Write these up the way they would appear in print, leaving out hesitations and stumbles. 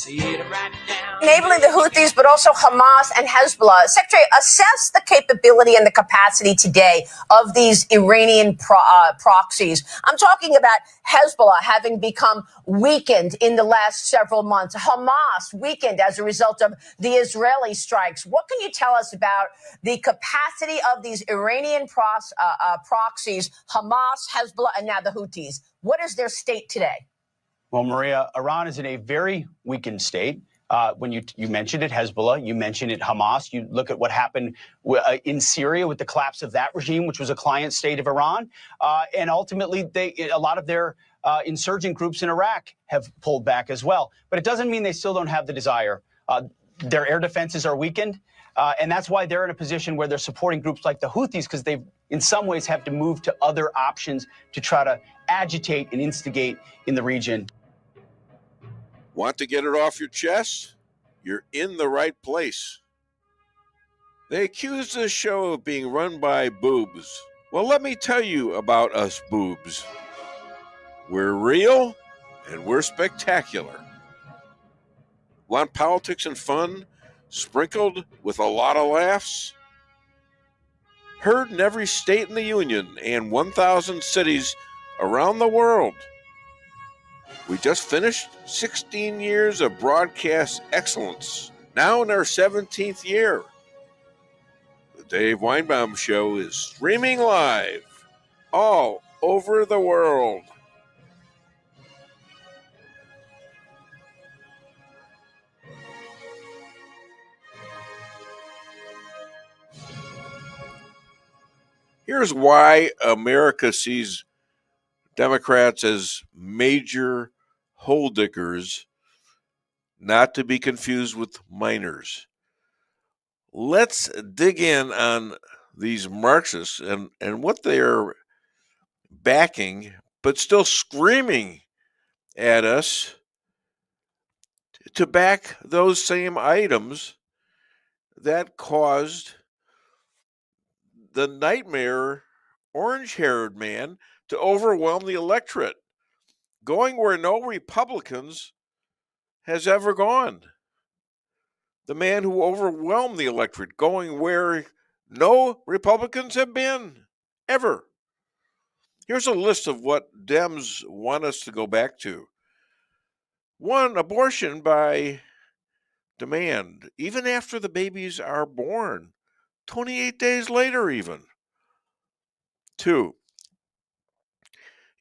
Enabling the Houthis, but also Hamas and Hezbollah. Secretary, assess the capability and the capacity today of these Iranian proxies. I'm talking about Hezbollah having become weakened in the last several months. Hamas weakened as a result of the Israeli strikes. What can you tell us about the capacity of these Iranian proxies, Hamas, Hezbollah, and now the Houthis? What is their state today? Well, Maria, Iran is in a very weakened state. When you mentioned it, Hezbollah, you mentioned it, Hamas. You look at what happened in Syria with the collapse of that regime, which was a client state of Iran. And ultimately, a lot of their insurgent groups in Iraq have pulled back as well. But it doesn't mean they still don't have the desire. Their air defenses are weakened. And that's why they're in a position where they're supporting groups like the Houthis, because they, in some ways, have to move to other options to try to agitate and instigate in the region. Want to get it off your chest? You're in the right place. They accuse this show of being run by boobs. Well, let me tell you about us boobs. We're real and we're spectacular. Want politics and fun sprinkled with a lot of laughs? Heard in every state in the Union and 1,000 cities around the world. We just finished 16 years of broadcast excellence, now in our 17th year. The Dave Weinbaum Show is streaming live all over the world. Here's why America sees Democrats as major hole diggers, not to be confused with minors. Let's dig in on these Marxists and what they're backing, but still screaming at us to back those same items that caused the nightmare orange-haired man to overwhelm the electorate, going where no Republicans has ever gone. The man who overwhelmed the electorate, going where no Republicans have been, ever. Here's a list of what Dems want us to go back to. 1, abortion by demand, even after the babies are born, 28 days later even. 2,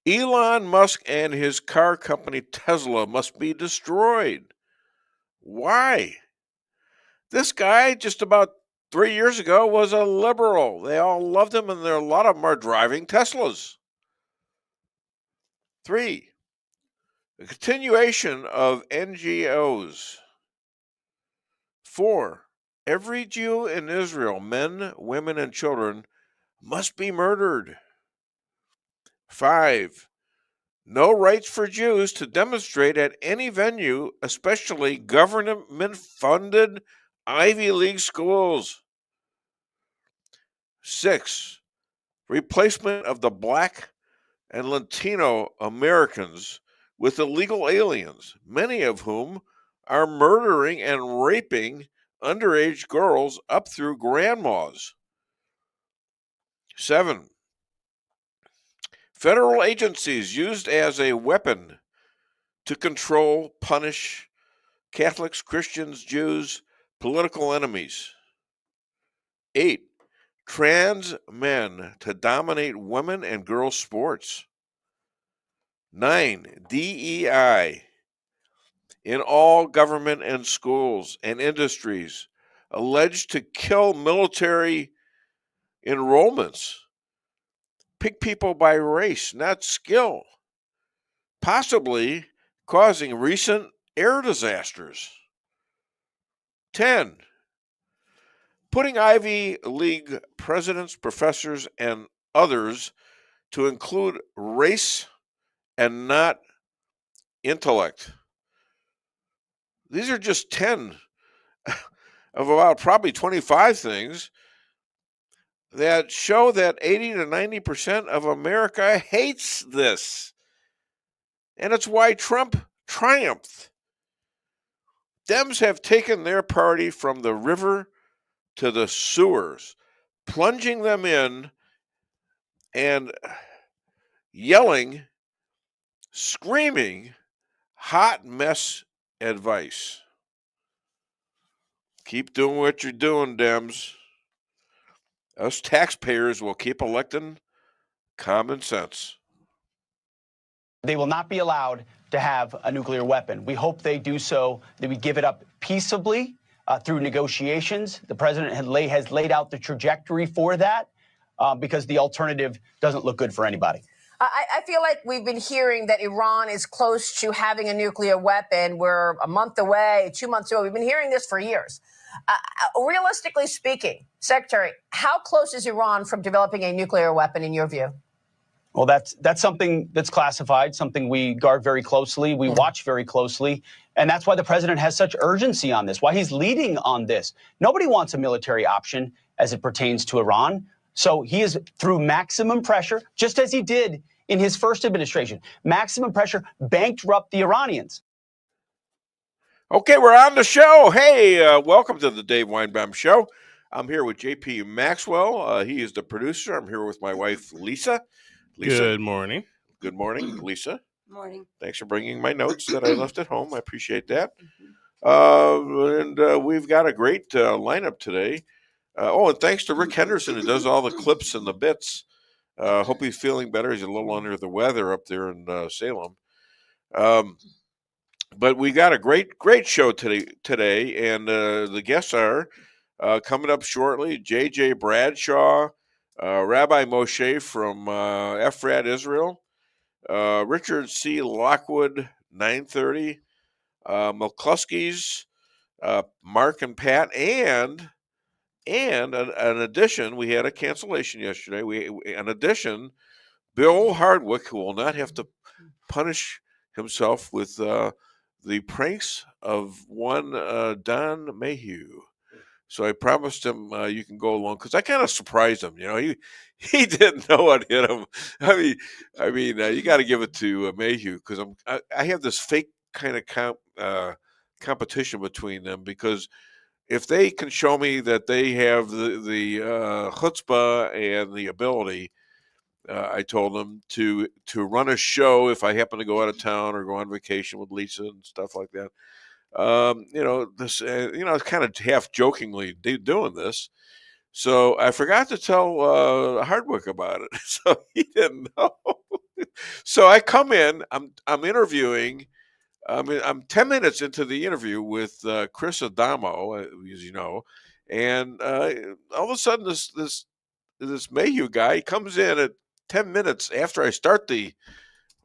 Elon Musk and his car company Tesla must be destroyed. Why? This guy just about 3 years ago was a liberal. They all loved him, and a lot of them are driving Teslas. 3, the continuation of NGOs. 4, every Jew in Israel, men, women, and children, must be murdered. 5, no rights for Jews to demonstrate at any venue, especially government-funded Ivy League schools. 6, replacement of the Black and Latino Americans with illegal aliens, many of whom are murdering and raping underage girls up through grandmas. 7, federal agencies used as a weapon to control, punish Catholics, Christians, Jews, political enemies. 8, trans men to dominate women and girls' sports. 9, DEI in all government and schools and industries, alleged to kill military enrollments. Pick people by race, not skill, possibly causing recent air disasters. 10, putting Ivy League presidents, professors, and others to include race and not intellect. These are just 10 of about probably 25 things that show that 80 to 90% of America hates this. And it's why Trump triumphed. Dems have taken their party from the river to the sewers, plunging them in and yelling, screaming, hot mess advice. Keep doing what you're doing, Dems. Us taxpayers will keep electing common sense. They will not be allowed to have a nuclear weapon. We hope they do so, that we give it up peaceably through negotiations. The president has laid out the trajectory for that because the alternative doesn't look good for anybody. I feel like we've been hearing that Iran is close to having a nuclear weapon. We're a month away, 2 months away. We've been hearing this for years. Realistically speaking, Secretary, how close is Iran from developing a nuclear weapon in your view? Well, that's something that's classified, something we guard very closely, we watch very closely, and that's why the president has such urgency on this, why he's leading on this. Nobody wants a military option as it pertains to Iran, so he is, through maximum pressure, just as he did in his first administration, maximum pressure, bankrupt the Iranians. Okay, we're on the show. Hey, welcome to the Dave Weinbaum Show. I'm here with JP Maxwell. He is the producer. I'm here with my wife, Lisa. Good morning. Good morning, Lisa. Morning. Thanks for bringing my notes that I left at home. I appreciate that. And we've got a great lineup today. And thanks to Rick Henderson, who does all the clips and the bits. Hope he's feeling better. He's a little under the weather up there in Salem. But we got a great show today, and the guests are coming up shortly. J.J. Bradshaw, Rabbi Moshe from Ephrat, Israel, Richard C. Lockwood, 9:30, McCloskeys, Mark and Pat, and an addition. We had a cancellation yesterday. In addition, Bill Hardwick, who will not have to punish himself with the pranks of one Don Mayhew. So I promised him you can go along because I kind of surprised him. You know, he didn't know what hit him. I mean, you got to give it to Mayhew because I have this fake kind of competition between them because if they can show me that they have the chutzpah and the ability, I told them to run a show if I happen to go out of town or go on vacation with Lisa and stuff like that. This, it's kind of half jokingly doing this. So I forgot to tell Hardwick about it. So he didn't know. So I come in, I'm interviewing. I'm 10 minutes into the interview with Chris Adamo, as you know, and all of a sudden this Mayhew guy comes in at 10 minutes after I start the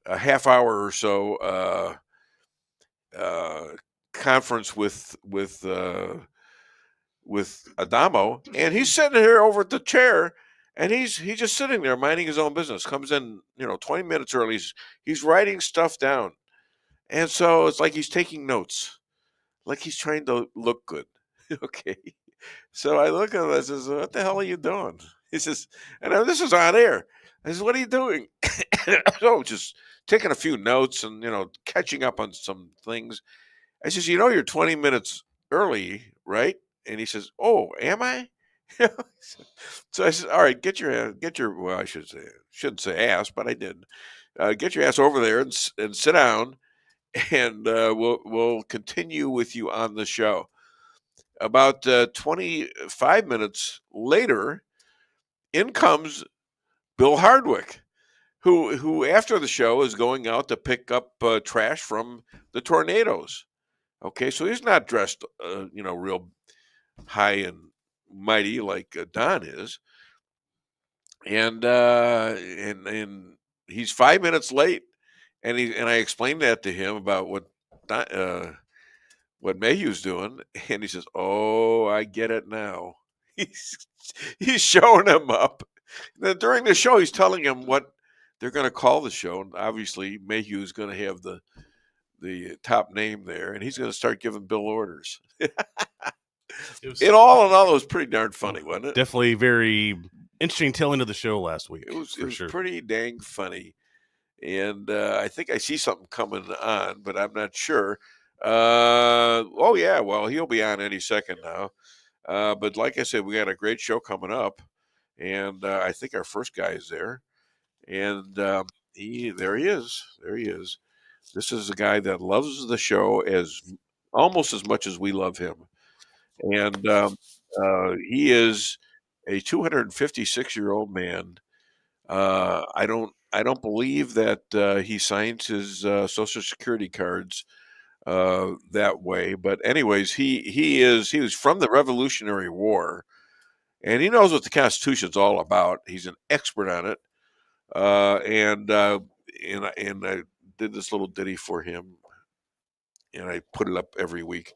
half hour or so conference with Adamo, and he's sitting here over at the chair, and he's just sitting there minding his own business. Comes in, 20 minutes early. He's writing stuff down, and so it's like he's taking notes, like he's trying to look good. Okay, so I look at him. I says, "What the hell are you doing?" He says, "And this is on air." I says, "What are you doing?" So just taking a few notes and catching up on some things. I says, "You're 20 minutes early, right?" And he says, "Oh, am I?" So I said, "All right, get your well, I shouldn't say ass, but I did. Get your ass over there and sit down, and we'll continue with you on the show." About 25 minutes later, in comes Bill Hardwick, who after the show is going out to pick up trash from the tornadoes. Okay, so he's not dressed, real high and mighty like Don is, and he's 5 minutes late, and I explained that to him about what Mayhew's doing, and he says, "Oh, I get it now." He's showing him up. Then during the show, he's telling him what they're going to call the show, and obviously Mayhew's going to have the top name there, and he's going to start giving Bill orders. In all, it was pretty darn funny, wasn't it? Definitely very interesting telling of the show last week. It was sure. Pretty dang funny, and I think I see something coming on, but I'm not sure. Oh yeah, well he'll be on any second now. But like I said, we got a great show coming up, and I think our first guy is there, and there he is. There he is. This is a guy that loves the show almost as much as we love him, and he is a 256-year-old man. I don't believe that he signs his Social Security cards that way. But anyways, he was from the Revolutionary War, and he knows what the Constitution's all about. He's an expert on it, and I did this little ditty for him, and I put it up every week.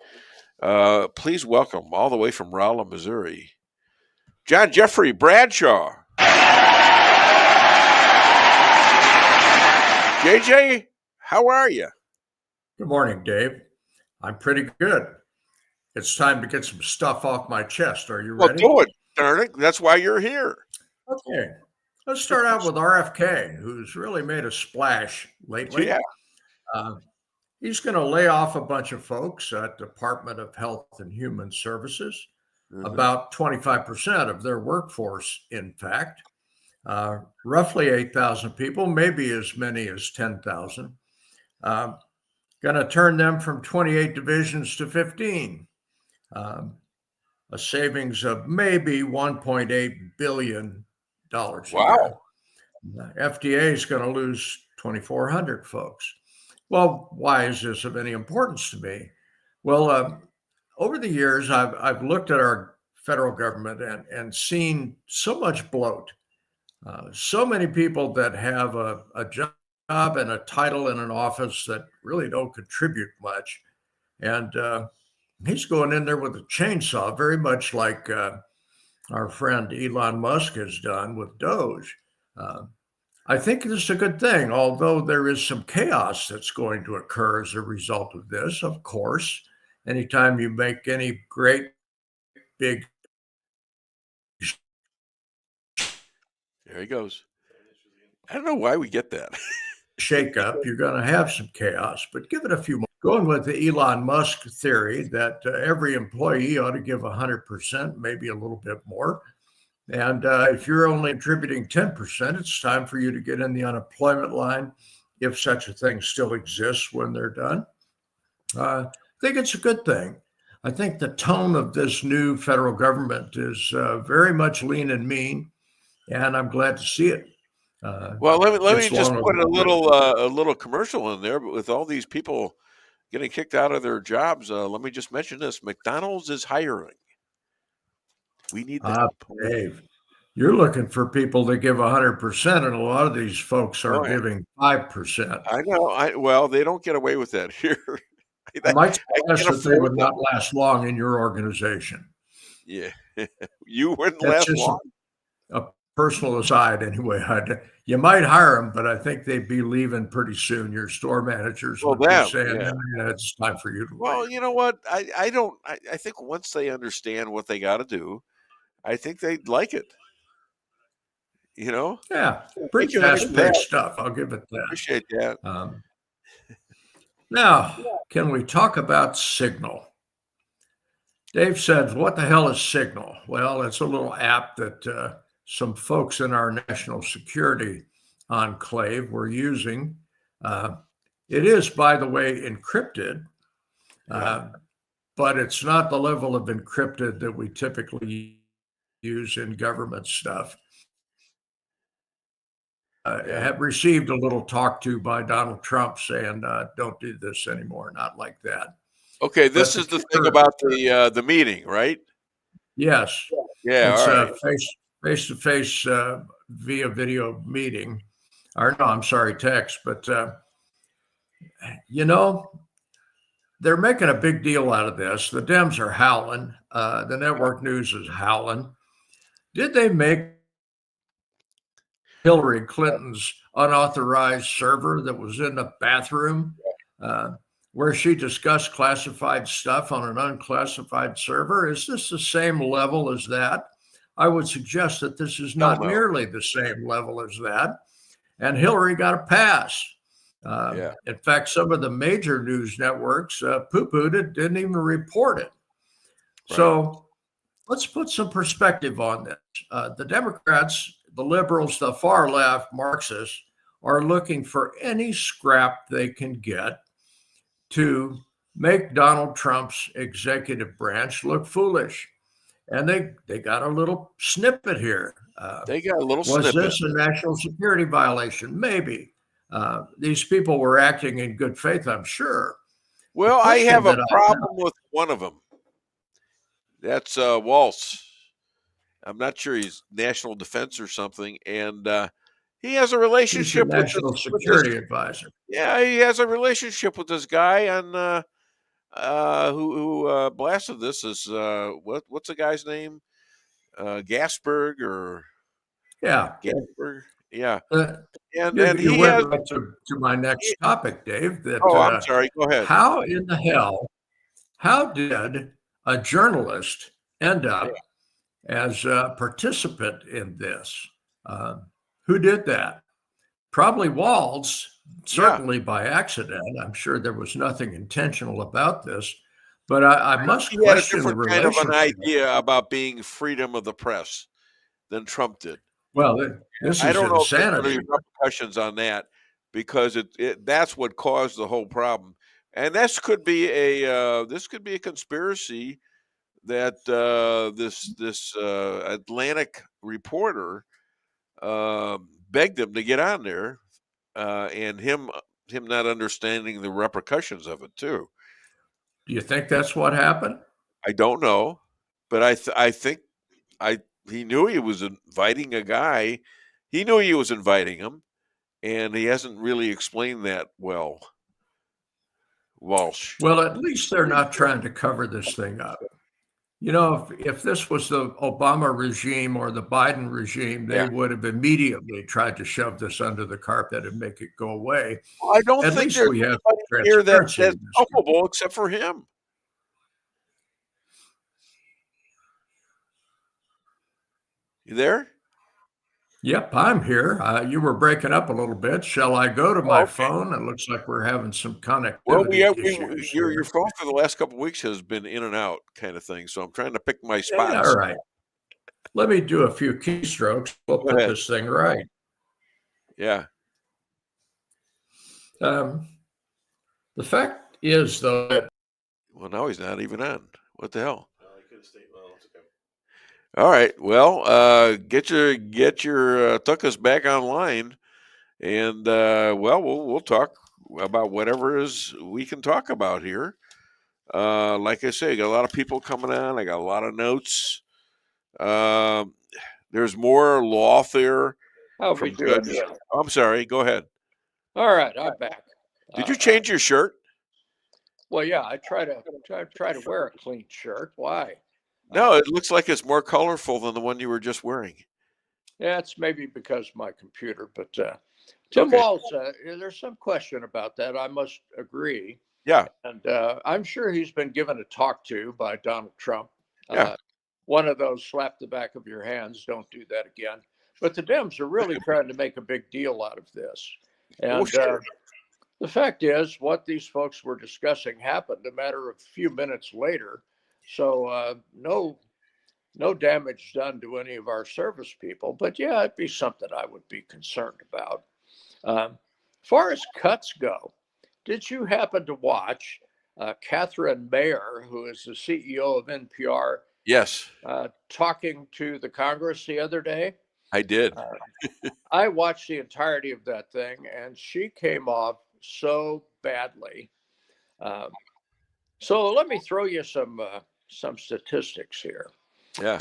Please welcome all the way from Rolla, Missouri, John Jeffrey Bradshaw. JJ, how are you? Good morning, Dave. I'm pretty good. It's time to get some stuff off my chest. Are you ready? Well, do it, darn it. That's why you're here. Okay. Let's start out with RFK, who's really made a splash lately. Yeah. He's going to lay off a bunch of folks at Department of Health and Human Services, about 25% of their workforce, in fact. Roughly 8,000 people, maybe as many as 10,000. Going to turn them from 28 divisions to 15. A savings of maybe $1.8 billion a year. FDA is going to lose 2,400 folks. Well, why is this of any importance to me? Well, over the years, I've looked at our federal government and seen so much bloat. So many people that have a job and a title in an office that really don't contribute much. And he's going in there with a chainsaw, very much like our friend Elon Musk has done with Doge. I think this is a good thing, although there is some chaos that's going to occur as a result of this, of course. Anytime you make any great big... There he goes. I don't know why we get that. shake up, you're going to have some chaos, but give it a few more. Going with the Elon Musk theory that every employee ought to give 100%, maybe a little bit more. And if you're only contributing 10%, it's time for you to get in the unemployment line, if such a thing still exists when they're done. I think it's a good thing. I think the tone of this new federal government is very much lean and mean, and I'm glad to see it. Well, let me just put a little commercial in there. But with all these people getting kicked out of their jobs, let me just mention this: McDonald's is hiring. We need that. Dave, you're looking for people to give 100%, and a lot of these folks are giving 5%. I know. Well, they don't get away with that here. I might guess that they would not last long in your organization. Yeah, you wouldn't last long. A personal aside, anyway. You might hire them, but I think they'd be leaving pretty soon. Your store managers would be saying, it's time for you to leave. You know what? I think once they understand what they got to do, I think they'd like it. You know? Yeah, pretty fast-paced stuff. I'll give it that. Appreciate that. Now, can we talk about Signal? Dave said, what the hell is Signal? Well, it's a little app that some folks in our national security enclave were using. It is, by the way, encrypted, but it's not the level of encrypted that we typically use in government stuff. Have received a little talk to by Donald Trump saying, don't do this anymore, not like that. Okay, this is the thing about the meeting, right? Yes. Yeah, it's all right. Face-to-face via video meeting. Or no, I'm sorry, text. But, they're making a big deal out of this. The Dems are howling. The network news is howling. Did they make Hillary Clinton's unauthorized server that was in the bathroom where she discussed classified stuff on an unclassified server? Is this the same level as that? I would suggest that this is not nearly the same level as that. And Hillary got a pass. In fact, some of the major news networks poo-pooed it, didn't even report it. Right. So let's put some perspective on this. The Democrats, the liberals, the far left, Marxists, are looking for any scrap they can get to make Donald Trump's executive branch look foolish. And they got a little snippet here. They got a little snippet. Was this a national security violation? Maybe. These people were acting in good faith, I'm sure. Well, I have a problem with one of them. That's Waltz. I'm not sure he's national defense or something, and he has a relationship with national security advisor. Yeah, he has a relationship with this guy on who blasted this. Is what's the guy's name? Gasberg or Gasberg? Yeah. And he went right to my next topic, Dave. That, I'm sorry. Go ahead. How in the hell? How did a journalist end up as a participant in this? Who did that? Probably Waltz, certainly by accident. I'm sure there was nothing intentional about this, but I must question the relationship. Kind of an idea about being freedom of the press than Trump did. Well, this is I don't insanity. know if there's repercussions on that, because that's what caused the whole problem. And this could be a conspiracy that this Atlantic reporter begged him to get on there, and him not understanding the repercussions of it too. Do you think that's what happened? I don't know, but I think he knew he was inviting a guy. He knew he was inviting him, and he hasn't really explained that well. Walsh. Well, at least they're not trying to cover this thing up. You know, if this was the Obama regime or the Biden regime, they would have immediately tried to shove this under the carpet and make it go away. Well, I don't think there's anybody here that's culpable except for him. You there? Yep, I'm here. You were breaking up a little bit. Shall I go to my phone? It looks like we're having some connectivity issues. Your phone for the last couple of weeks has been in and out kind of thing, so I'm trying to pick my spots. Yeah, all right. Let me do a few keystrokes. We'll put this thing right. Yeah. The fact is, though, that... Well, now he's not even on. What the hell? All right. Well, get your tuckas back online, and we'll talk about whatever we can talk about here. Like I say, I got a lot of people coming on. I got a lot of notes. There's more lawfare. How we doing? I'm sorry. Go ahead. All right, I'm back. Did you change your shirt? Well, yeah, I try to wear a clean shirt. Why? No, it looks like it's more colorful than the one you were just wearing. Yeah, it's maybe because of my computer, but Tim Walz, there's some question about that. I must agree. Yeah. And I'm sure he's been given a talk to by Donald Trump. Yeah. One of those slap the back of your hands, don't do that again. But the Dems are really trying to make a big deal out of this. And the fact is, what these folks were discussing happened a matter of a few minutes later. So no damage done to any of our service people, but yeah, it'd be something I would be concerned about. Far as cuts go, did you happen to watch Catherine Mayer, who is the CEO of NPR? Yes. Talking to the Congress the other day? I did. I watched the entirety of that thing, and she came off so badly. So let me throw you some statistics here. Yeah.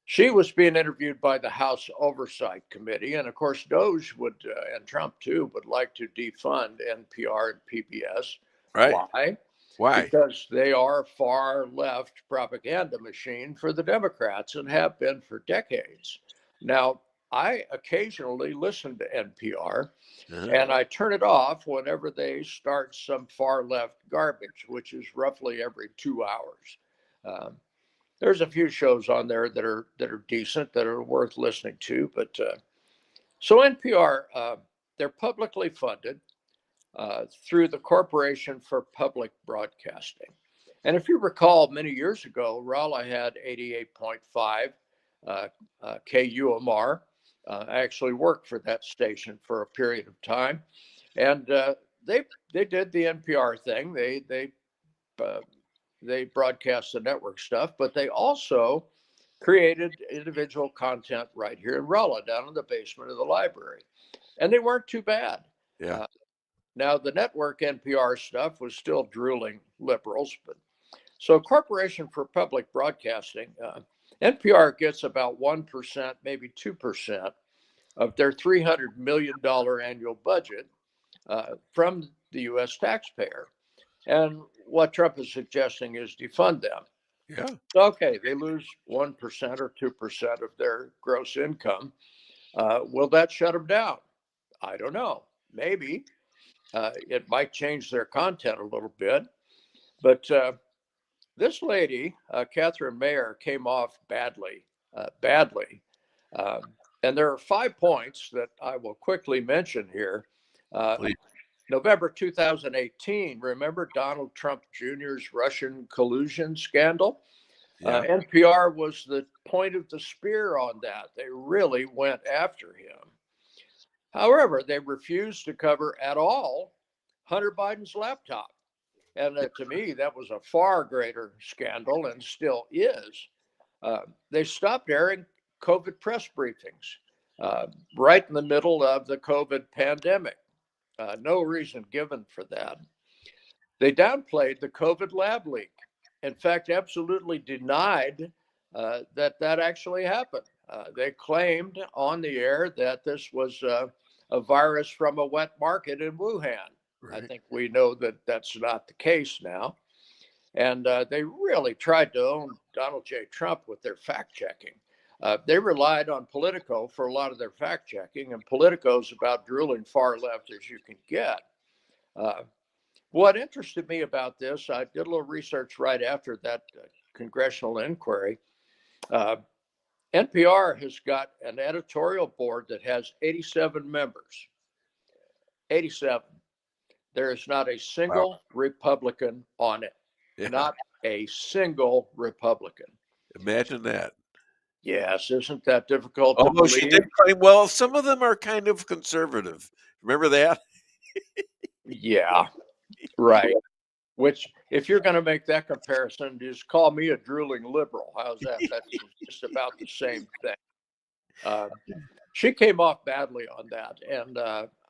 She was being interviewed by the House Oversight Committee, and of course, DOJ would, and Trump too, would like to defund NPR and PBS. Right. Why? Why? Because they are a far left propaganda machine for the Democrats and have been for decades. Now, I occasionally listen to NPR, and I turn it off whenever they start some far left garbage, which is roughly every 2 hours. There's a few shows on there that are decent, that are worth listening to. But so NPR, they're publicly funded. through the Corporation for Public Broadcasting. And if you recall, many years ago, Rolla had 88.5 KUMR. I actually worked for that station for a period of time, and they did the NPR thing. They broadcast the network stuff, but they also created individual content right here in Rolla, down in the basement of the library, and they weren't too bad. Yeah. Now the network NPR stuff was still drooling liberals, but so Corporation for Public Broadcasting, NPR gets about 1%, maybe 2% of their $300 million annual budget from the U.S. taxpayer. And what Trump is suggesting is defund them. Yeah. Okay, they lose 1% or 2% of their gross income. Will that shut them down? I don't know. Maybe. It might change their content a little bit. But this lady, Catherine Mayer, came off badly. And there are 5 points that I will quickly mention here. November 2018, remember Donald Trump Jr.'s Russian collusion scandal? Yeah. NPR was the point of the spear on that. They really went after him. However, they refused to cover at all Hunter Biden's laptop. And to me, that was a far greater scandal and still is. They stopped airing COVID press briefings right in the middle of the COVID pandemic. No reason given for that. They downplayed the COVID lab leak. In fact, absolutely denied that actually happened. They claimed on the air that this was a virus from a wet market in Wuhan. Right. I think we know that that's not the case now. And they really tried to own Donald J. Trump with their fact checking. They relied on Politico for a lot of their fact checking, and Politico is about drooling far left as you can get. What interested me about this, I did a little research right after that congressional inquiry. NPR has got an editorial board that has 87 members. 87. There is not a single Republican on it. Yeah. Not a single Republican. Imagine that. Yes, isn't that difficult to Although believe? She did claim, well, some of them are kind of conservative. Remember that? Yeah, right. Which, if you're going to make that comparison, just call me a drooling liberal. How's that? That's just about the same thing. She came off badly on that, and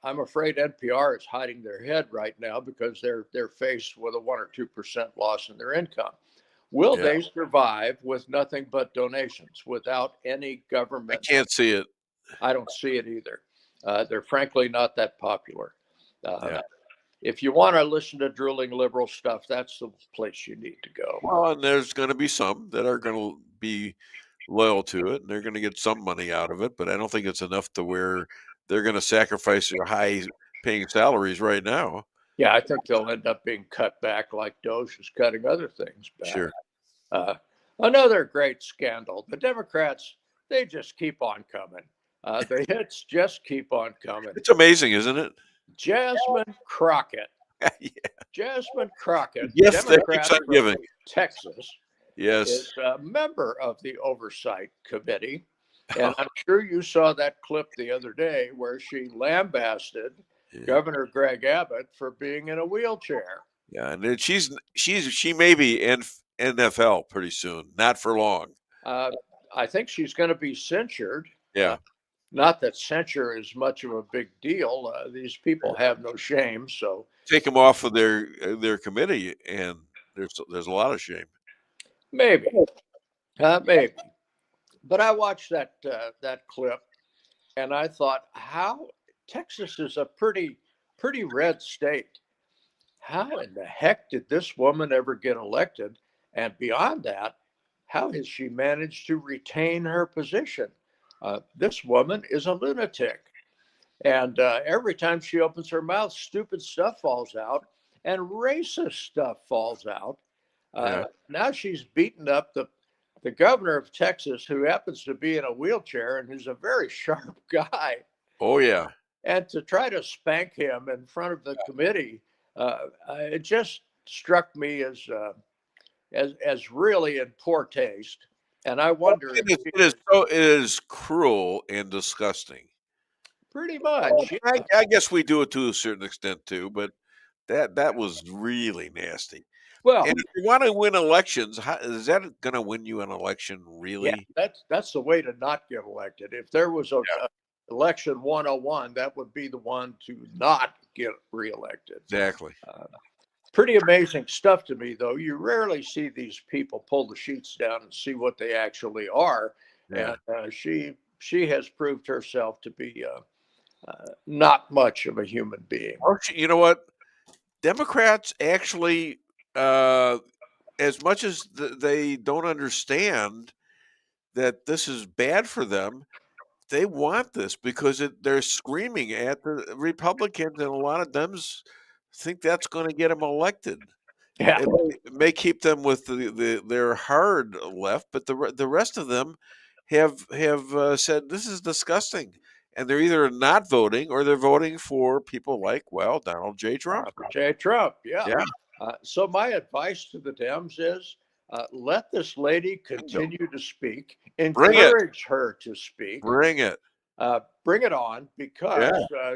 I'm afraid NPR is hiding their head right now because they're faced with a 1 or 2% loss in their income. Will they survive with nothing but donations, without any government? I can't see it. I don't see it either. They're frankly not that popular. If you want to listen to drooling liberal stuff, that's the place you need to go. Well, and there's going to be some that are going to be loyal to it, and they're going to get some money out of it, but I don't think it's enough to where they're going to sacrifice their high-paying salaries right now. Yeah, I think they'll end up being cut back like Doge is cutting other things back. Sure. Another great scandal. The Democrats, they just keep on coming. The hits just keep on coming. It's amazing, isn't it? Jasmine Crockett. Yeah. Jasmine Crockett, Yes, Democrat from giving. Texas, yes, is a member of the Oversight Committee. And I'm sure you saw that clip the other day where she lambasted Governor Greg Abbott for being in a wheelchair. Yeah, and she may be in NFL pretty soon, not for long. I think she's going to be censured. Yeah. Not that censure is much of a big deal. These people have no shame, so take them off of their committee, and there's a lot of shame. Maybe. But I watched that clip, and I thought, how Texas is a pretty red state. How in the heck did this woman ever get elected? And beyond that, how has she managed to retain her position? This woman is a lunatic. And every time she opens her mouth, stupid stuff falls out and racist stuff falls out. Now she's beaten up the governor of Texas, who happens to be in a wheelchair and who's a very sharp guy. Oh, yeah. And to try to spank him in front of the committee, it just struck me as really in poor taste. And I wonder if it is cruel and disgusting. pretty much. Yeah. I guess we do it to a certain extent too, but that was really nasty. Well, And if you want to win elections, is that going to win you an election? Really? yeah, that's the way to not get elected. If there was a election 101, that would be the one to not get reelected. Exactly. Pretty amazing stuff to me, though. You rarely see these people pull the sheets down and see what they actually are. Yeah. And she has proved herself to be not much of a human being. Well, you know what? Democrats actually, as much as they don't understand that this is bad for them, they want this because they're screaming at the Republicans, and a lot of them think that's going to get them elected. Yeah. It may keep them with their hard left, but the rest of them have said this is disgusting, and they're either not voting or they're voting for people like Donald J. Trump. Yeah. So my advice to the Dems is let this lady continue to speak, encourage her to speak. Bring it. Bring it on, because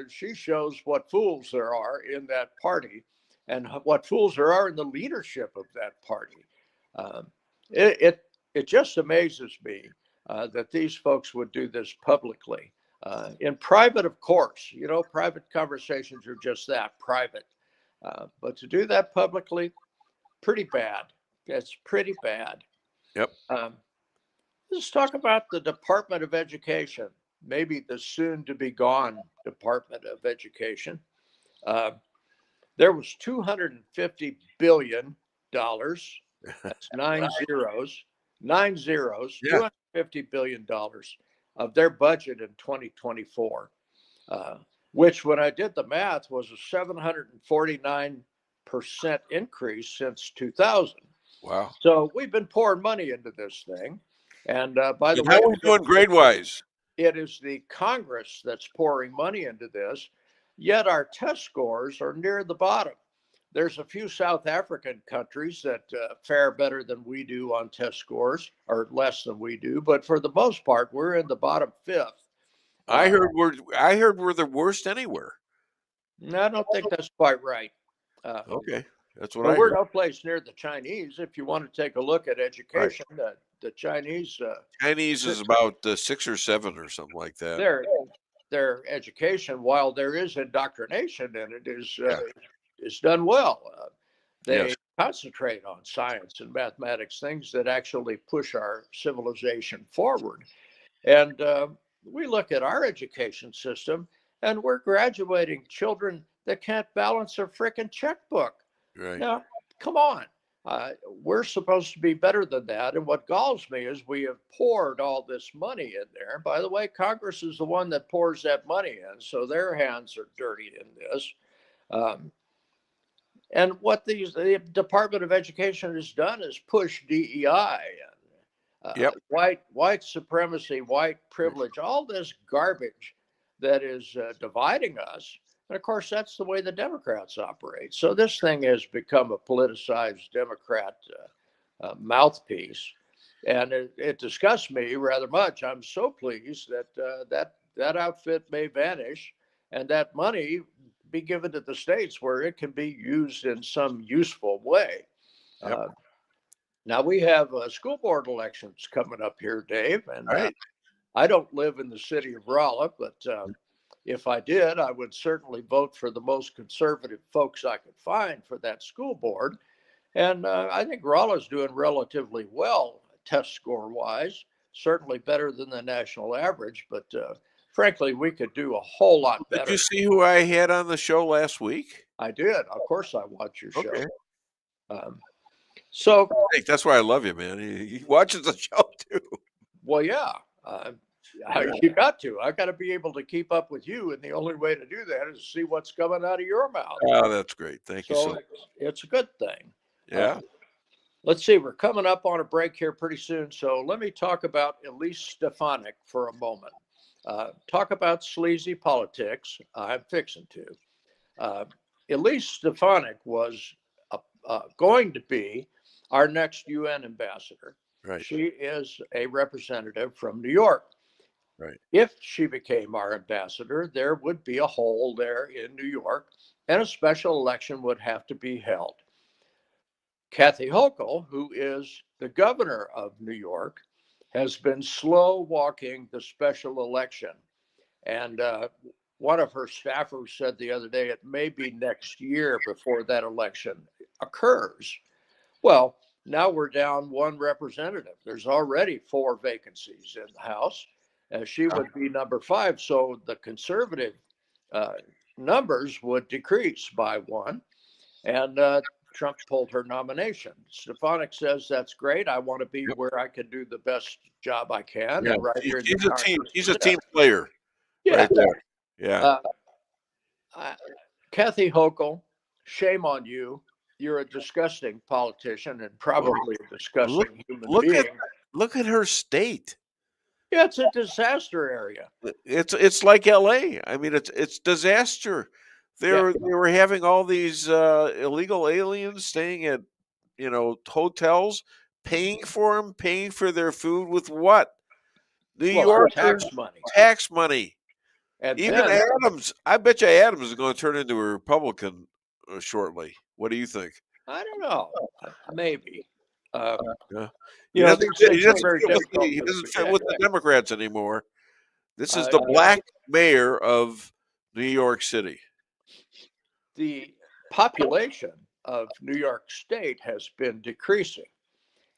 she shows what fools there are in that party and what fools there are in the leadership of that party. It just amazes me that these folks would do this publicly. In private, of course, private conversations are just that, private. But to do that publicly, pretty bad. It's pretty bad. Yep. Let's talk about the Department of Education, maybe the soon to be gone Department of Education. There was $250 billion. That's 9 zeros, $250 billion of their budget in 2024, which, when I did the math, was a 749% increase since 2000. Wow. So we've been pouring money into this thing. And by the way, how are we doing grade-wise? It is the Congress that's pouring money into this, yet our test scores are near the bottom. There's a few South African countries that fare better than we do on test scores, or less than we do, but for the most part, we're in the bottom fifth. I heard we're the worst anywhere. No, I don't think that's quite right. Okay, that's what I heard. We're no place near the Chinese. If you want to take a look at education, the Chinese is about 6 or 7 or something like that. Their education, while there is indoctrination in it, is done well. They concentrate on science and mathematics, things that actually push our civilization forward. And we look at our education system, and we're graduating children that can't balance a freaking checkbook. Right. Now, come on. We're supposed to be better than that. And what galls me is we have poured all this money in there. By the way, Congress is the one that pours that money in, so their hands are dirty in this. And what the Department of Education has done is push DEI and white supremacy, white privilege, all this garbage that is dividing us. And of course, that's the way the Democrats operate. So this thing has become a politicized Democrat mouthpiece. And it disgusts me rather much. I'm so pleased that that outfit may vanish and that money be given to the states where it can be used in some useful way. Yep. Now we have school board elections coming up here, Dave, and I don't live in the city of Raleigh, but if I did, I would certainly vote for the most conservative folks I could find for that school board. And I think Raleigh's doing relatively well test score wise, certainly better than the national average, but frankly, we could do a whole lot better. Did you see who I had on the show last week? I did. Of course, I watch your show. Okay. So that's why I love you, man. He watches the show too. Well, yeah, you got to. I got to be able to keep up with you, and the only way to do that is to see what's coming out of your mouth. Oh, that's great. Thank you so much. It's a good thing. Yeah. Let's see. We're coming up on a break here pretty soon, so let me talk about Elise Stefanik for a moment. Talk about sleazy politics. I'm fixing to. Elise Stefanik was going to be our next UN ambassador. Right. She is a representative from New York. Right. If she became our ambassador, there would be a hole there in New York, and a special election would have to be held. Kathy Hochul, who is the governor of New York, has been slow walking the special election. And one of her staffers said the other day, it may be next year before that election occurs. Well, now we're down one representative. There's already 4 vacancies in the House. She would be number 5. So the conservative numbers would decrease by 1. And Trump pulled her nomination. Stefanik says, that's great. I want to be where I can do the best job I can. Yeah. And right here He's a team player. Yeah. Right there. Yeah. Kathy Hochul, shame on you. You're a disgusting politician and probably a disgusting human being. Look at her state. Yeah, it's a disaster area. It's like LA. I mean, it's disaster. They were having all these illegal aliens staying at hotels, paying for them, paying for their food with what? New York tax money. And even Adams, I bet you Adams is going to turn into a Republican shortly. What do you think? I don't know. Maybe. He doesn't fit with the Democrats anymore. This is the black mayor of New York City. The population of New York State has been decreasing,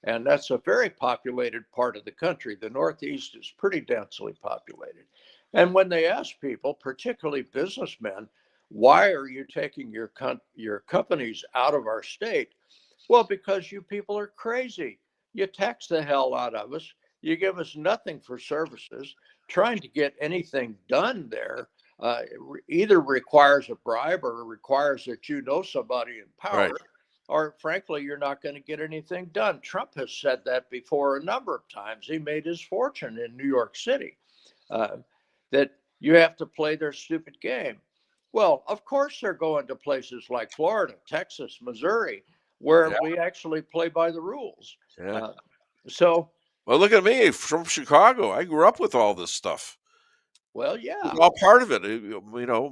and that's a very populated part of the country. The Northeast is pretty densely populated. And when they ask people, particularly businessmen, why are you taking your companies out of our state? Well, because you people are crazy. You tax the hell out of us. You give us nothing for services. Trying to get anything done there either requires a bribe or requires that you know somebody in power, or frankly, you're not going to get anything done. Trump has said that before a number of times. He made his fortune in New York City, that you have to play their stupid game. Well, of course, they're going to places like Florida, Texas, Missouri, where we actually play by the rules. Yeah. Well, look at me from Chicago. I grew up with all this stuff. Well, yeah. It was all part of it.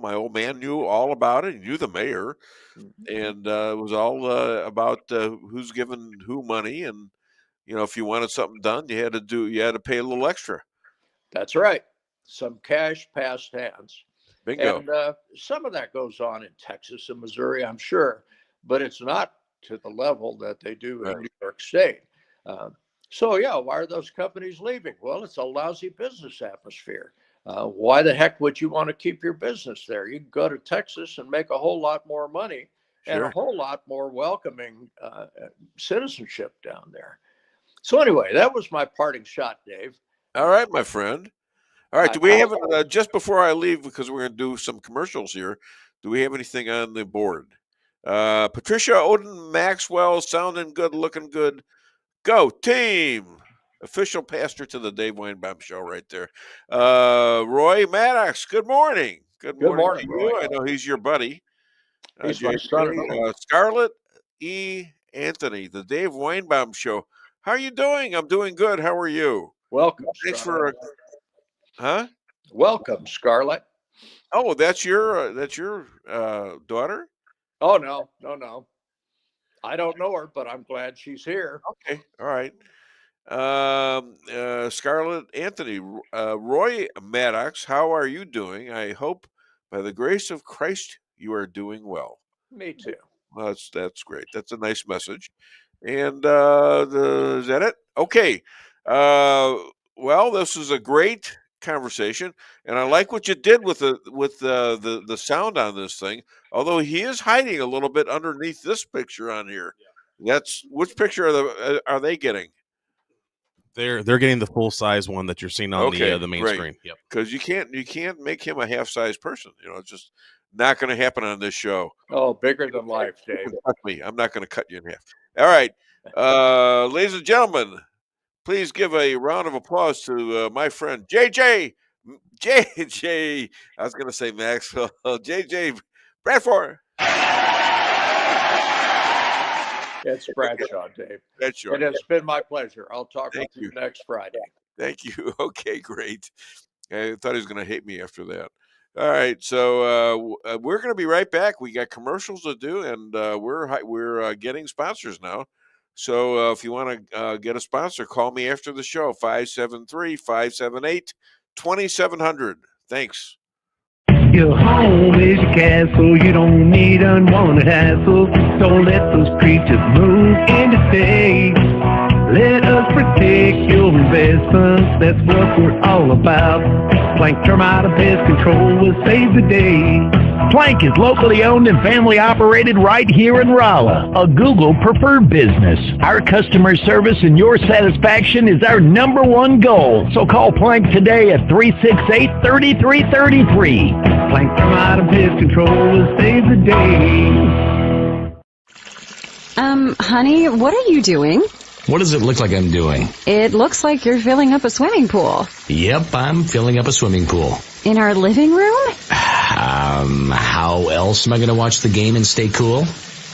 My old man knew all about it. He knew the mayor. And it was all about who's giving who money. And, if you wanted something done, you had to pay a little extra. That's right. Some cash passed hands. Bingo. And some of that goes on in Texas and Missouri, I'm sure, but it's not to the level that they do in New York State. Why are those companies leaving? Well, it's a lousy business atmosphere. Why the heck would you want to keep your business there? You can go to Texas and make a whole lot more money and a whole lot more welcoming citizenship down there. So anyway, that was my parting shot, Dave. All right, my friend. All right, do we have, just before I leave, because we're going to do some commercials here, do we have anything on the board? Patricia Odin Maxwell, sounding good, looking good. Go team! Official pastor to the Dave Weinbaum Show right there. Roy Maddox, good morning. Good morning to you. I know he's your buddy. He's my son. Scarlett E. Anthony, the Dave Weinbaum Show. How are you doing? I'm doing good. How are you? Welcome. Thanks for... Huh? Welcome, Scarlett. Oh, that's your daughter? Oh, no. I don't know her, but I'm glad she's here. Okay, all right. Scarlett Anthony, Roy Maddox, how are you doing? I hope by the grace of Christ you are doing well. Me too. Well, that's great. That's a nice message. And is that it? Okay. Well, this is a great conversation, and I like what you did with the sound on this thing. Although he is hiding a little bit underneath this picture on here. That's which picture are they getting? They're getting the full size one that you're seeing on the main screen. Yep. Because you can't make him a half size person. It's just not going to happen on this show. Oh, bigger than life, Dave. Cut me. I'm not going to cut you in half. All right, ladies and gentlemen, please give a round of applause to my friend JJ JJ, I was going to say Maxwell. JJ Bradford. It's Bradshaw, Dave. Bradshaw. And it's been my pleasure. I'll talk with you next Friday. Thank you. Okay, great. I thought he was going to hate me after that. All right, so we're going to be right back. We got commercials to do, and we're getting sponsors now. So if you want to get a sponsor, call me after the show, 573-578-2700. Thanks. Your home is your castle. You don't need unwanted hassle. Don't let those creatures move in to stay. Let us protect your investments. That's what we're all about. Plank Termite and Pest Control will save the day. Plank is locally owned and family operated right here in Rolla, a Google preferred business. Our customer service and your satisfaction is our #1 goal. So call Plank today at 368-3333. Plank Termite and Pest Control will save the day. Honey, what are you doing? What does it look like I'm doing? It looks like you're filling up a swimming pool. Yep, I'm filling up a swimming pool. In our living room? How else am I going to watch the game and stay cool?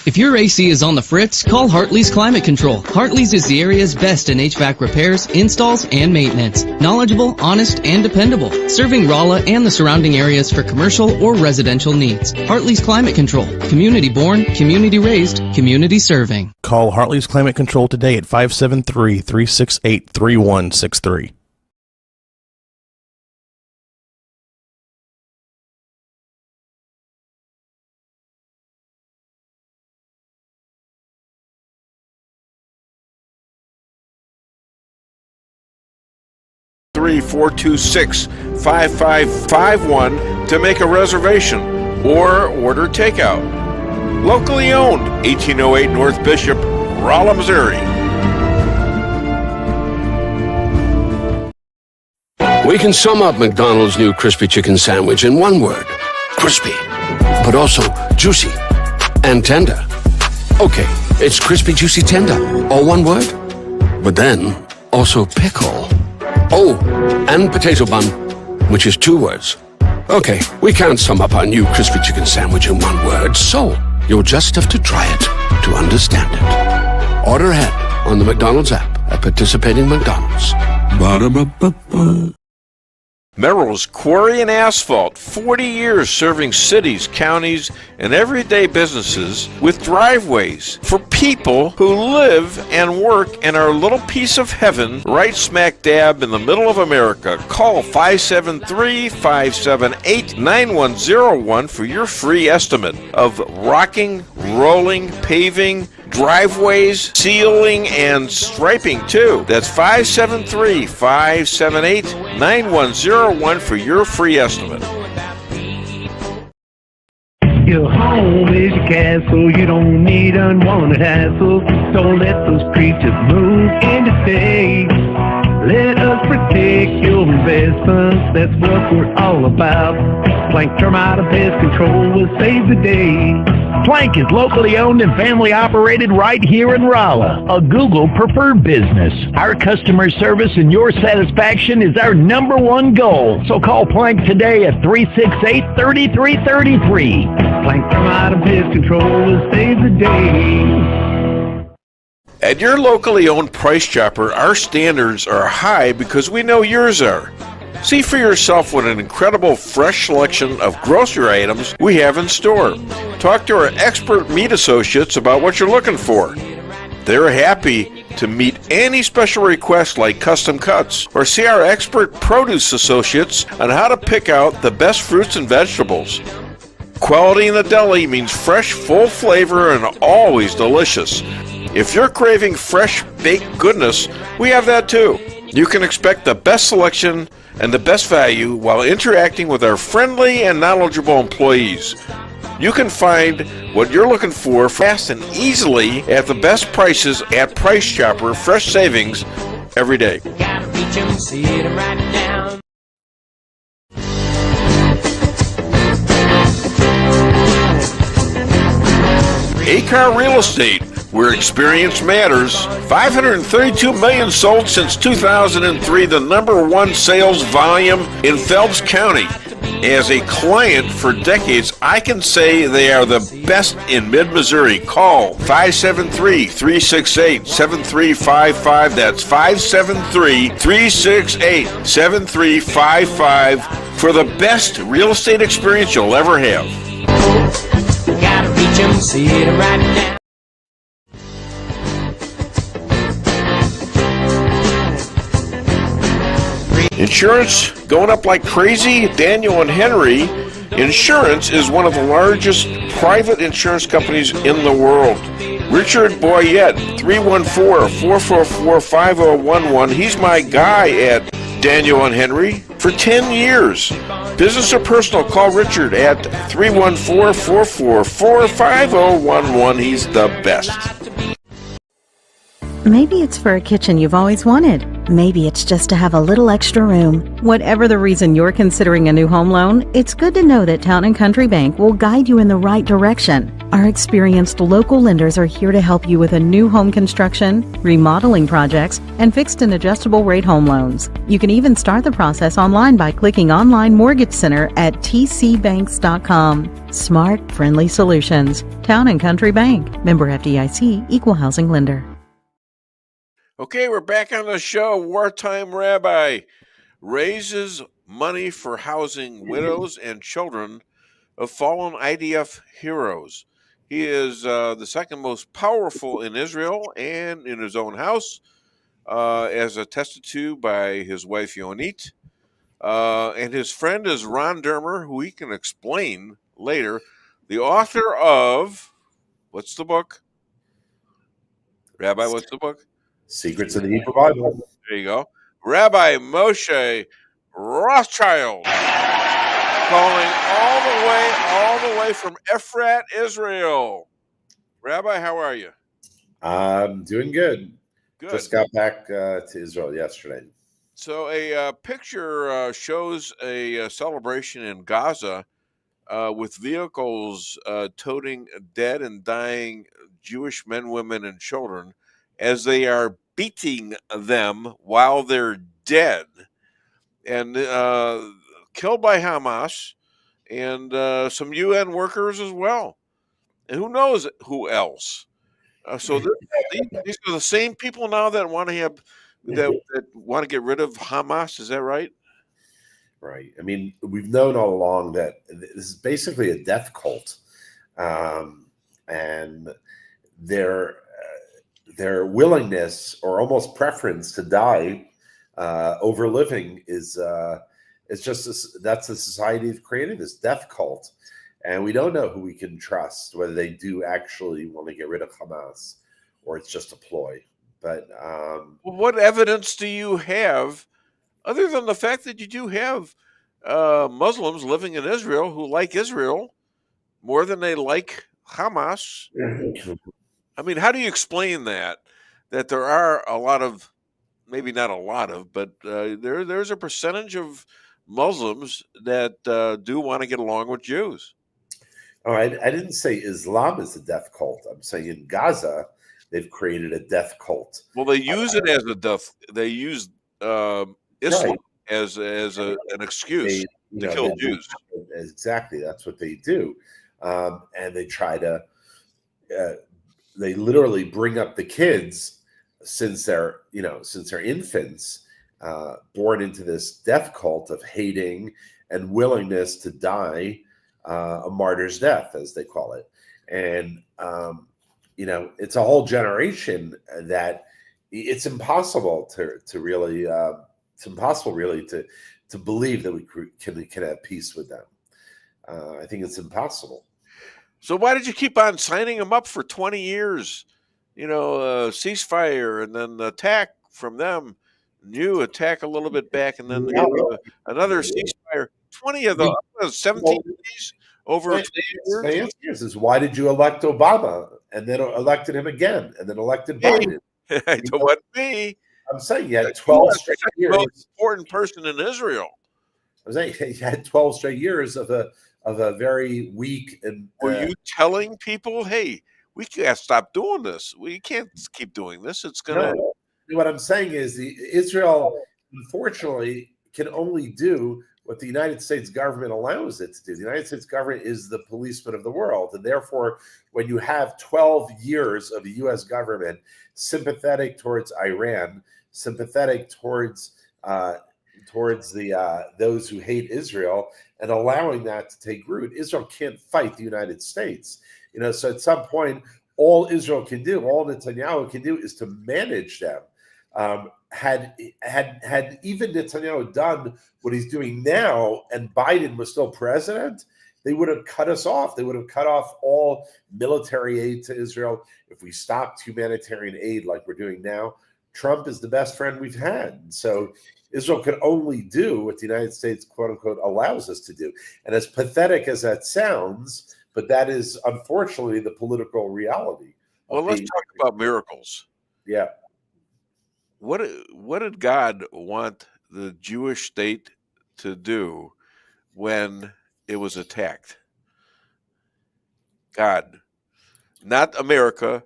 If your AC is on the fritz, call Hartley's Climate Control. Hartley's is the area's best in HVAC repairs, installs, and maintenance. Knowledgeable, honest, and dependable. Serving Rolla and the surrounding areas for commercial or residential needs. Hartley's Climate Control. Community born, community raised, community serving. Call Hartley's Climate Control today at 573-368-3163. Three 426-5551 to make a reservation or order takeout. Locally owned, 1808 North Bishop, Rolla, Missouri. We can sum up McDonald's new crispy chicken sandwich in one word: crispy, but also juicy and tender. Okay, it's crispy, juicy, tender, all one word. But then also pickle. Oh, and potato bun, which is 2 words. Okay, we can't sum up our new crispy chicken sandwich in one word, so you'll just have to try it to understand it. Order ahead on the McDonald's app at participating McDonald's. Ba-da-ba-ba-ba. Merrill's Quarry and Asphalt, 40 years serving cities, counties, and everyday businesses with driveways for people who live and work in our little piece of heaven right smack dab in the middle of America. Call 573-578-9101 for your free estimate of rocking, rolling, paving, driveways, sealing, and striping too. That's 573-578-9101 for your free estimate. Your home is your castle. You don't need unwanted hassle. Don't let those creatures move in to stay. Let us protect your investments. That's what we're all about. Plank Termite and Pest Control will save the day. Plank is locally owned and family operated right here in Rolla, a Google preferred business. Our customer service and your satisfaction is our #1 goal. So call Plank today at 368-3333. Plank Termite and Pest Control will save the day. At your locally owned Price Chopper, our standards are high because we know yours are. See for yourself what an incredible fresh selection of grocery items we have in store. Talk to our expert meat associates about what you're looking for. They're happy to meet any special requests like custom cuts, or see our expert produce associates on how to pick out the best fruits and vegetables. Quality in the deli means fresh, full flavor, and always delicious. If you're craving fresh baked goodness, we have that too. You can expect the best selection and the best value while interacting with our friendly and knowledgeable employees. You can find what you're looking for fast and easily at the best prices at Price Chopper. Fresh savings every day. A-Car Real Estate, where experience matters. 532 million sold since 2003, the #1 sales volume in Phelps County. As a client for decades, I can say they are the best in mid-Missouri. Call 573-368-7355. That's 573-368-7355 for the best real estate experience you'll ever have. Gotta reach 'em, see it right now. Insurance going up like crazy. Daniel and Henry Insurance is one of the largest private insurance companies in the world. Richard Boyette, 314-444-5011. He's my guy at Daniel and Henry for 10 years. Business or personal, call Richard at 314-444-5011. He's the best. Maybe it's for a kitchen you've always wanted. Maybe it's just to have a little extra room. Whatever the reason you're considering a new home loan, it's good to know that Town & Country Bank will guide you in the right direction. Our experienced local lenders are here to help you with a new home construction, remodeling projects, and fixed and adjustable rate home loans. You can even start the process online by clicking Online Mortgage Center at tcbanks.com. Smart, friendly solutions. Town & Country Bank. Member FDIC, Equal Housing Lender. Okay, we're back on the show. Wartime Rabbi raises money for housing widows and children of fallen IDF heroes. He is the second most powerful in Israel and in his own house, as attested to by his wife Yonit. And his friend is Ron Dermer, who he can explain later, the author of, what's the book? Rabbi, what's the book? Secrets of the Hebrew Bible. There you go. Rabbi Moshe Rothschild, calling all the way from Efrat, Israel. Rabbi, how are you? I'm doing good. Good. Just got back to Israel yesterday. So a picture shows a celebration in Gaza with vehicles toting dead and dying Jewish men, women, and children as they are beating them while they're dead and killed by Hamas and some UN workers as well. And who knows who else? So these are the same people now that want to want to get rid of Hamas. Is that right? Right. I mean, we've known all along that this is basically a death cult, and their willingness or almost preference to die over living is just that's the society of creating this death cult. And we don't know who we can trust, whether they do actually want to get rid of Hamas or it's just a ploy. But what evidence do you have, other than the fact that you do have Muslims living in Israel who like Israel more than they like Hamas? I mean, how do you explain that there are a lot of, maybe not a lot of, but there's a percentage of Muslims that do want to get along with Jews? Oh, I didn't say Islam is a death cult. I'm saying in Gaza, they've created a death cult. Well, they use it as a death. They use Islam as an excuse to kill Jews. Exactly, that's what they do, and they try to. They literally bring up the kids since they're infants, born into this death cult of hating and willingness to die a martyr's death, as they call it. And it's a whole generation that it's impossible to really to believe that we can have peace with them. I think it's impossible. So why did you keep on signing them up for 20 years? Ceasefire and then attack from them. New attack a little bit back and then another ceasefire. 20 of those, 17 days over 20 years. My answer is why did you elect Obama and then elected him again and then elected Biden? It wasn't me. I'm saying you had 12 straight years. The most important person in Israel. I'm saying you had 12 straight years of a very weak and. Were you telling people, hey, we can't stop doing this. We can't keep doing this. It's gonna. No, what I'm saying is Israel, unfortunately, can only do what the United States government allows it to do. The United States government is the policeman of the world. And therefore, when you have 12 years of the U.S. government sympathetic towards Iran, sympathetic towards those who hate Israel, and allowing that to take root, Israel can't fight the United States. So at some point, all Israel can do, all Netanyahu can do, is to manage them. Had even Netanyahu done what he's doing now, and Biden was still president, they would have cut us off. They would have cut off all military aid to Israel. If we stopped humanitarian aid like we're doing now, Trump is the best friend we've had. So Israel can only do what the United States, quote unquote, allows us to do. And as pathetic as that sounds, but that is unfortunately the political reality. Well, let's talk about miracles. Yeah. What did God want the Jewish state to do when it was attacked? God, not America,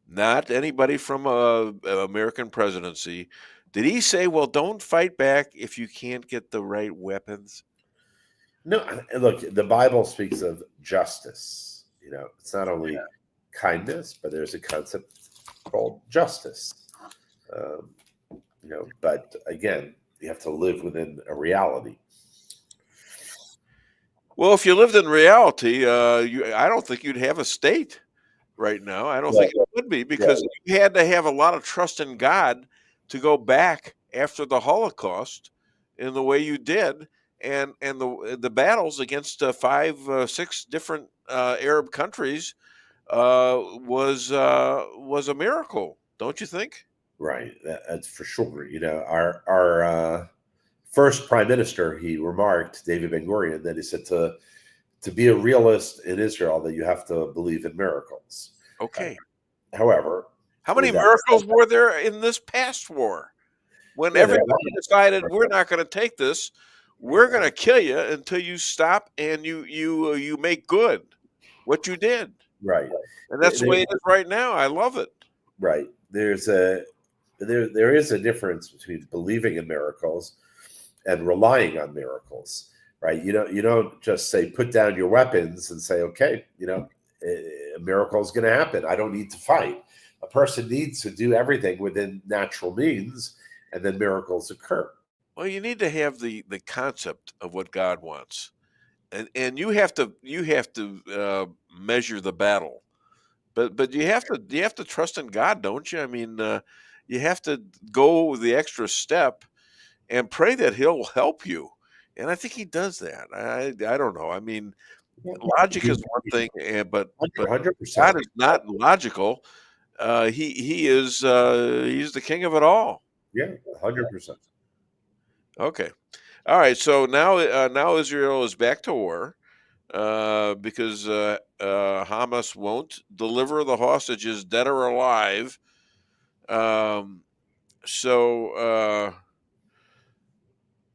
not anybody from American presidency. Did he say, well, don't fight back if you can't get the right weapons? No, look, the Bible speaks of justice. It's not only kindness, but there's a concept called justice. But again, you have to live within a reality. Well, if you lived in reality, I don't think you'd have a state right now. I don't think it would be, because you had to have a lot of trust in God to go back after the Holocaust in the way you did, and the battles against 5-6 different Arab countries was a miracle, don't you think? Right, that's for sure. Our first prime minister, he remarked, David Ben-Gurion, that he said to be a realist in Israel, that you have to believe in miracles. Okay. However, how many miracles were there in this past war? When everybody decided we're not going to take this, we're going to kill you until you stop and you make good what you did. Right. And that's the way it is right now. I love it. Right. There is a difference between believing in miracles and relying on miracles. Right. You don't just say, put down your weapons and say, okay, a miracle is going to happen. I don't need to fight. A person needs to do everything within natural means, and then miracles occur. Well, you need to have the concept of what God wants, and you have to measure the battle, but you have to trust in God, don't you? I mean, you have to go the extra step and pray that He'll help you, and I think He does that. I don't know. I mean, logic is one thing, but 100%. God is not logical. He's the king of it all. Yeah, 100%. Okay, all right. So now Israel is back to war because Hamas won't deliver the hostages, dead or alive. So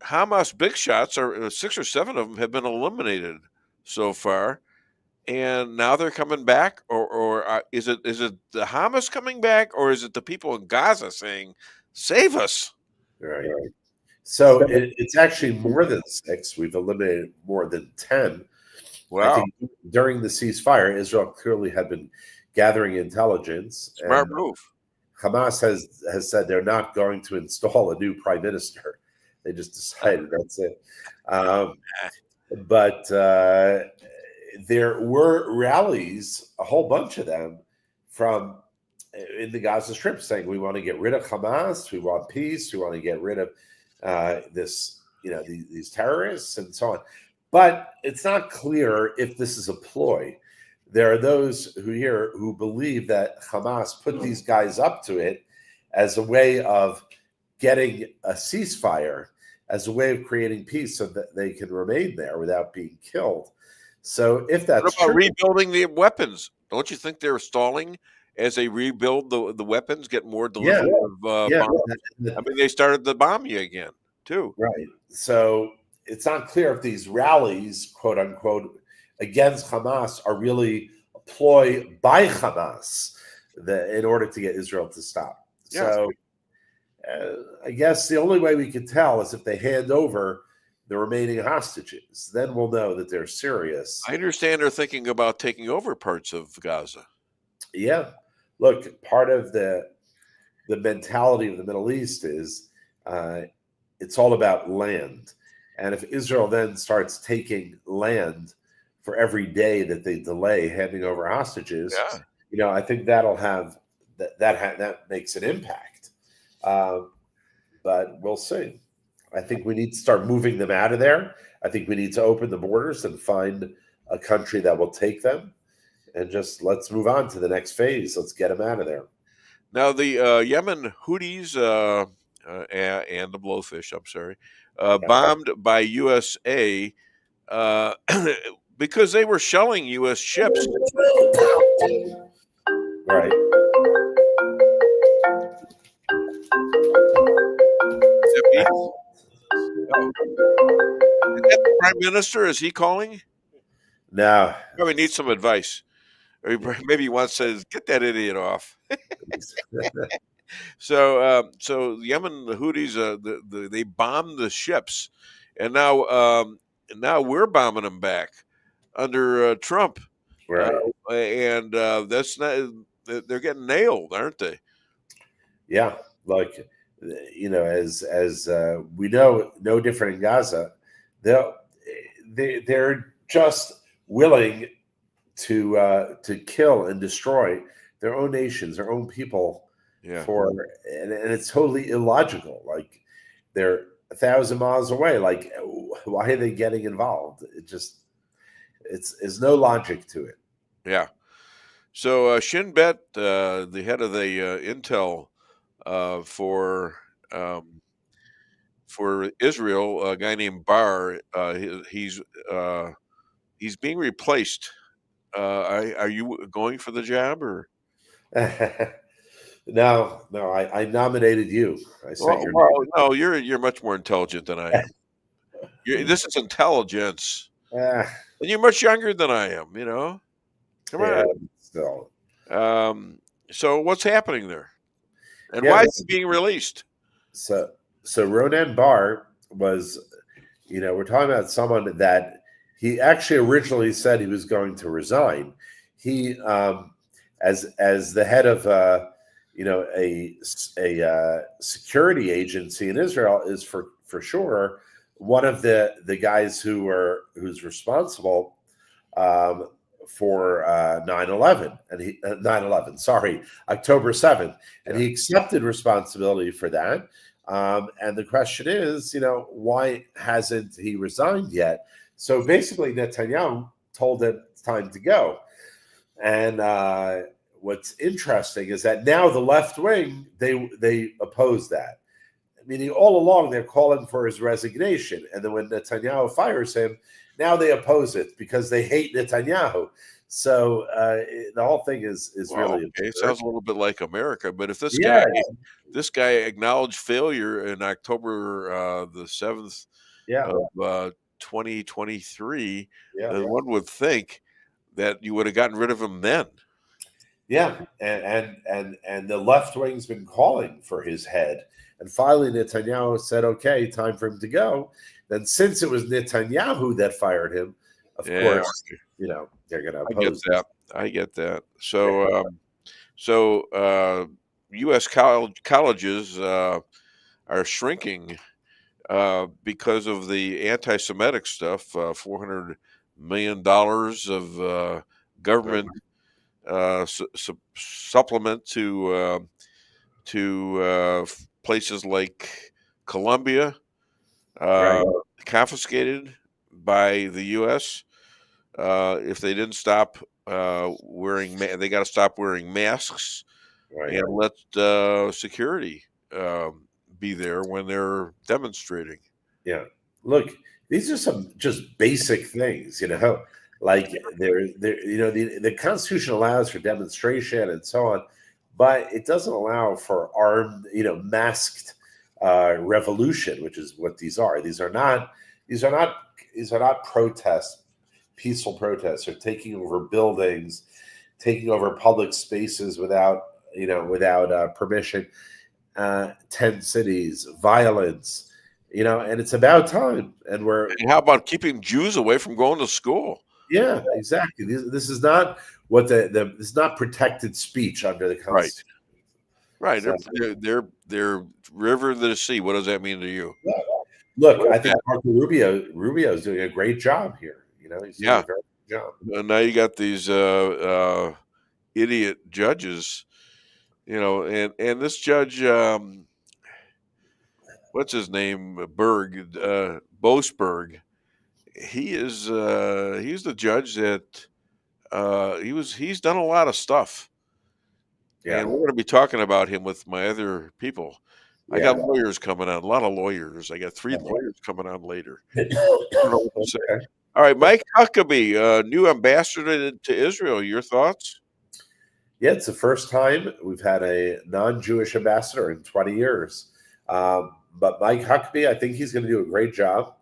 Hamas big shots, 6 or 7 of them, have been eliminated so far. And now they're coming back, or is it the Hamas coming back, or is it the people in Gaza saying, "Save us"? Right. So it's actually more than 6. We've eliminated more than 10. Wow! I think during the ceasefire, Israel clearly had been gathering intelligence. Smart move. Hamas has said they're not going to install a new prime minister. They just decided that's it. But there were rallies, a whole bunch of them, from in the Gaza Strip, saying we want to get rid of Hamas, we want peace, we want to get rid of these terrorists and so on. But it's not clear if this is a ploy. There are those who believe that Hamas put these guys up to it as a way of getting a ceasefire, as a way of creating peace, so that they can remain there without being killed. So if that's what about true, rebuilding the weapons? Don't you think they're stalling as they rebuild the weapons, get more delivery of bombs? I mean, they started to bomb you again, too. Right. So it's not clear if these rallies, quote unquote, against Hamas are really ploy by Hamas in order to get Israel to stop. Yeah. So I guess the only way we can tell is if they hand over the remaining hostages. Then we'll know that they're serious. I understand they're thinking about taking over parts of Gaza. Yeah. Look, part of the mentality of the Middle East is it's all about land. And if Israel then starts taking land for every day that they delay handing over hostages, I think that'll have that makes an impact. But we'll see. I think we need to start moving them out of there. I think we need to open the borders and find a country that will take them, and just let's move on to the next phase. Let's get them out of there. Now, the Yemen Houthis and the Blowfish, bombed by USA because they were shelling U.S. ships. Right. Is that the Prime Minister? Is he calling? No. Probably needs some advice. Or maybe he wants to get that idiot off. So Yemen, the Houthis, they bombed the ships, and now we're bombing them back under Trump. Right. And that's not. They're getting nailed, aren't they? Yeah, like as we know, no different in Gaza. They're just willing to kill and destroy their own nations, their own people. Yeah. And it's totally illogical. Like they're 1,000 miles away. Like why are they getting involved? It's no logic to it. Yeah. So Shin Bet, the head of the intel for Israel, a guy named Bar, he's being replaced. Are you going for the job or? No. I nominated you. I said no, you're much more intelligent than I am. This is intelligence, and you're much younger than I am. Come on. Still. So what's happening there, and why is he being released? So Ronan Bar was, we're talking about someone that he actually originally said he was going to resign. He, as the head of a security agency in Israel, is for sure one of the guys who's responsible for 9/11 and October 7th, and he accepted responsibility for that. And the question is, why hasn't he resigned yet? So basically, Netanyahu told him it's time to go. And what's interesting is that now the left wing, they oppose that. Meaning all along they're calling for his resignation. And then when Netanyahu fires him, now they oppose it because they hate Netanyahu. So the whole thing is really okay. Sounds a little bit like America. But if this guy acknowledged failure in October the 7th of 2023, then one would think that you would have gotten rid of him then. Yeah, and the left wing's been calling for his head, and finally Netanyahu said, "Okay, time for him to go." Then, since it was Netanyahu that fired him, of course, they're going to oppose. I get that. So, U.S. colleges are shrinking because of the anti-Semitic stuff. $400 million of government supplement to places like Colombia, confiscated by the U.S. If they didn't stop wearing, they got to stop wearing masks and let security be there when they're demonstrating. Yeah, look, these are some just basic things, like the Constitution allows for demonstration and so on, but it doesn't allow for armed, masked revolution, which is what these are. These are not protests, peaceful protests, or taking over buildings taking over public spaces without permission, 10 cities, violence, and it's about time. And how about keeping Jews away from going to school? Yeah, exactly. This is not what this is not protected speech under the Constitution. Right. They're river to the sea. What does that mean to you? Yeah. Look, I think Marco Rubio is doing a great job here. He's doing a very good job. And now you got these idiot judges, and this judge, what's his name? Bosberg. He's the judge that he's done a lot of stuff. Yeah. And we're going to be talking about him with my other people. I got lawyers coming on, a lot of lawyers. I got 3 lawyers coming on later. All right, Mike Huckabee, new ambassador to Israel. Your thoughts? Yeah, it's the first time we've had a non-Jewish ambassador in 20 years. But Mike Huckabee, I think he's going to do a great job.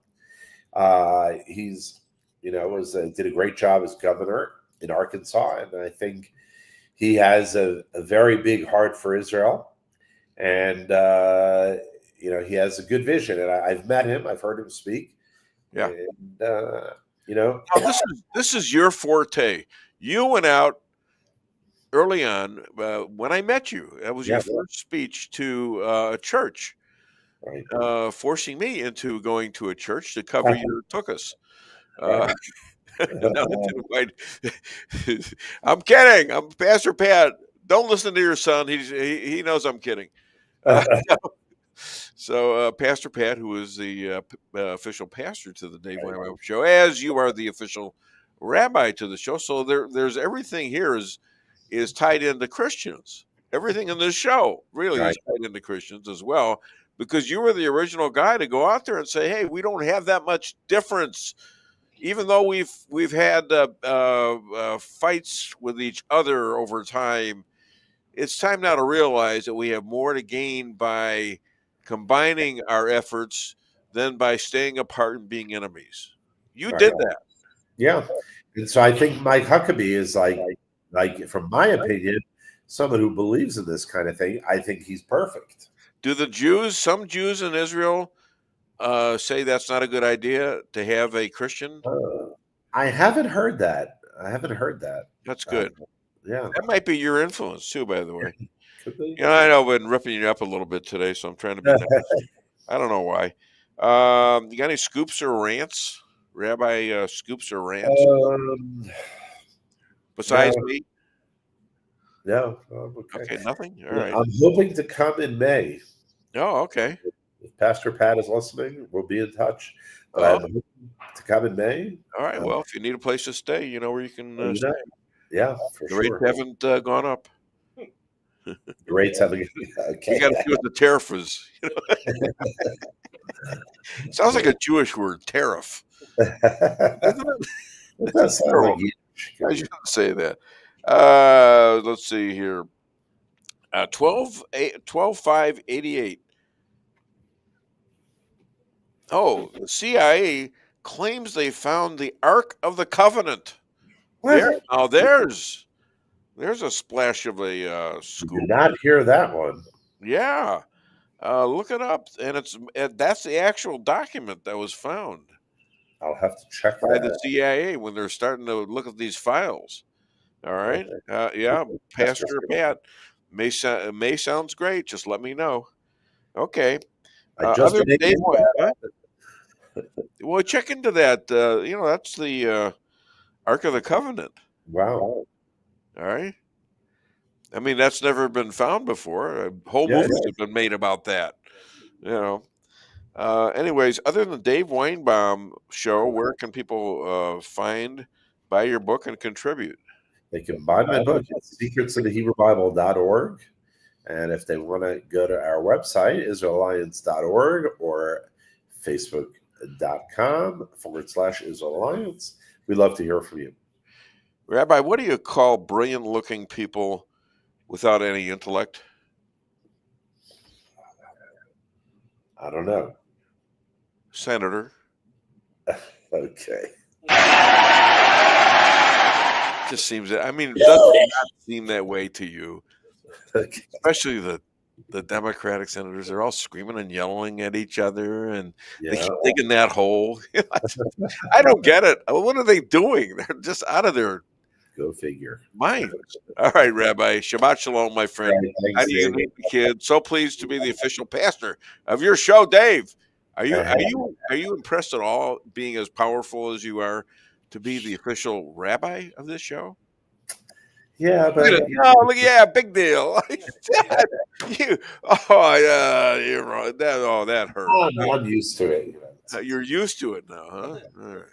He's, did a great job as governor in Arkansas, and I think he has a very big heart for Israel, and he has a good vision. And I've met him; I've heard him speak. Yeah, and, now, this is your forte. You went out early on when I met you. That was your first speech to a church, right. Forcing me into going to a church to cover your tuchus. I'm kidding. I'm Pastor Pat. Don't listen to your son. He knows I'm kidding. So Pastor Pat, who is the official pastor to the Dave Weinbaum Show, as you are the official rabbi to the show. So there's everything here is tied into Christians. Everything in this show really is tied into Christians as well, because you were the original guy to go out there and say, hey, we don't have that much difference. Even though we've had fights with each other over time, it's time now to realize that we have more to gain by combining our efforts than by staying apart and being enemies. You did that. Yeah. And so I think Mike Huckabee is like from my opinion, someone who believes in this kind of thing. I think he's perfect. Do some Jews in Israel say that's not a good idea to have a Christian? I haven't heard that. That's good. Yeah, that might be your influence too, by the way. I know I've been ripping you up a little bit today, so I'm trying to be nice. I don't know why. You got any scoops or rants, Rabbi? Scoops or rants? Besides me? No. Okay, nothing. All right. I'm hoping to come in May. Oh, okay. If Pastor Pat is listening, we'll be in touch. But I'm hoping to come in May. All right. Well, if you need a place to stay, you know where you can stay. Yeah, for the rates haven't gone up. The rates haven't. Okay. You got to see what the tariff is. Sounds like a Jewish word, tariff. That sounds like I shouldn't say that. Let's see here. 12/5/88. Oh, the CIA claims they found the Ark of the Covenant. Now there's a splash of a scoop. Did not hear that one. Yeah, look it up, and that's the actual document that was found. I'll have to check by the CIA when they're starting to look at these files. All right, yeah, Pastor Pat, May sounds great. Just let me know. Okay. Well, check into that. That's the Ark of the Covenant. Wow. All right. I mean, that's never been found before. Whole movies have been made about that. Anyways, other than the Dave Weinbaum Show, where can people buy your book and contribute? They can buy my book at secretsofthehebrewbible.org. And if they want to go to our website, israelalliance.org or facebook.com/IsraelAlliance, we'd love to hear from you. Rabbi, what do you call brilliant-looking people without any intellect? I don't know. Senator. Okay. just seems that, I mean, it does not seem that way to you, especially the Democratic senators. They're all screaming and yelling at each other, and they keep digging that hole. I don't get it. What are they doing? They're just out of their Go figure. mind. All right, Rabbi. Shabbat shalom, my friend. Thanks, How do you Dave. meet the kid? So pleased to be the official pastor of your show, Dave. Are you impressed at all, being as powerful as you are, to be the official rabbi of this show? Yeah, but big deal. You're right. That hurt. I'm used to it. You're used to it now, huh? All right.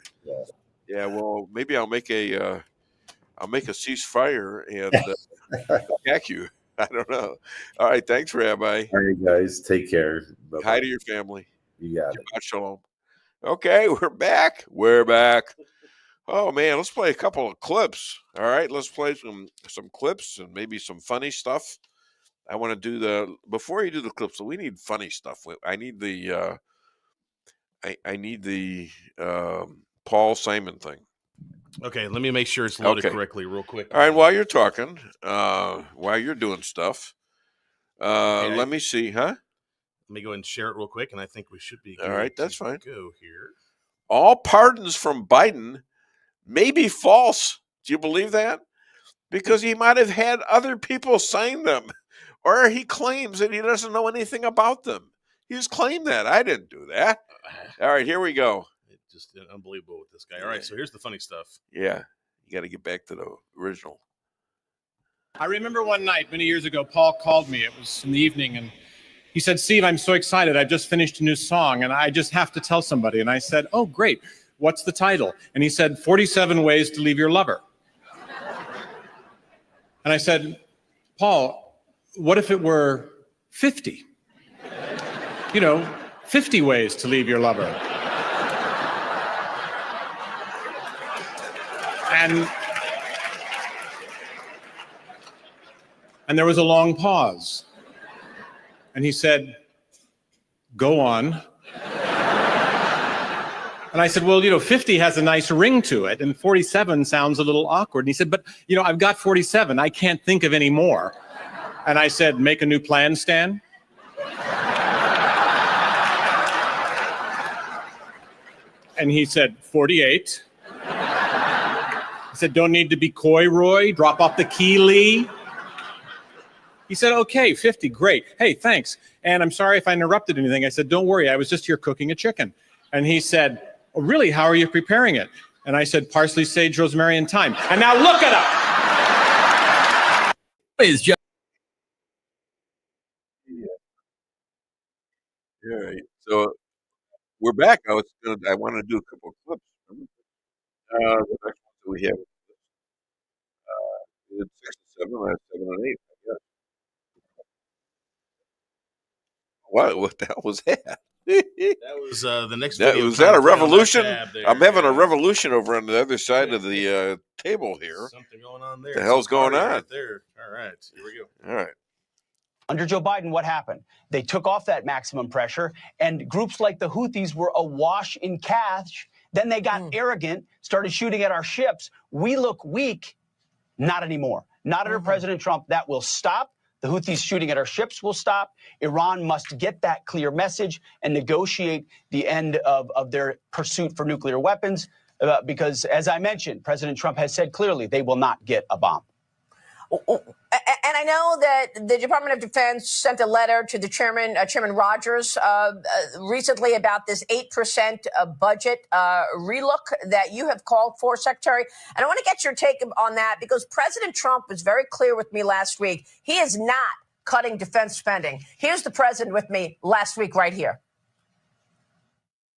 Yeah. Well, maybe I'll make a ceasefire and attack you. I don't know. All right. Thanks, Rabbi. All right, guys. Take care. Bye-bye. Hi to your family. You got it. Shabbat shalom. Okay, we're back. We're back. Oh man, let's play a couple of clips. All right, let's play some clips and maybe some funny stuff. I want to do before you do the clips. So we need funny stuff. I need the I need the Paul Simon thing. Okay, let me make sure it's loaded correctly real quick. All right, while you're talking, while you're doing stuff, let me see, huh? Let me go ahead and share it real quick, and I think we should be good. All right, that's fine. Go here. All pardons from Biden may be false. Do you believe that? Because he might have had other people sign them, or he claims that he doesn't know anything about them. He just claimed that. I didn't do that. All right, here we go. It's just unbelievable with this guy. All right, so here's the funny stuff. Yeah, you got to get back to the original. I remember one night many years ago, Paul called me. It was in the evening, and he said, "Steve, I'm so excited. I've just finished a new song, and I just have to tell somebody." And I said, "Oh, great. What's the title?" And he said, 47 Ways to Leave Your Lover. And I said, "Paul, what if it were 50? 50 ways to leave your lover." And there was a long pause. And he said, "Go on." And I said, "Well, 50 has a nice ring to it, and 47 sounds a little awkward." And he said, "But, I've got 47. I can't think of any more." And I said, "Make a new plan, Stan." And he said, 48. I said, "Don't need to be coy, Roy. Drop off the key, Lee." He said, "Okay, 50, great. Hey, thanks. And I'm sorry if I interrupted anything." I said, "Don't worry, I was just here cooking a chicken." And he said, "Oh, really? How are you preparing it?" And I said, "Parsley, sage, rosemary, and thyme." And now look it up. It's just yeah. So we're back. I want to do a couple of clips. The next one that we have is 6 and 7, last 7 and 8. Yeah. What the hell was that? That was the next video. Was that a revolution? I'm having a revolution over on the other side of the table here. Something going on there. The hell's going on? Right there. All right, here we go. All right. Under Joe Biden, what happened? They took off that maximum pressure, and groups like the Houthis were awash in cash. Then they got arrogant, started shooting at our ships. We look weak. Not anymore. Not under President Trump. That will stop. The Houthis shooting at our ships will stop. Iran must get that clear message and negotiate the end of their pursuit for nuclear weapons because, as I mentioned, President Trump has said clearly they will not get a bomb. And I know that the Department of Defense sent a letter to the Chairman Rogers, recently about this 8% budget relook that you have called for, Secretary. And I want to get your take on that because President Trump was very clear with me last week. He is not cutting defense spending. Here's the president with me last week right here.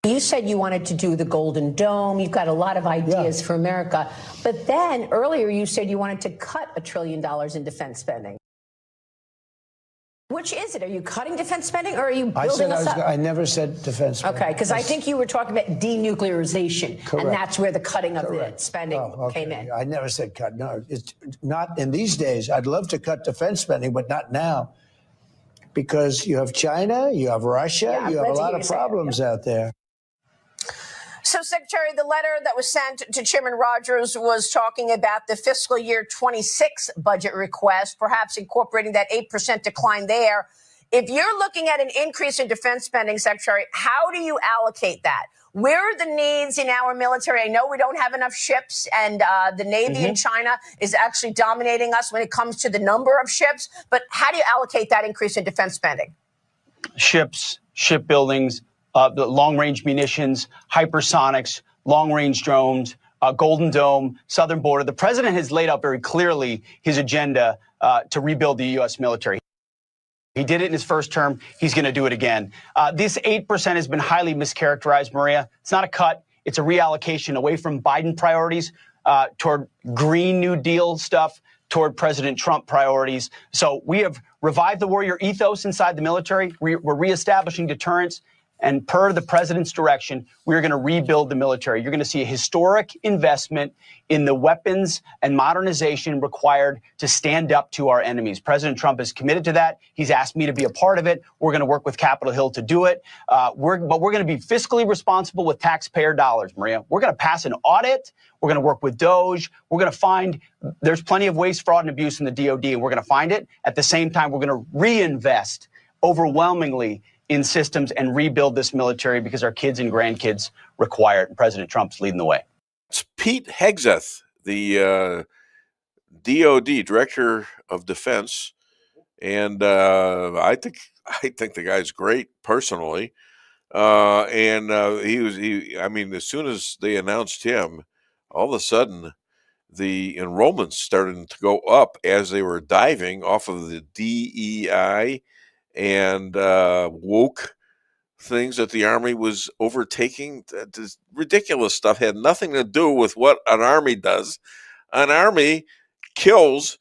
You said you wanted to do the Golden Dome. You've got a lot of ideas for America. But then earlier you said you wanted to cut $1 trillion in defense spending. Which is it? Are you cutting defense spending or are you building us up? I never said defense spending. Okay, because I think you were talking about denuclearization. Correct. And that's where the cutting of the spending came in. I never said cut. No, it's not in these days. I'd love to cut defense spending, but not now. Because you have China, you have Russia, you have a lot of problems out there. So, Secretary, the letter that was sent to Chairman Rogers was talking about the fiscal year 26 budget request, perhaps incorporating that 8% decline there. If you're looking at an increase in defense spending, Secretary, how do you allocate that? Where are the needs in our military? I know we don't have enough ships, and the Navy in China is actually dominating us when it comes to the number of ships. But how do you allocate that increase in defense spending? Ships, shipbuildings, the long-range munitions, hypersonics, long-range drones, Golden Dome, Southern Border. The president has laid out very clearly his agenda to rebuild the U.S. military. He did it in his first term. He's going to do it again. This 8% has been highly mischaracterized, Maria. It's not a cut. It's a reallocation away from Biden priorities toward Green New Deal stuff, toward President Trump priorities. So we have revived the warrior ethos inside the military. We're reestablishing deterrence. And per the president's direction, we're going to rebuild the military. You're going to see a historic investment in the weapons and modernization required to stand up to our enemies. President Trump is committed to that. He's asked me to be a part of it. We're going to work with Capitol Hill to do it. But we're going to be fiscally responsible with taxpayer dollars, Maria. We're going to pass an audit. We're going to work with DOJ. We're going to find there's plenty of waste, fraud, and abuse in the DOD, and we're going to find it. At the same time, we're going to reinvest overwhelmingly in systems and rebuild this military because our kids and grandkids require it. And President Trump's leading the way. It's Pete Hegseth, the DOD Director of Defense, and I think the guy's great personally. I mean, as soon as they announced him, all of a sudden the enrollments started to go up as they were diving off of the DEI and woke things that the Army was overtaking. This ridiculous stuff had nothing to do with what an Army does. An Army kills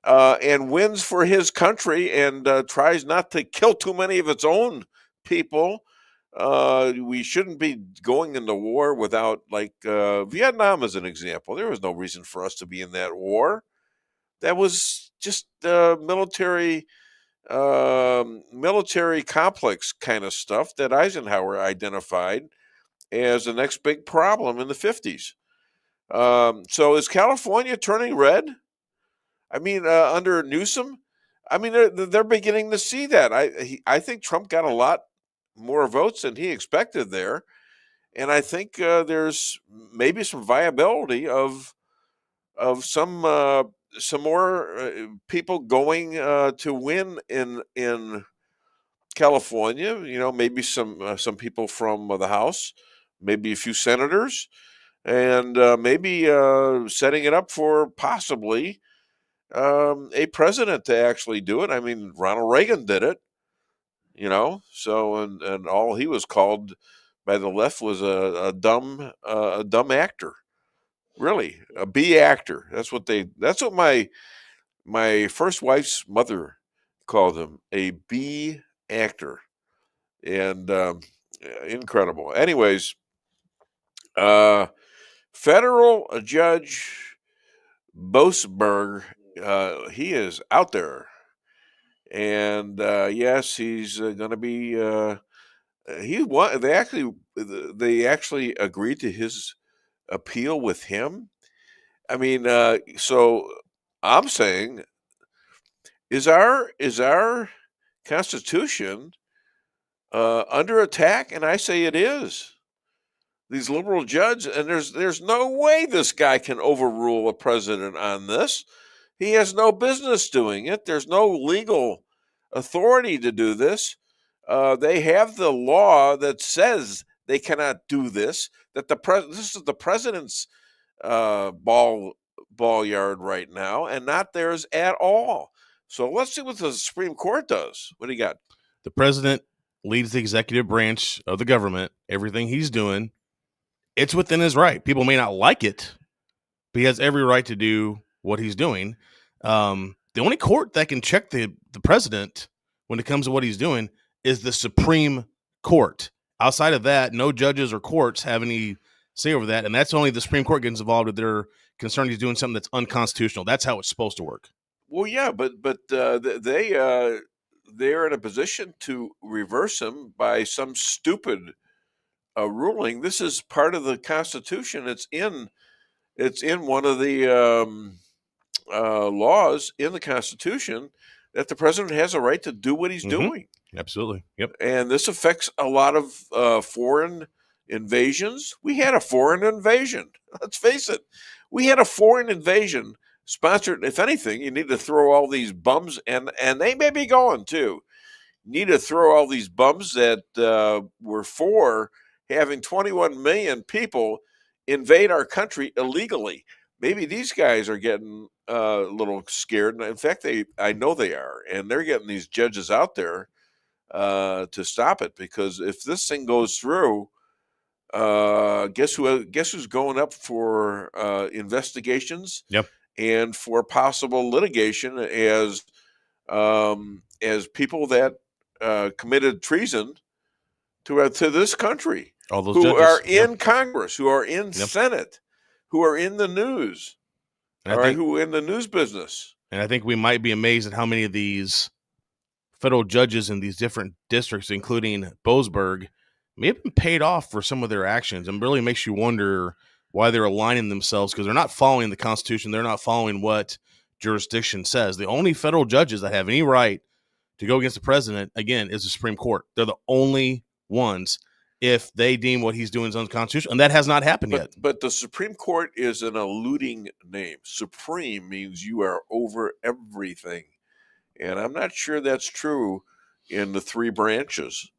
and wins for his country and tries not to kill too many of its own people. We shouldn't be going into war without, like, Vietnam as an example. There was no reason for us to be in that war. That was just military complex kind of stuff that Eisenhower identified as the next big problem in the 50s. So is California turning red? I mean, under Newsom, I mean, they're beginning to see that. I think Trump got a lot more votes than he expected there, and I think there's maybe some viability of some more people going to win in California. You know, maybe some people from the House, maybe a few senators, and maybe setting it up for possibly a president to actually do it. I mean, Ronald Reagan did it, you know. So and all he was called by the left was a dumb actor. Really, a B actor. That's what my first wife's mother called him, a B actor. And incredible. Anyways, federal Judge Bosberg, he is out there. And yes, he's going to be they actually agreed to his appeal with him. I mean, so I'm saying, is our Constitution under attack? And I say it is. These liberal judges, and there's no way this guy can overrule a president on this. He has no business doing it. There's no legal authority to do this. They have the law that says they cannot do this. That this is the president's ball yard right now, and not theirs at all. So let's see what the Supreme Court does. What do you got? The president leads the executive branch of the government. Everything he's doing, it's within his right. People may not like it, but he has every right to do what he's doing. The only court that can check the president when it comes to what he's doing is the Supreme Court. Outside of that, no judges or courts have any say over that, and that's only the Supreme Court gets involved if they're concerned he's doing something that's unconstitutional. That's how it's supposed to work. Well, yeah, but they're in a position to reverse him by some stupid ruling. This is part of the Constitution. It's in one of the laws in the Constitution that the president has a right to do what he's doing. Absolutely. Yep. And this affects a lot of foreign invasions. We had a foreign invasion. Let's face it. We had a foreign invasion sponsored. If anything, you need to throw all these bums, and they may be going too. You need to throw all these bums that were for having 21 million people invade our country illegally. Maybe these guys are getting a little scared. In fact, I know they are, and they're getting these judges out there to stop it, because if this thing goes through, guess who's going up for investigations? Yep. And for possible litigation as people that committed treason to this country, all those who judges are in Congress, who are in Yep. Senate, who are in the news, who are in the news business. And I think we might be amazed at how many of these federal judges in these different districts, including Bosberg, may have been paid off for some of their actions, and really makes you wonder why they're aligning themselves, because they're not following the Constitution. They're not following what jurisdiction says. The only federal judges that have any right to go against the president, again, is the Supreme Court. They're the only ones if they deem what he's doing is unconstitutional, and that has not happened yet. But the Supreme Court is an eluding name. Supreme means you are over everything. And I'm not sure that's true in the three branches.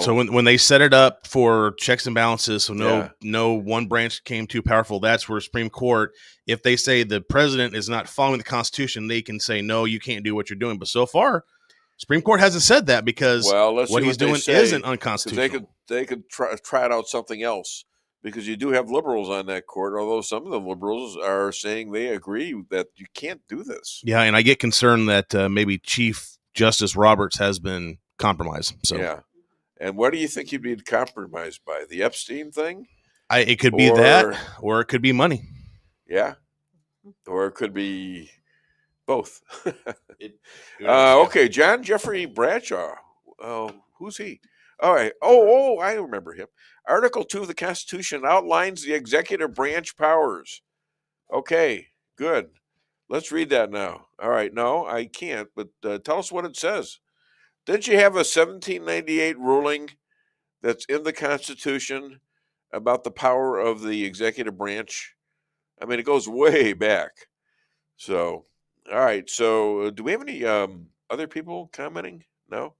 So when they set it up for checks and balances, so no one branch came too powerful, that's where Supreme Court, if they say the president is not following the Constitution, they can say, no, you can't do what you're doing. But so far, Supreme Court hasn't said that, because what he's doing isn't unconstitutional. They could try it out something else, because you do have liberals on that court, although some of the liberals are saying they agree that you can't do this. Yeah, and I get concerned that maybe Chief Justice Roberts has been compromised. So yeah. And what do you think you'd be compromised by? The Epstein thing? It could be that, or it could be money. Yeah. Or it could be both. Okay, John Jeffrey Bradshaw. Who's he? All right. Oh, I remember him. Article 2 of the Constitution outlines the executive branch powers. Okay, good. Let's read that now. All right. No, I can't, but tell us what it says. Didn't you have a 1798 ruling that's in the Constitution about the power of the executive branch? I mean, it goes way back. So, all right. So, do we have any other people commenting? No?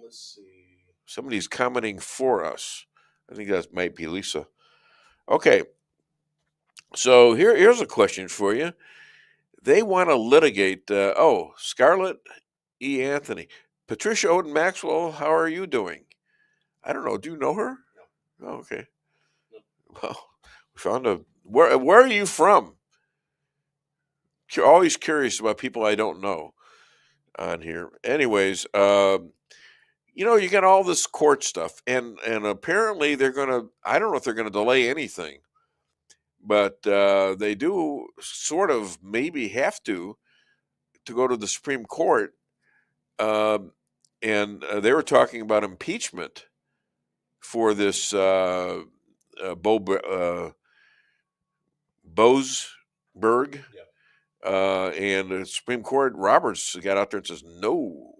Let's see. Somebody's commenting for us. I think that might be Lisa. Okay. So, here's a question for you. They want to litigate. Scarlett E. Anthony. Patricia Odin Maxwell, how are you doing? I don't know. Do you know her? No. Oh, okay. No. Well, we found where are you from? Always curious about people I don't know on here. Anyways, you got all this court stuff, and apparently they're gonna. I don't know if they're gonna delay anything, but they do sort of maybe have to go to the Supreme Court. And they were talking about impeachment for this Bosberg. And the Supreme Court, Roberts got out there and says, no,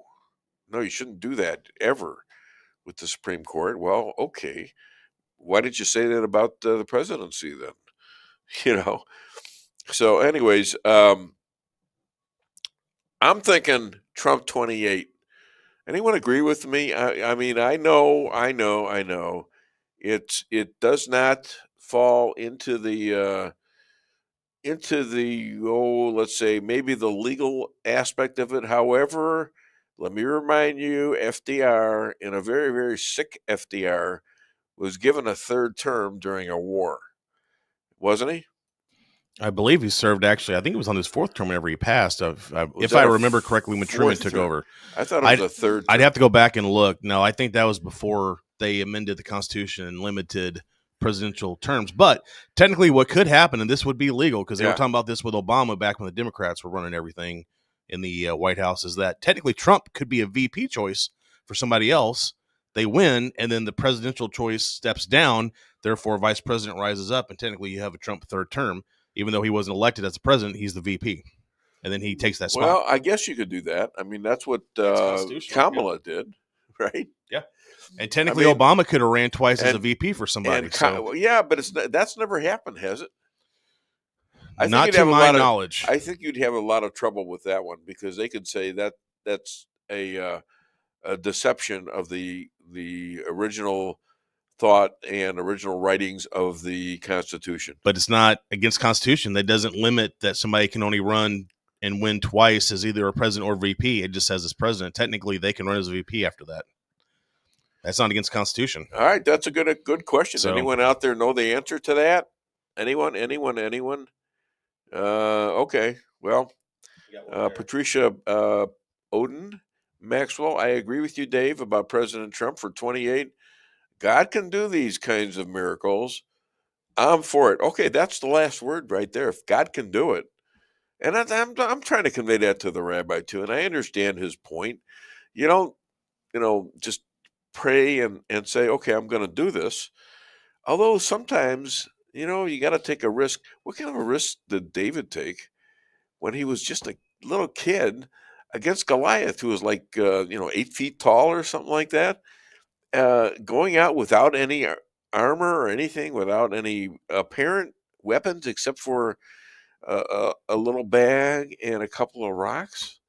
you shouldn't do that ever with the Supreme Court. Well, okay. Why did you say that about the presidency then? So anyways, I'm thinking Trump 28. Anyone agree with me? I mean, I know. It does not fall into the let's say maybe the legal aspect of it. However, let me remind you, FDR, in a very, very sick FDR, was given a third term during a war, wasn't he? I believe he served, actually, I think it was on his fourth term whenever he passed. If I remember correctly, when Truman took over. I thought it was a third term. I'd have to go back and look. No, I think that was before they amended the Constitution and limited presidential terms. But technically what could happen, and this would be legal, because they were talking about this with Obama back when the Democrats were running everything in the White House, is that technically Trump could be a VP choice for somebody else they win, and then the presidential choice steps down. Therefore, vice president rises up, and technically you have a Trump third term. Even though he wasn't elected as the president, he's the VP. And then he takes that spot. Well, I guess you could do that. I mean, that's what Kamala did, right? Yeah. And technically, Obama could have ran twice as a VP for somebody. Yeah, but that's never happened, has it? Not to my knowledge. I think you'd have a lot of trouble with that one because they could say that's a deception of the original thought and original writings of the Constitution. But it's not against Constitution. That doesn't limit that somebody can only run and win twice as either a president or VP. It just says as president. Technically, they can run as a VP after that. That's not against Constitution. All right, that's a good question. So, anyone out there know the answer to that? Anyone? Okay. Well, Patricia Oden Maxwell, I agree with you, Dave, about President Trump for 28. God can do these kinds of miracles. I'm for it. Okay, that's the last word right there. If God can do it. And I'm trying to convey that to the rabbi too, and I understand his point. You don't, just pray and say, okay, I'm going to do this. Although sometimes, you got to take a risk. What kind of a risk did David take when he was just a little kid against Goliath, who was like, 8 feet tall or something like that, going out without any armor or anything, without any apparent weapons except for a little bag and a couple of rocks?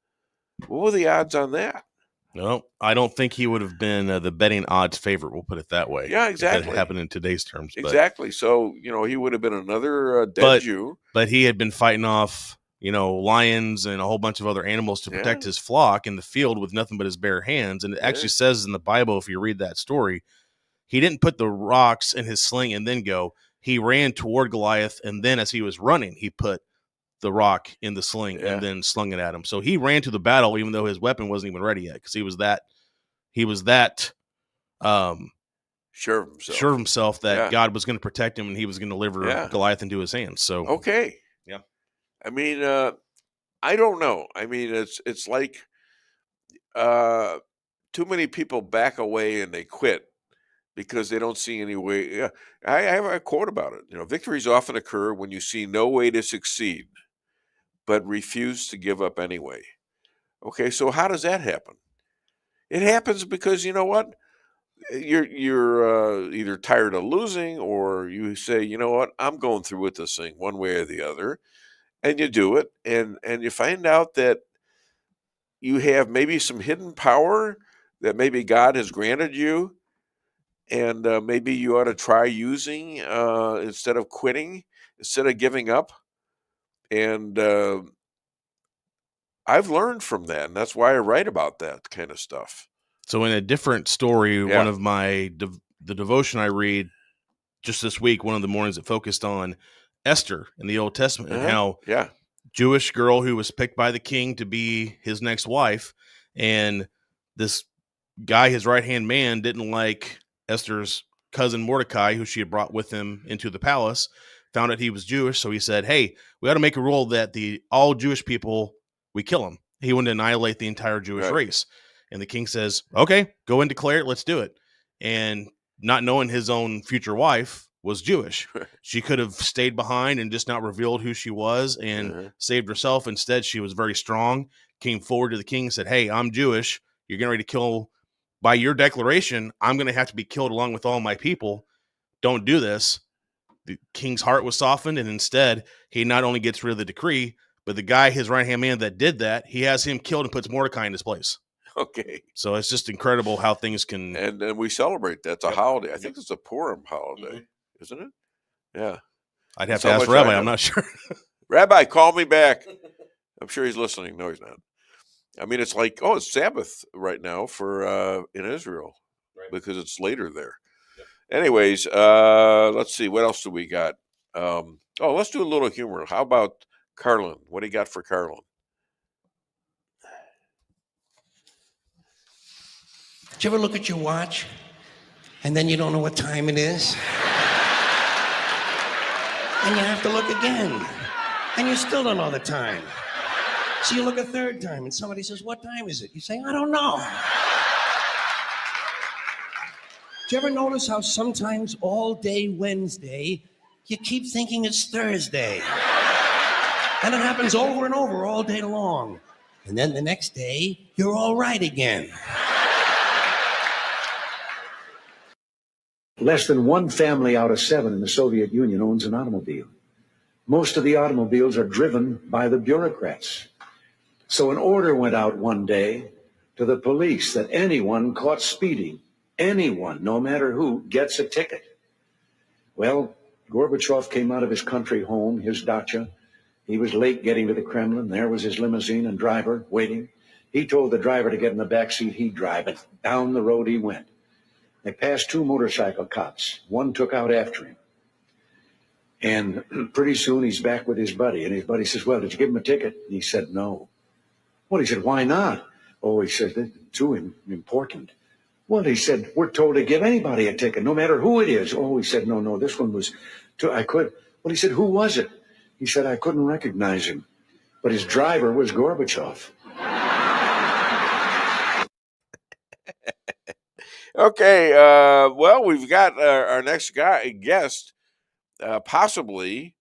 What were the odds on that? No, I don't think he would have been the betting odds favorite. We'll put it that way. Yeah, exactly. That happened in today's terms. Exactly. So, he would have been another dead Jew. But he had been fighting off, lions and a whole bunch of other animals to protect his flock in the field with nothing but his bare hands. And it actually says in the Bible, if you read that story, he didn't put the rocks in his sling and then go. He ran toward Goliath, and then as he was running, he put the rock in the sling and then slung it at him. So he ran to the battle even though his weapon wasn't even ready yet, because he was that sure of himself that God was going to protect him and he was going to deliver Goliath into his hands. So okay. Yeah. I mean, I don't know. I mean, it's like too many people back away and they quit because they don't see any way. Yeah. I have a quote about it. Victories often occur when you see no way to succeed, but refuse to give up anyway. Okay, so how does that happen? It happens because you know what? You're either tired of losing, or you say, you know what? I'm going through with this thing one way or the other, and you do it, and you find out that you have maybe some hidden power that maybe God has granted you, and maybe you ought to try using instead of quitting, instead of giving up. And I've learned from that, and that's why I write about that kind of stuff. So in a different story, one of my the devotion I read just this week, one of the mornings, it focused on Esther in the Old Testament and how Jewish girl who was picked by the king to be his next wife, and this guy, his right-hand man, didn't like Esther's cousin Mordecai, who she had brought with him into the palace, found out he was Jewish. So he said, hey, we got to make a rule that all Jewish people, we kill them. He wanted to annihilate the entire Jewish race. And the king says, okay, go and declare it. Let's do it. And not knowing his own future wife was Jewish. She could have stayed behind and just not revealed who she was and saved herself. Instead, she was very strong, came forward to the king and said, hey, I'm Jewish. You're getting ready to kill. By your declaration, I'm going to have to be killed along with all my people. Don't do this. The king's heart was softened, and instead, he not only gets rid of the decree, but the guy, his right-hand man that did that, he has him killed and puts Mordecai in his place. Okay. So it's just incredible how things can... And we celebrate that. It's a holiday. I think it's a Purim holiday, isn't it? Yeah. I'd have to ask Rabbi. I'm not sure. Rabbi, call me back. I'm sure he's listening. No, he's not. I mean, it's like, it's Sabbath right now for in Israel because it's later there. Anyways, let's see. What else do we got? Let's do a little humor. How about Carlin? What do you got for Carlin? Did you ever look at your watch and then you don't know what time it is? And you have to look again and you still don't know the time. So you look a third time and somebody says, what time is it? You say, I don't know. Do you ever notice how sometimes all day Wednesday, you keep thinking it's Thursday? And it happens over and over all day long. And then the next day, you're all right again. Less than one family out of 7 in the Soviet Union owns an automobile. Most of the automobiles are driven by the bureaucrats. So an order went out one day to the police that anyone caught speeding, anyone, no matter who, gets a ticket. Well, Gorbachev came out of his country home, his dacha. He was late getting to the Kremlin. There was his limousine and driver waiting. He told the driver to get in the back seat, he'd drive it. Down the road he went. They passed 2 motorcycle cops. One took out after him. And pretty soon he's back with his buddy. And his buddy says, well, did you give him a ticket? And he said, no. Well, he said, why not? Oh, he said, it's too important. Well, he said, we're told to give anybody a ticket, no matter who it is. Oh, he said, no, this one was I could. Well, he said, who was it? He said, I couldn't recognize him. But his driver was Gorbachev. Okay, well, we've got our next guest possibly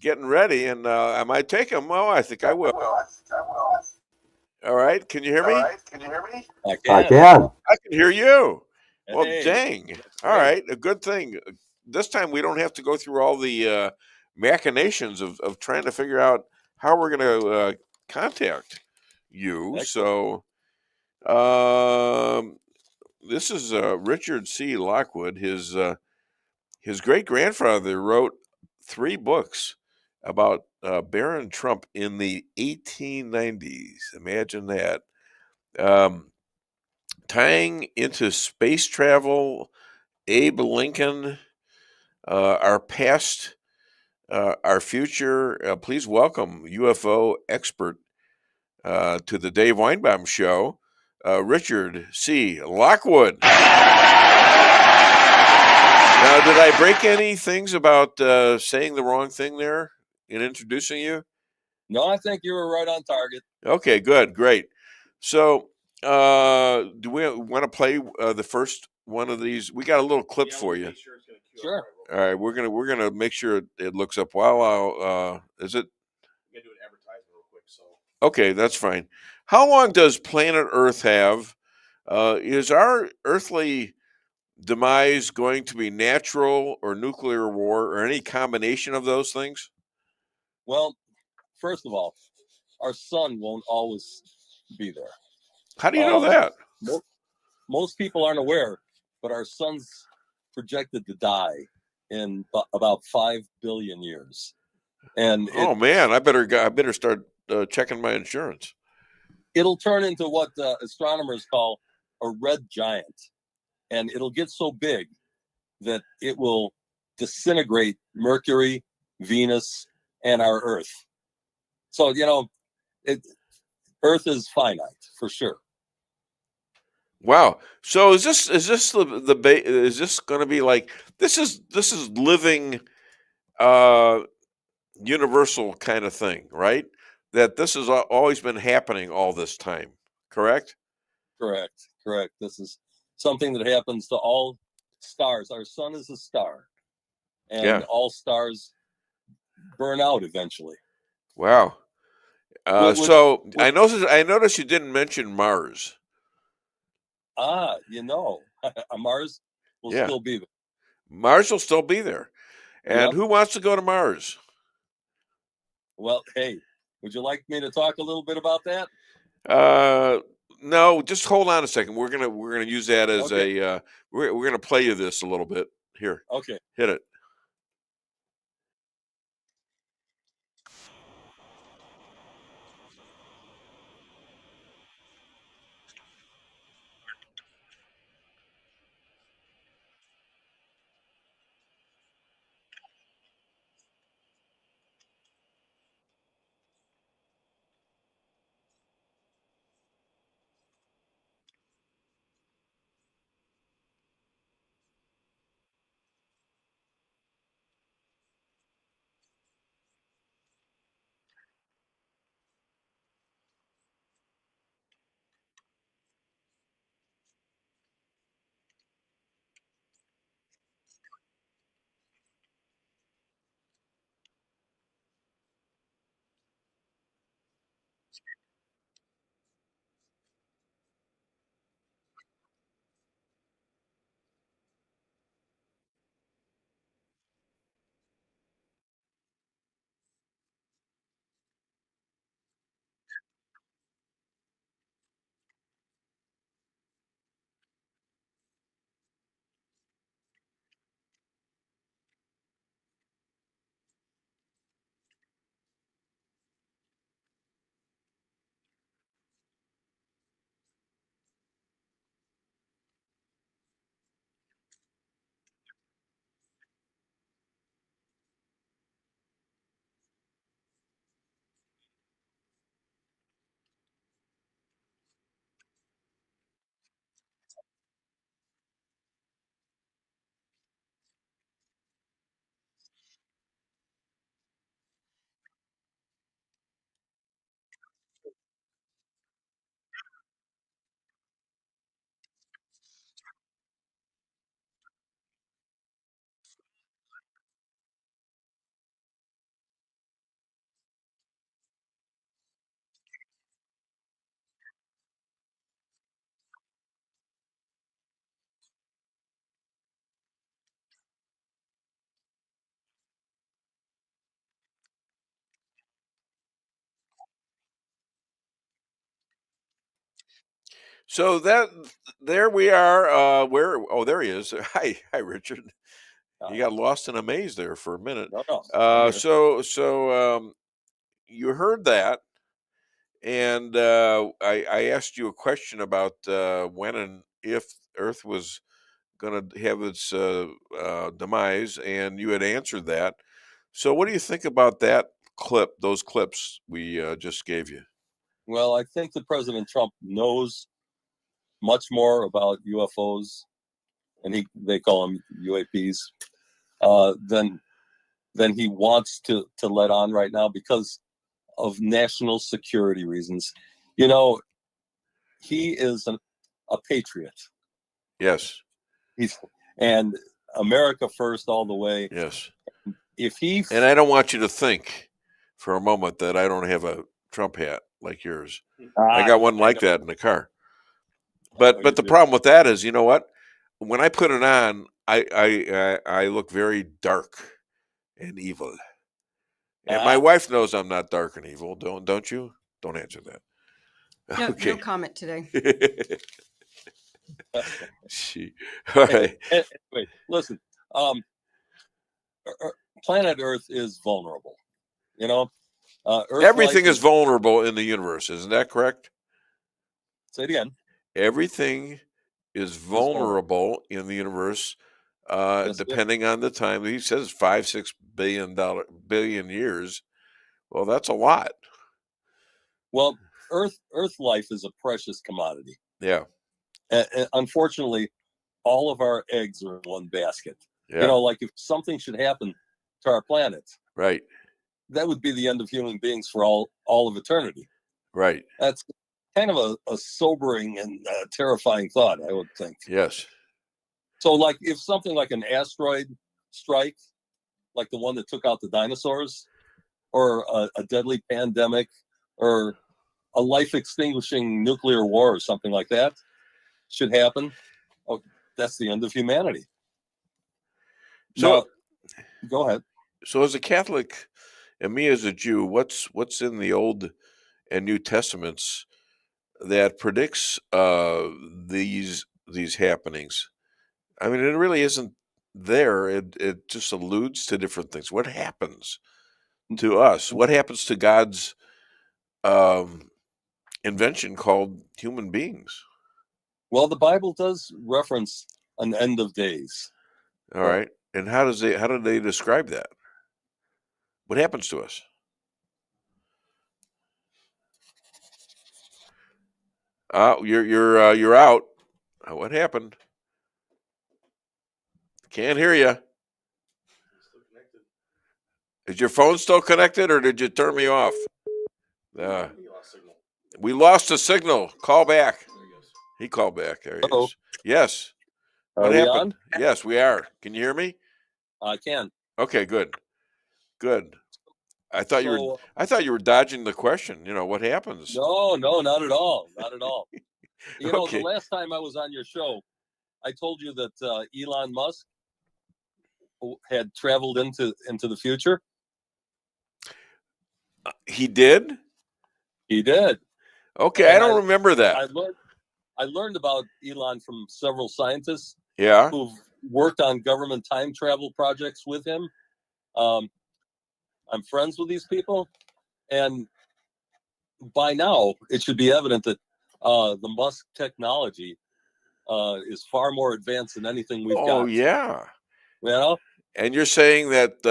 getting ready, and I might take him. Oh, I think I will. All right, can you hear me? I can. I can hear you. Well, Hey. dang. All right, a good thing. This time we don't have to go through all the machinations of trying to figure out how we're going to contact you. So, this is Richard C. Lockwood. His great grandfather wrote 3 books about Baron Trump in the 1890s. Imagine that. Tying into space travel, Abe Lincoln, our past, our future. Please welcome UFO expert to the Dave Weinbaum Show, Richard C. Lockwood. Now, did I break any things about saying the wrong thing there in introducing you? No, I think you were right on target. Okay, good, great. So, do we want to play the first one of these? We got a little clip for you. Sure. All right, we're gonna make sure it looks up. While is it? I'm gonna do an advertisement real quick. So Okay, that's fine. How long does planet Earth have? Is our earthly demise going to be natural or nuclear war or any combination of those things? Well, first of all, our sun won't always be there. How do you know that? Most people aren't aware, but our sun's projected to die in about 5 billion years. And Oh man, I better start checking my insurance. it'll turn into what astronomers call a red giant. And it'll get so big that it will disintegrate Mercury, Venus, and our Earth. So, Earth is finite for sure. Wow. So is this is this going to be like this is living universal kind of thing, right? That this has always been happening all this time, correct? Correct. This is something that happens to all stars. Our sun is a star, and all stars burn out eventually. Wow. So I noticed you didn't mention Mars. Mars will still be there. Mars will still be there. And who wants to go to Mars? Well, hey, would you like me to talk a little bit about that? No, just hold on a second. We're gonna use that as we're gonna play you this a little bit here. Okay, hit it. So there we are. Where? Oh, there he is. Hi, Richard. You got lost in a maze there for a minute. No. So you heard that, and I asked you a question about when and if Earth was going to have its demise, and you had answered that. So, what do you think about that clip? Those clips we just gave you. Well, I think that President Trump knows much more about UFOs, and they call them UAPs, than he wants to let on right now because of national security reasons. You know, he is a patriot. Yes. And America first all the way. Yes. And I don't want you to think for a moment that I don't have a Trump hat like yours. I got one like that in the car. But the problem with that is, you know what? When I put it on, I look very dark and evil. And my wife knows I'm not dark and evil. Don't you? Don't answer that. No, Okay. no comment today. All right. Wait, listen. Planet Earth is vulnerable. You know, everything is vulnerable in the universe. Isn't that correct? Say it again. Everything is vulnerable in the universe, depending on the time. He says 5-6 billion years. Well, that's a lot. Well, Earth life is a precious commodity. Yeah. And unfortunately, all of our eggs are in one basket. Yeah. You know, like if something should happen to our planet, right, that would be the end of human beings for all of eternity. Right. That's kind of a sobering and terrifying thought, I would think. Yes. So, like, if something like an asteroid strike, like the one that took out the dinosaurs, or a deadly pandemic, or a life-extinguishing nuclear war or something like that should happen, oh, that's the end of humanity. So, go ahead. So, as a Catholic, and me as a Jew, what's in the Old and New Testaments that predicts these happenings? I mean, it really isn't there. It just alludes to different things. What happens to us? What happens to God's invention called human beings? Well, the Bible does reference an end of days. All right. And how do they describe that? What happens to us? You're out. What happened? Can't hear you. Is your phone still connected, or did you turn me off? We lost the signal. Call back. He called back. There he is. Yes. What happened? Yes, we are. Can you hear me? I can. Okay, good. Good. I thought you were dodging the question. You know, what happens? No, not at all. Not at all. You know, Okay. the last time I was on your show, I told you that Elon Musk had traveled into the future. He did? He did. Okay, I don't remember that. I learned about Elon from several scientists. Yeah. Who've worked on government time travel projects with him. I'm friends with these people, and by now it should be evident that the Musk technology is far more advanced than anything we've got. Oh, yeah. You know? And you're saying that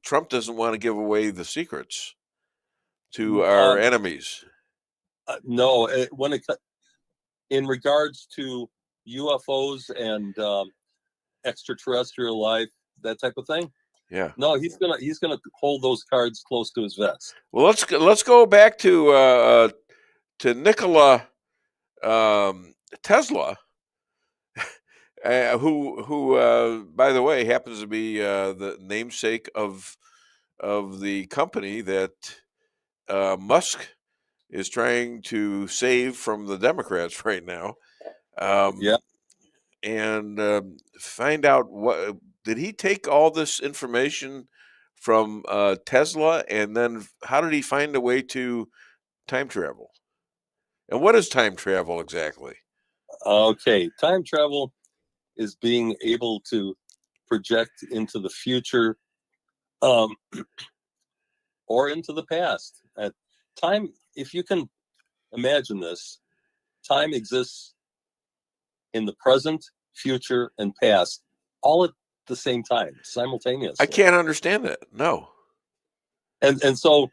Trump doesn't want to give away the secrets to our enemies. No, in regards to UFOs and extraterrestrial life, that type of thing. Yeah. No, he's gonna hold those cards close to his vest. Well, let's go back to Nikola Tesla, who by the way happens to be the namesake of the company that Musk is trying to save from the Democrats right now. Yeah. And find out what did he take all this information from Tesla, and then how did he find a way to time travel? And what is time travel exactly? Okay, time travel is being able to project into the future, or into the past. Time, if you can imagine this, time exists in the present, future, and past, all at the same time, simultaneously. I can't understand that. No. And so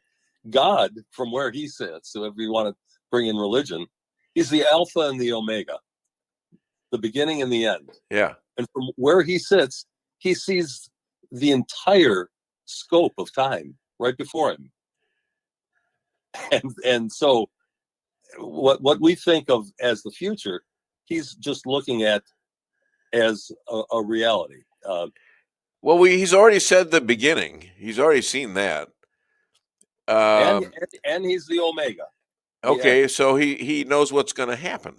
God, from where he sits, so if you want to bring in religion, he's the Alpha and the Omega, the beginning and the end. Yeah. And from where he sits, he sees the entire scope of time right before him. And so what we think of as the future, he's just looking at as a reality. Well, he's already said the beginning. He's already seen that. And he's the Omega. Okay, yeah. So he knows what's going to happen.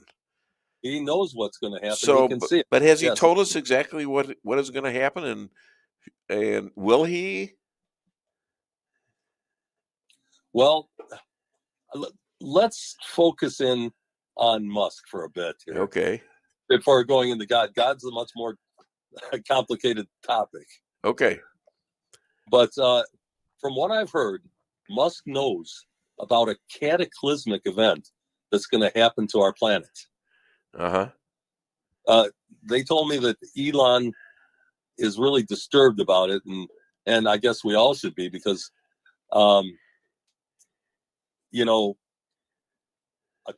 He knows what's going to happen. So, he can see it. But has he told us exactly what is going to happen, and will he? Well, let's focus in on Musk for a bit here. Okay. Before going into God. God's a much more complicated topic. Okay. But from what I've heard, Musk knows about a cataclysmic event that's going to happen to our planet. They told me that Elon is really disturbed about it, and I guess we all should be, because a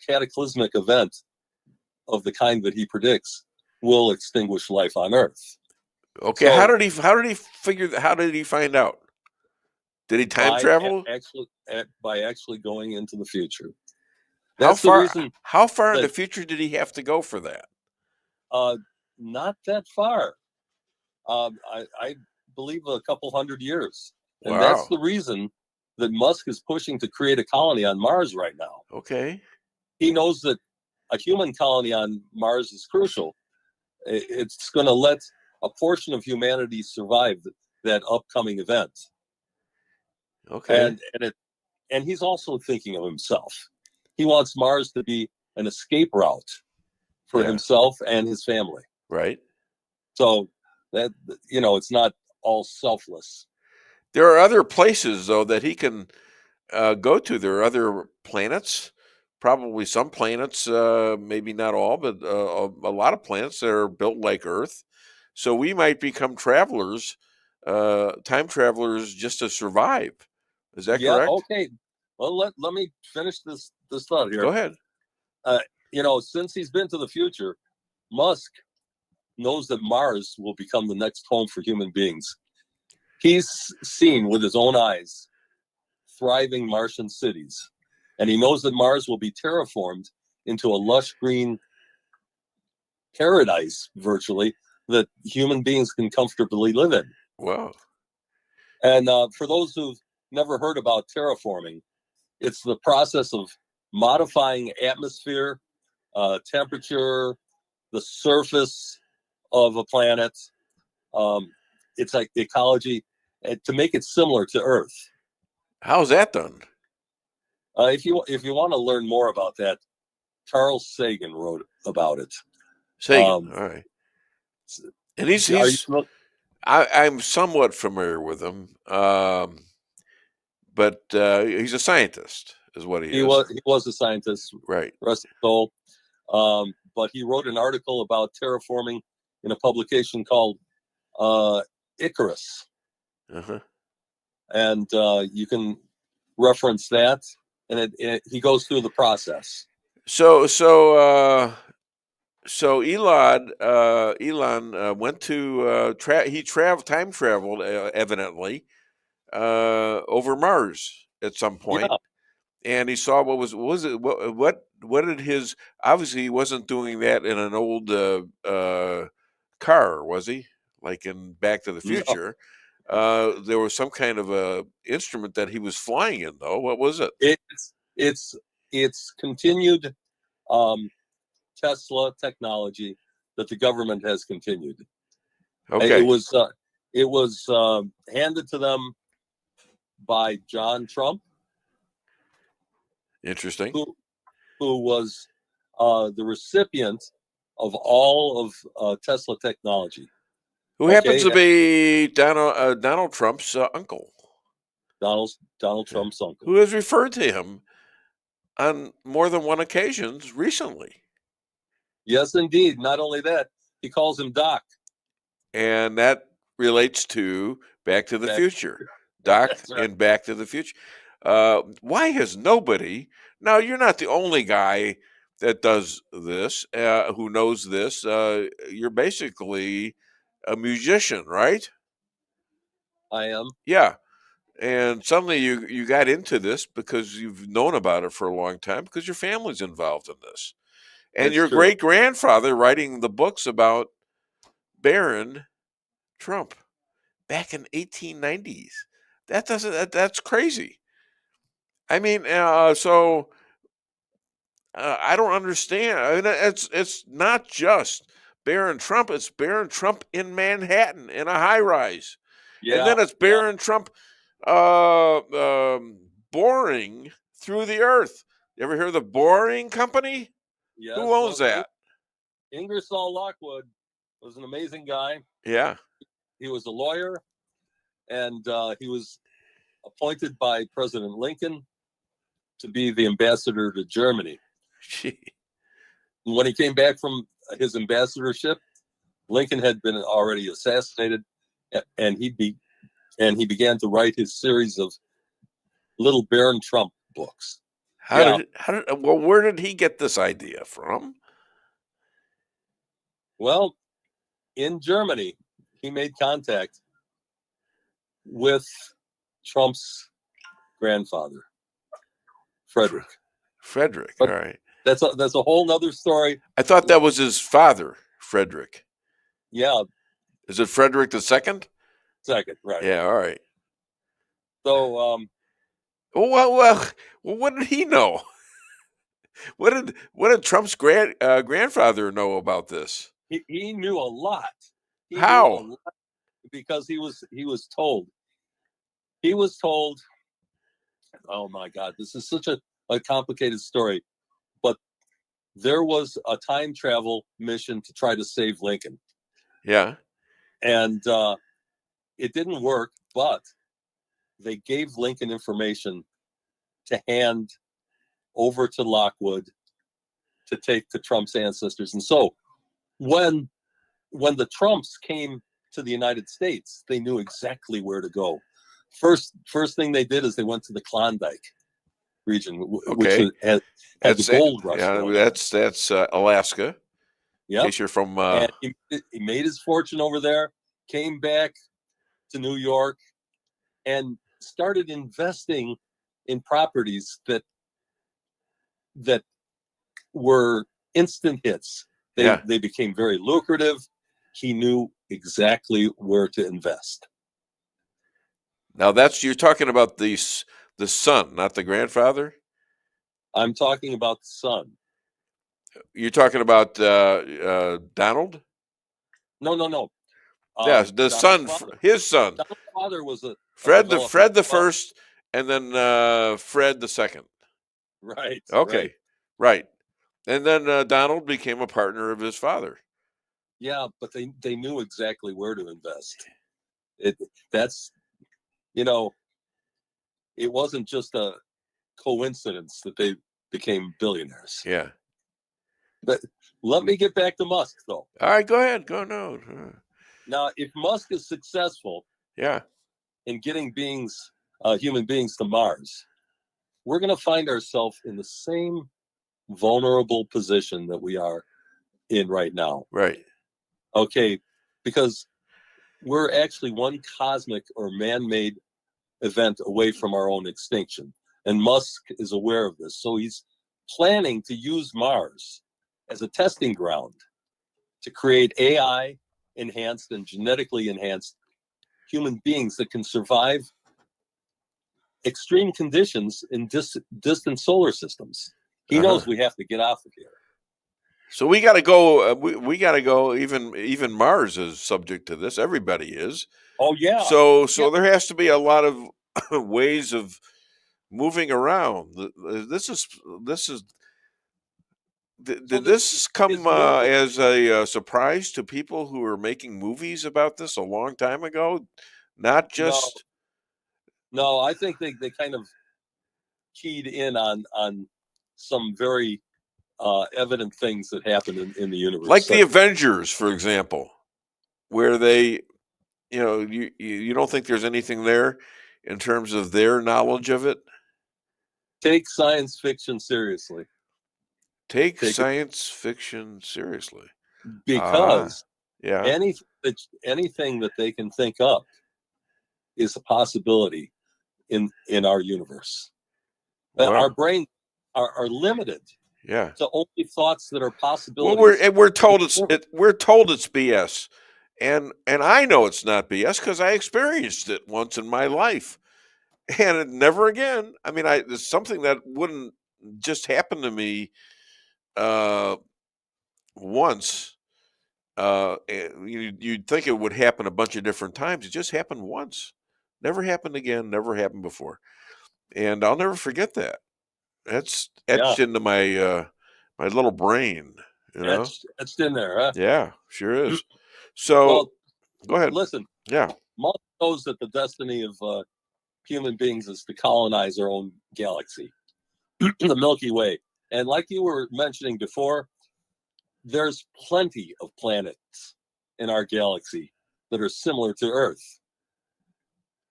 cataclysmic event of the kind that he predicts will extinguish life on Earth. Okay, so, how did he find out? Did he time travel? By actually going into the future. How far in the future did he have to go for that? Not that far. I believe a couple hundred years. And wow. That's the reason that Musk is pushing to create a colony on Mars right now. Okay. He knows that a human colony on Mars is crucial. It's going to let a portion of humanity survive that upcoming event. Okay. And he's also thinking of himself. He wants Mars to be an escape route for himself and his family. Right. So that, it's not all selfless. There are other places, though, that he can go to. There are other planets, probably some planets, maybe not all, but a lot of planets that are built like Earth. So we might become travelers, time travelers, just to survive. Is that correct? Okay. Well, let me finish this thought here. Go ahead. Since he's been to the future, Musk knows that Mars will become the next home for human beings. He's seen with his own eyes thriving Martian cities, and he knows that Mars will be terraformed into a lush green paradise, virtually, that human beings can comfortably live in. Wow. And for those who've never heard about terraforming, it's the process of modifying atmosphere, temperature, the surface of a planet. It's like ecology, to make it similar to Earth. How's that done? If you want to learn more about that, Carl Sagan wrote about it. Sagan, all right. And I'm somewhat familiar with him, but he's a scientist, is what he is. He was a scientist, right? Rest his soul. But he wrote an article about terraforming in a publication called Icarus. And you can reference that, and he goes through the process. So Elon went to time traveled evidently over Mars at some point, and he saw what did his, obviously he wasn't doing that in an old car, was he? Like in Back to the Future. No. There was some kind of a instrument that he was flying in, though. What was it? It's continued Tesla technology that the government has continued. Okay. It was handed to them by John Trump. Interesting. who was the recipient of all of Tesla technology. Who happens to be Donald Trump's uncle. Donald Trump's uncle. Who has referred to him on more than one occasion recently. Yes, indeed. Not only that, he calls him Doc. And that relates to Back to the Future. Doc in Back to the Future. Why has nobody... Now, you're not the only guy that does this, who knows this. You're basically a musician, right? I am. Yeah. And suddenly you got into this because you've known about it for a long time because your family's involved in this. And That's your true. great-grandfather writing the books about Baron Trump back in 1890s. That's crazy. I mean, I don't understand. I mean, it's not just Baron Trump. It's Baron Trump in Manhattan in a high rise. Yeah, and then it's Baron Trump boring through the earth. You ever hear of the Boring Company? Yes, Who owns that? Ingersoll Lockwood was an amazing guy. Yeah. He was a lawyer, and he was appointed by President Lincoln to be the ambassador to Germany. When he came back from his ambassadorship, Lincoln had been already assassinated, and he began to write his series of little Baron Trump books. Where did he get this idea from? Well, in Germany, he made contact with Trump's grandfather, Frederick. All right. That's a whole nother story. I thought that was his father, Frederick. Yeah. Is it Frederick II? Second, right. Yeah, all right. So, well, what did he know? What did Trump's grandfather know about this? He knew a lot. How? Because he was told. He was told. Oh my God, this is such a complicated story, but there was a time travel mission to try to save Lincoln. Yeah. And it didn't work, but they gave Lincoln information to hand over to Lockwood to take to Trump's ancestors. And so when the Trumps came to the United States, they knew exactly where to go. First thing they did is they went to the Klondike region, which had the gold rush. Yeah, that's Alaska. Yeah. In case you're from. And he made his fortune over there, came back to New York, and started investing in properties that were instant hits. They became very lucrative. He knew exactly where to invest. Now you're talking about the son, not the grandfather? I'm talking about the son. You're talking about Donald? No. Yes, the son, his son. Donald's father was Fred the first, and then Fred the second. Right. Okay, right. And then Donald became a partner of his father. Yeah, but they knew exactly where to invest. It wasn't just a coincidence that they became billionaires. Yeah. But let me get back to Musk, though. All right, go ahead. Go no. Now, if Musk is successful, in getting human beings to Mars, we're going to find ourselves in the same vulnerable position that we are in right now. Right. Okay, because we're actually one cosmic or man-made event away from our own extinction. And Musk is aware of this. So he's planning to use Mars as a testing ground to create AI enhanced and genetically enhanced human beings that can survive extreme conditions in distant solar systems. He knows we have to get off of here. So we got to go. We got to go. Even Mars is subject to this. Everybody is. Oh yeah. So there has to be a lot of ways of moving around. This is Did this come as a surprise to people who were making movies about this a long time ago? Not just. No, I think they kind of keyed in on some very evident things that happen in the universe. Like the Avengers, for example, where they, you don't think there's anything there in terms of their knowledge of it? Take science fiction seriously. Take science fiction seriously. Because yeah, anything that they can think up is a possibility in our universe. Wow. Our brains are limited. Yeah. To only thoughts that are possibilities. Well, we're told it's BS, and I know it's not BS because I experienced it once in my life, and it never again. I mean, it's something that wouldn't just happen to me once. You'd think it would happen a bunch of different times. It just happened once. Never happened again. Never happened before, and I'll never forget that. That's etched into my my little brain. Etched in there, huh? Yeah, sure is. So, go ahead. Listen. Yeah. Musk knows that the destiny of human beings is to colonize our own galaxy, the Milky Way. And like you were mentioning before, there's plenty of planets in our galaxy that are similar to Earth.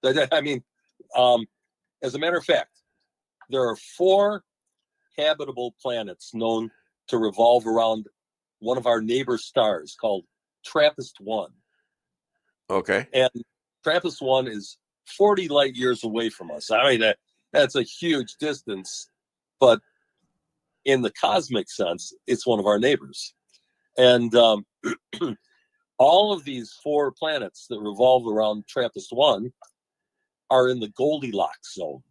I mean, as a matter of fact, there are 4 habitable planets known to revolve around one of our neighbor stars called TRAPPIST-1. Okay. And TRAPPIST-1 is 40 light years away from us. I mean, that's a huge distance, but in the cosmic sense, it's one of our neighbors. And all of these 4 planets that revolve around TRAPPIST-1 are in the Goldilocks zone.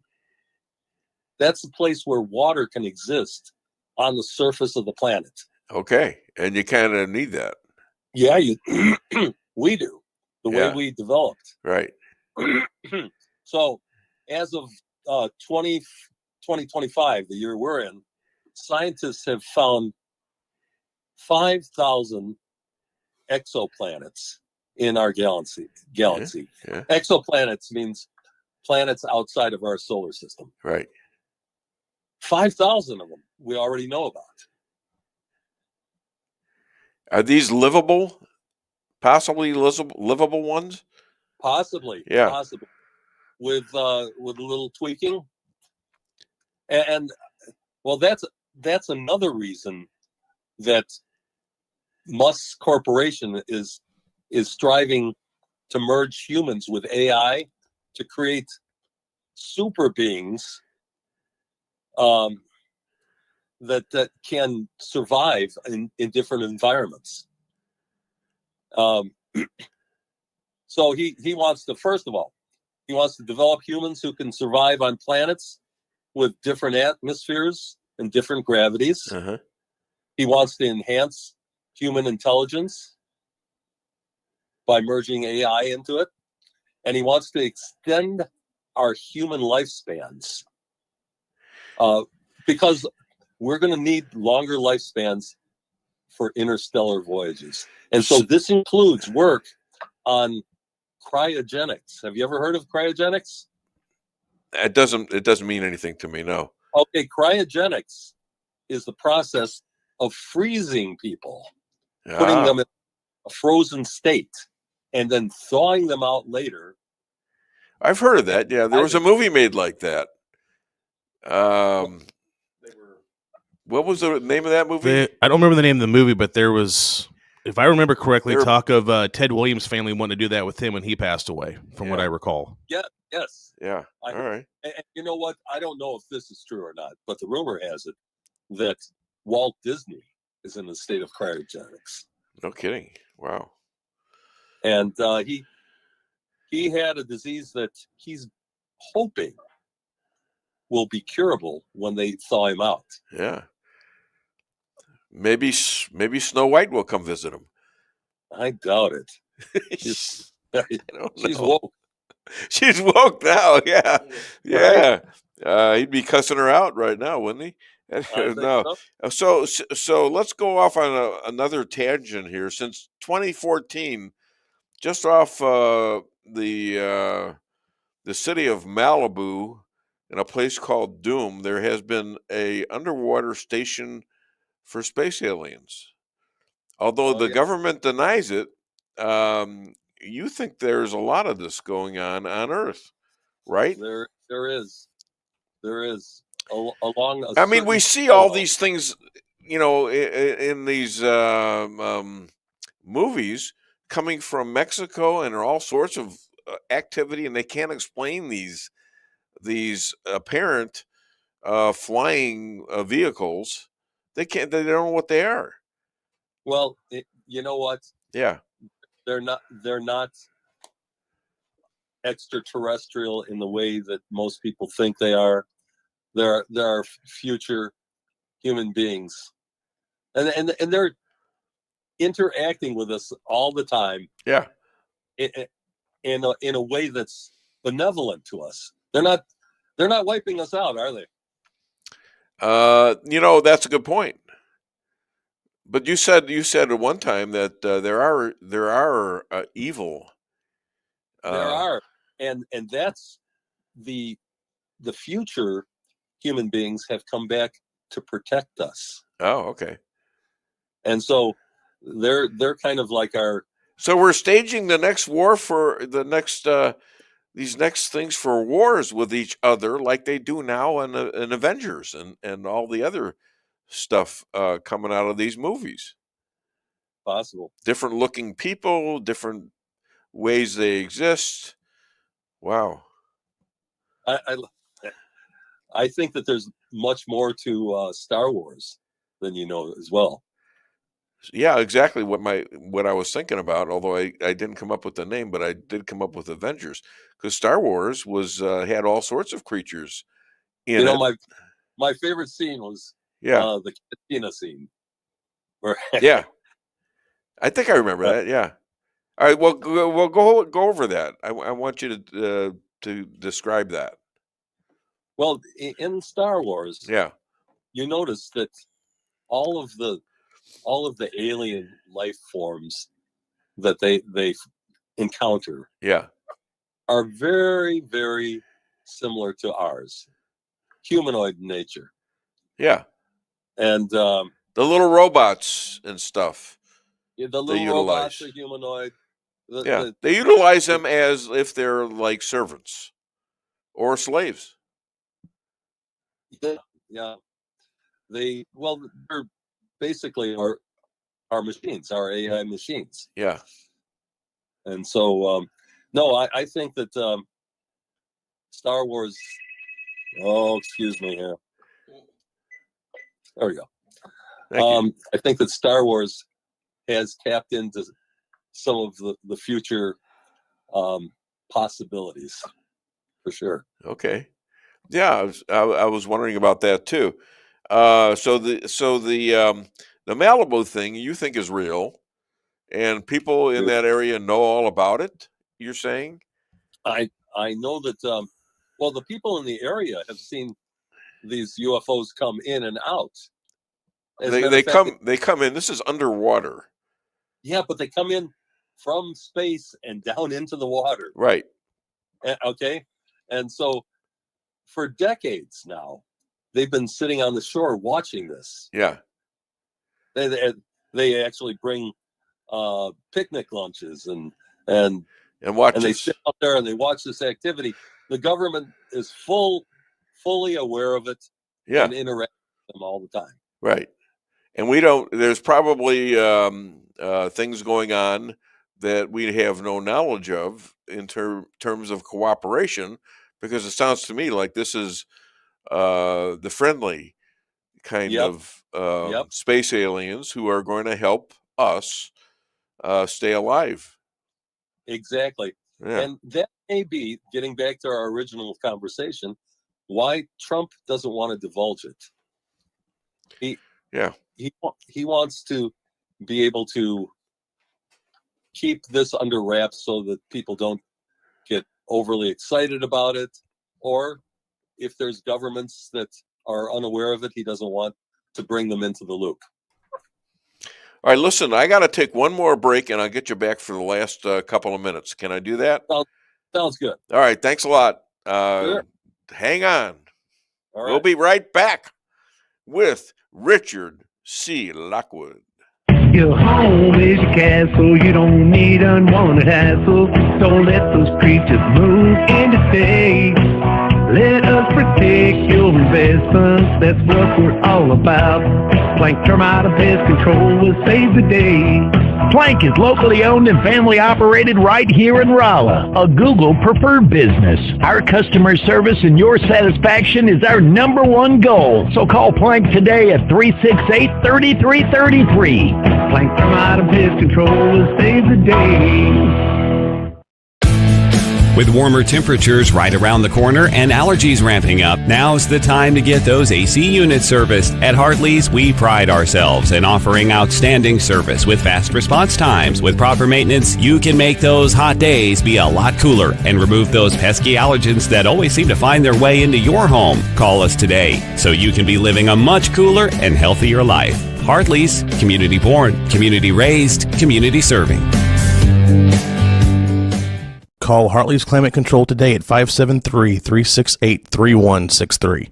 That's the place where water can exist on the surface of the planet. Okay, and you kind of need that. Yeah, we do. The way we developed. Right. So, as of 2025, the year we're in, scientists have found 5,000 exoplanets in our galaxy. Yeah. Exoplanets means planets outside of our solar system. Right. 5,000 of them we already know about. Are these livable? Possibly livable ones? Possibly. Yeah. Possibly. With a little tweaking. And well, that's another reason that Musk's corporation is striving to merge humans with AI to create super beings that can survive in different environments. So he wants to, first of all, he wants to develop humans who can survive on planets with different atmospheres and different gravities. Uh-huh. He wants to enhance human intelligence by merging AI into it. And he wants to extend our human lifespans because we're going to need longer lifespans for interstellar voyages. And so this includes work on cryogenics. Have you ever heard of cryogenics? It doesn't mean anything to me, no. Okay, cryogenics is the process of freezing people, putting them in a frozen state, and then thawing them out later. I've heard of that. Yeah, there was a movie made like that. What was the name of that movie? I don't remember the name of the movie, but there was, if I remember correctly, talk of Ted Williams' family wanting to do that with him when he passed away, from what I recall. Yeah, yes. Yeah, all right. And you know what? I don't know if this is true or not, but the rumor has it that Walt Disney is in a state of cryogenics. No kidding. Wow. And he had a disease that he's hoping will be curable when they thaw him out. Yeah. Maybe Snow White will come visit him. I doubt it. She's woke. She's woke now. Yeah. Yeah. He'd be cussing her out right now, wouldn't he? No. So let's go off on another tangent here. Since 2014, just off the city of Malibu, in a place called Doom, there has been a underwater station for space aliens. Although the government denies it, you think there's a lot of this going on Earth, right? There is. Along. I mean, we see all these things, in these movies coming from Mexico and all sorts of activity, and they can't explain these apparent flying vehicles. They can't. They don't know what they are. Well, you know what? Yeah, they're not extraterrestrial in the way that most people think they are. There are future human beings, and they're interacting with us all the time. Yeah, in a way that's benevolent to us. They're not wiping us out, are they? That's a good point. But you said at one time that there are evil. There are, and that's the future human beings have come back to protect us. Oh, okay. And so they're kind of like our. So we're staging the next war for the next these next things for wars with each other, like they do now in Avengers and all the other stuff coming out of these movies. Possible. Different looking people, different ways they exist. Wow. I think that there's much more to Star Wars than you know as well. Yeah, exactly what I was thinking about. Although I didn't come up with the name, but I did come up with Avengers, because Star Wars was had all sorts of creatures in it. My favorite scene was the cantina scene. Yeah, I think I remember that. Yeah. All right. Well, we'll go over that. I want you to describe that. Well, in Star Wars, yeah, you notice that all of the alien life forms that they encounter, are very, very similar to ours, humanoid in nature. Yeah, and the little robots and stuff. Yeah, the little robots are humanoid. They utilize them as if they're like servants or slaves. Yeah, they're basically our machines, our AI machines. Yeah, and so no, I think that Star Wars. Oh, excuse me here. There we go. I think that Star Wars has tapped into some of the future possibilities, for sure. Okay. Yeah, I was wondering about that too. So the Malibu thing you think is real, and people in that area know all about it, you're saying? I know that well, the people in the area have seen these UFOs come in and out. They come in. This is underwater. Yeah, but they come in from space and down into the water. Right. Okay. And so for decades now, they've been sitting on the shore watching this. Yeah. They actually bring picnic lunches and watch and they sit out there and they watch this activity. The government is fully aware of it. Yeah. And interact with them all the time. Right. And we don't. There's probably things going on that we have no knowledge of in terms of cooperation, because it sounds to me like this is the friendly kind of space aliens who are going to help us stay alive. Exactly. Yeah. And that may be, getting back to our original conversation, why Trump doesn't want to divulge it. He wants to be able to keep this under wraps so that people don't get overly excited about it, or if there's governments that are unaware of it, he doesn't want to bring them into the loop. All right, listen, I got to take one more break, and I'll get you back for the last couple of minutes. Can I do that? Sounds good. All right, thanks a lot. Sure. Hang on. All right. We'll be right back with Richard C. Lockwood. Your home is your castle. You don't need unwanted hassle. Don't let those creatures move in to stay. Let us protect your investments. That's what we're all about. Plank Termite and Pest Control will save the day. Plank is locally owned and family operated right here in Rolla, a Google preferred business. Our customer service and your satisfaction is our number one goal. So call Plank today at 368-3333. Plank Termite and Pest Control will save the day. With warmer temperatures right around the corner and allergies ramping up, now's the time to get those AC units serviced. At Hartley's, we pride ourselves in offering outstanding service with fast response times. With proper maintenance, you can make those hot days be a lot cooler and remove those pesky allergens that always seem to find their way into your home. Call us today so you can be living a much cooler and healthier life. Hartley's, community born, community raised, community serving. Call Hartley's Climate Control today at 573-368-3163.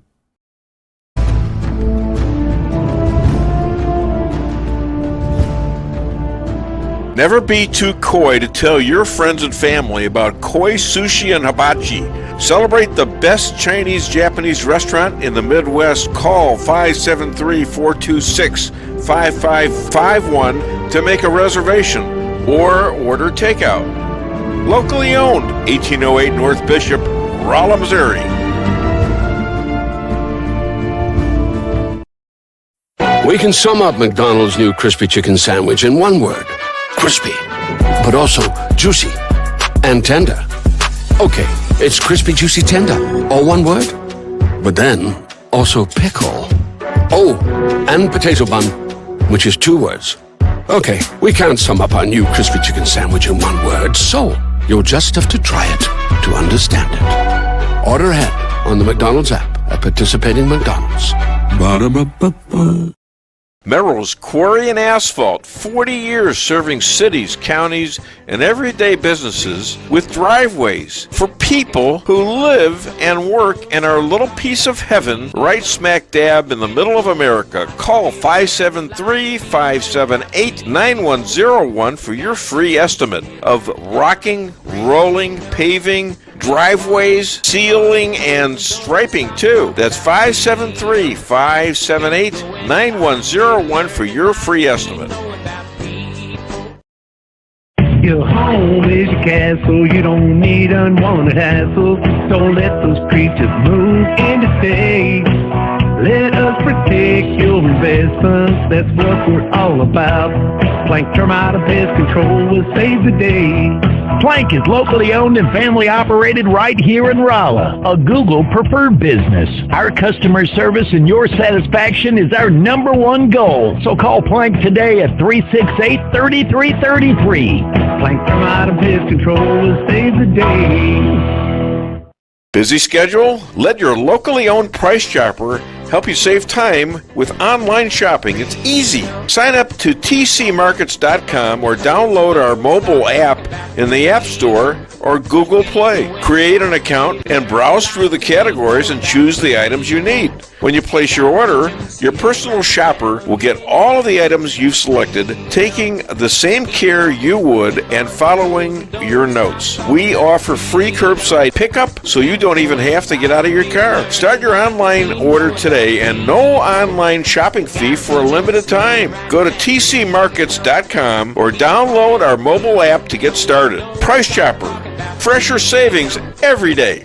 Never be too coy to tell your friends and family about koi sushi and hibachi. Celebrate the best Chinese Japanese restaurant in the Midwest. Call 573-426-5551 to make a reservation or order takeout. Locally owned, 1808 North Bishop, Rolla, Missouri. We can sum up McDonald's new crispy chicken sandwich in one word. Crispy. But also juicy and tender. Okay, it's crispy, juicy, tender. All one word? But then, also pickle. Oh, and potato bun, which is two words. Okay, we can't sum up our new crispy chicken sandwich in one word, so you'll just have to try it to understand it. Order ahead on the McDonald's app at participating McDonald's. Ba-da-ba-ba-ba. Merrill's Quarry and Asphalt, 40 years serving cities, counties, and everyday businesses with driveways for people who live and work in our little piece of heaven right smack dab in the middle of America. Call 573-578-9101 for your free estimate of rocking, rolling, paving, driveways, sealing, and striping too. That's 573-578-9101 for your free estimate. Your home is your castle. You don't need unwanted hassle. Don't let those creatures move in to stay. Let us protect your investments. That's what we're all about. Plank Termite and Pest Control will save the day. Plank is locally owned and family operated right here in Rolla, a Google preferred business. Our customer service and your satisfaction is our number one goal. So call Plank today at 368-3333. Plank Termite and Pest Control will save the day. Busy schedule? Let your locally owned Price Chopper help you save time with online shopping. It's easy. Sign up to tcmarkets.com or download our mobile app in the App Store or Google Play. Create an account and browse through the categories and choose the items you need. When you place your order, your personal shopper will get all of the items you've selected, taking the same care you would and following your notes. We offer free curbside pickup, so you don't even have to get out of your car. Start your online order today and no online shopping fee for a limited time. Go to tcmarkets.com or download our mobile app to get started. Price Chopper. Fresher savings every day.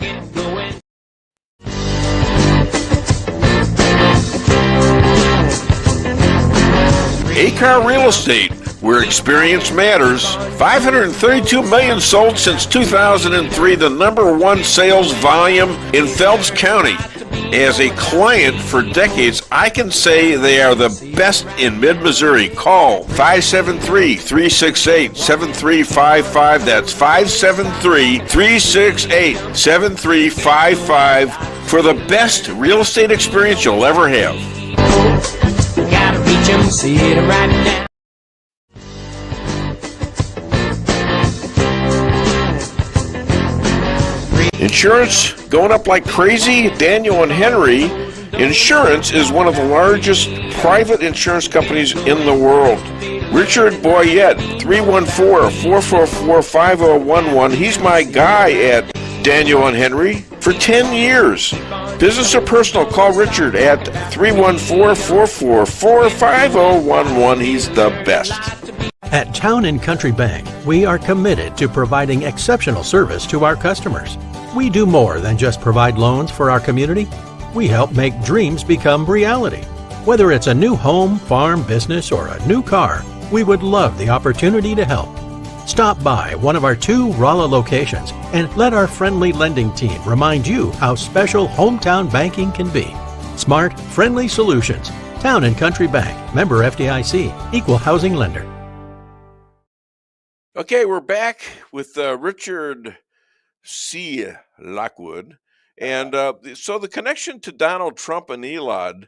A-Car Real Estate, where experience matters. 532 million sold since 2003, the number one sales volume in Phelps County. As a client for decades, I can say they are the best in mid-Missouri. Call 573-368-7355. That's 573-368-7355 for the best real estate experience you'll ever have. Gotta reach 'em, see it right now. Insurance going up like crazy? Daniel and Henry Insurance is one of the largest private insurance companies in the world. Richard Boyette, 314-444-5011. He's my guy at Daniel and Henry for 10 years. Business or personal, call Richard at 314-444-5011. He's the best. At Town & Country Bank, we are committed to providing exceptional service to our customers. We do more than just provide loans for our community. We help make dreams become reality. Whether it's a new home, farm, business, or a new car, we would love the opportunity to help. Stop by one of our 2 Rolla locations and let our friendly lending team remind you how special hometown banking can be. Smart, friendly solutions. Town & Country Bank. Member FDIC. Equal housing lender. Okay, we're back with Richard C. Lockwood. And so the connection to Donald Trump and Elon,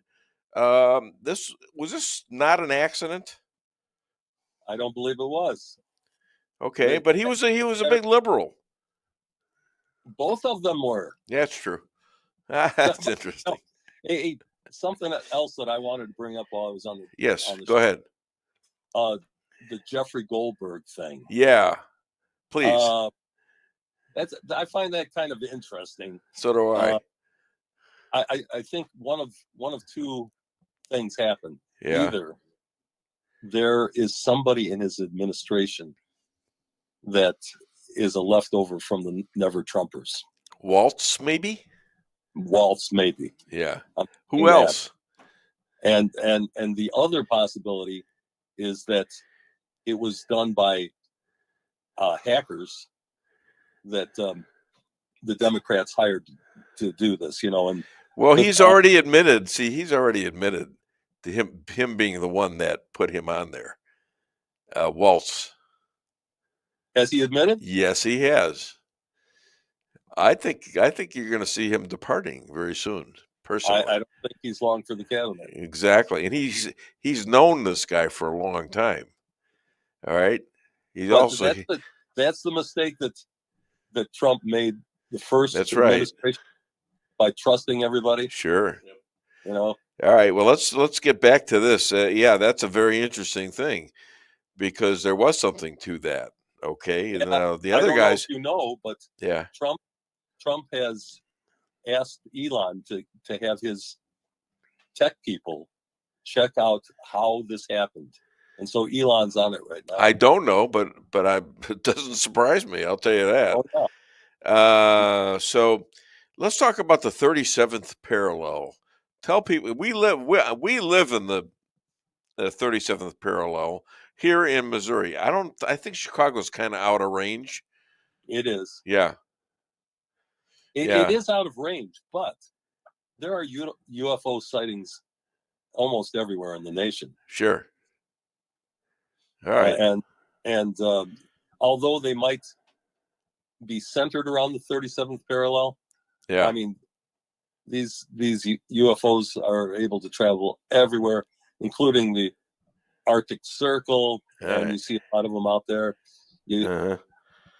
was this not an accident? I don't believe it was. Okay, but he was a big liberal. Both of them were. Yeah, that's true. That's interesting. Hey, something else that I wanted to bring up while I was on the Yes, on the go show. ahead. The Jeffrey Goldberg thing. Yeah, please. I find that kind of interesting. So do I. I think one of 2 things happened. Yeah. Either there is somebody in his administration that is a leftover from the Never Trumpers. Waltz, maybe. Yeah. Who else? And the other possibility is that it was done by hackers that the Democrats hired to do this, and well, he's already admitted. See, he's already admitted to him being the one that put him on there. Waltz. Has he admitted? Yes, he has. I think you're going to see him departing very soon. Personally, I don't think he's long for the cabinet. Exactly, and he's known this guy for a long time. All right, he's But also that's the mistake that Trump made the first That's right. administration by trusting everybody. Sure. All right. Well, let's get back to this. Yeah, that's a very interesting thing because there was something to that. Okay, and now the other guys, but yeah, Trump has asked Elon to have his tech people check out how this happened, and so Elon's on it right now. I don't know, but it doesn't surprise me. I'll tell you that. Oh, yeah. So let's talk about the 37th parallel. Tell people we live in the 37th parallel here in Missouri. I think Chicago's kind of out of range. It is. Yeah. It is out of range, but there are UFO sightings almost everywhere in the nation. Sure. All right. And although they might be centered around the 37th parallel, yeah, I mean, these UFOs are able to travel everywhere, including the Arctic Circle, and you see a lot of them out there.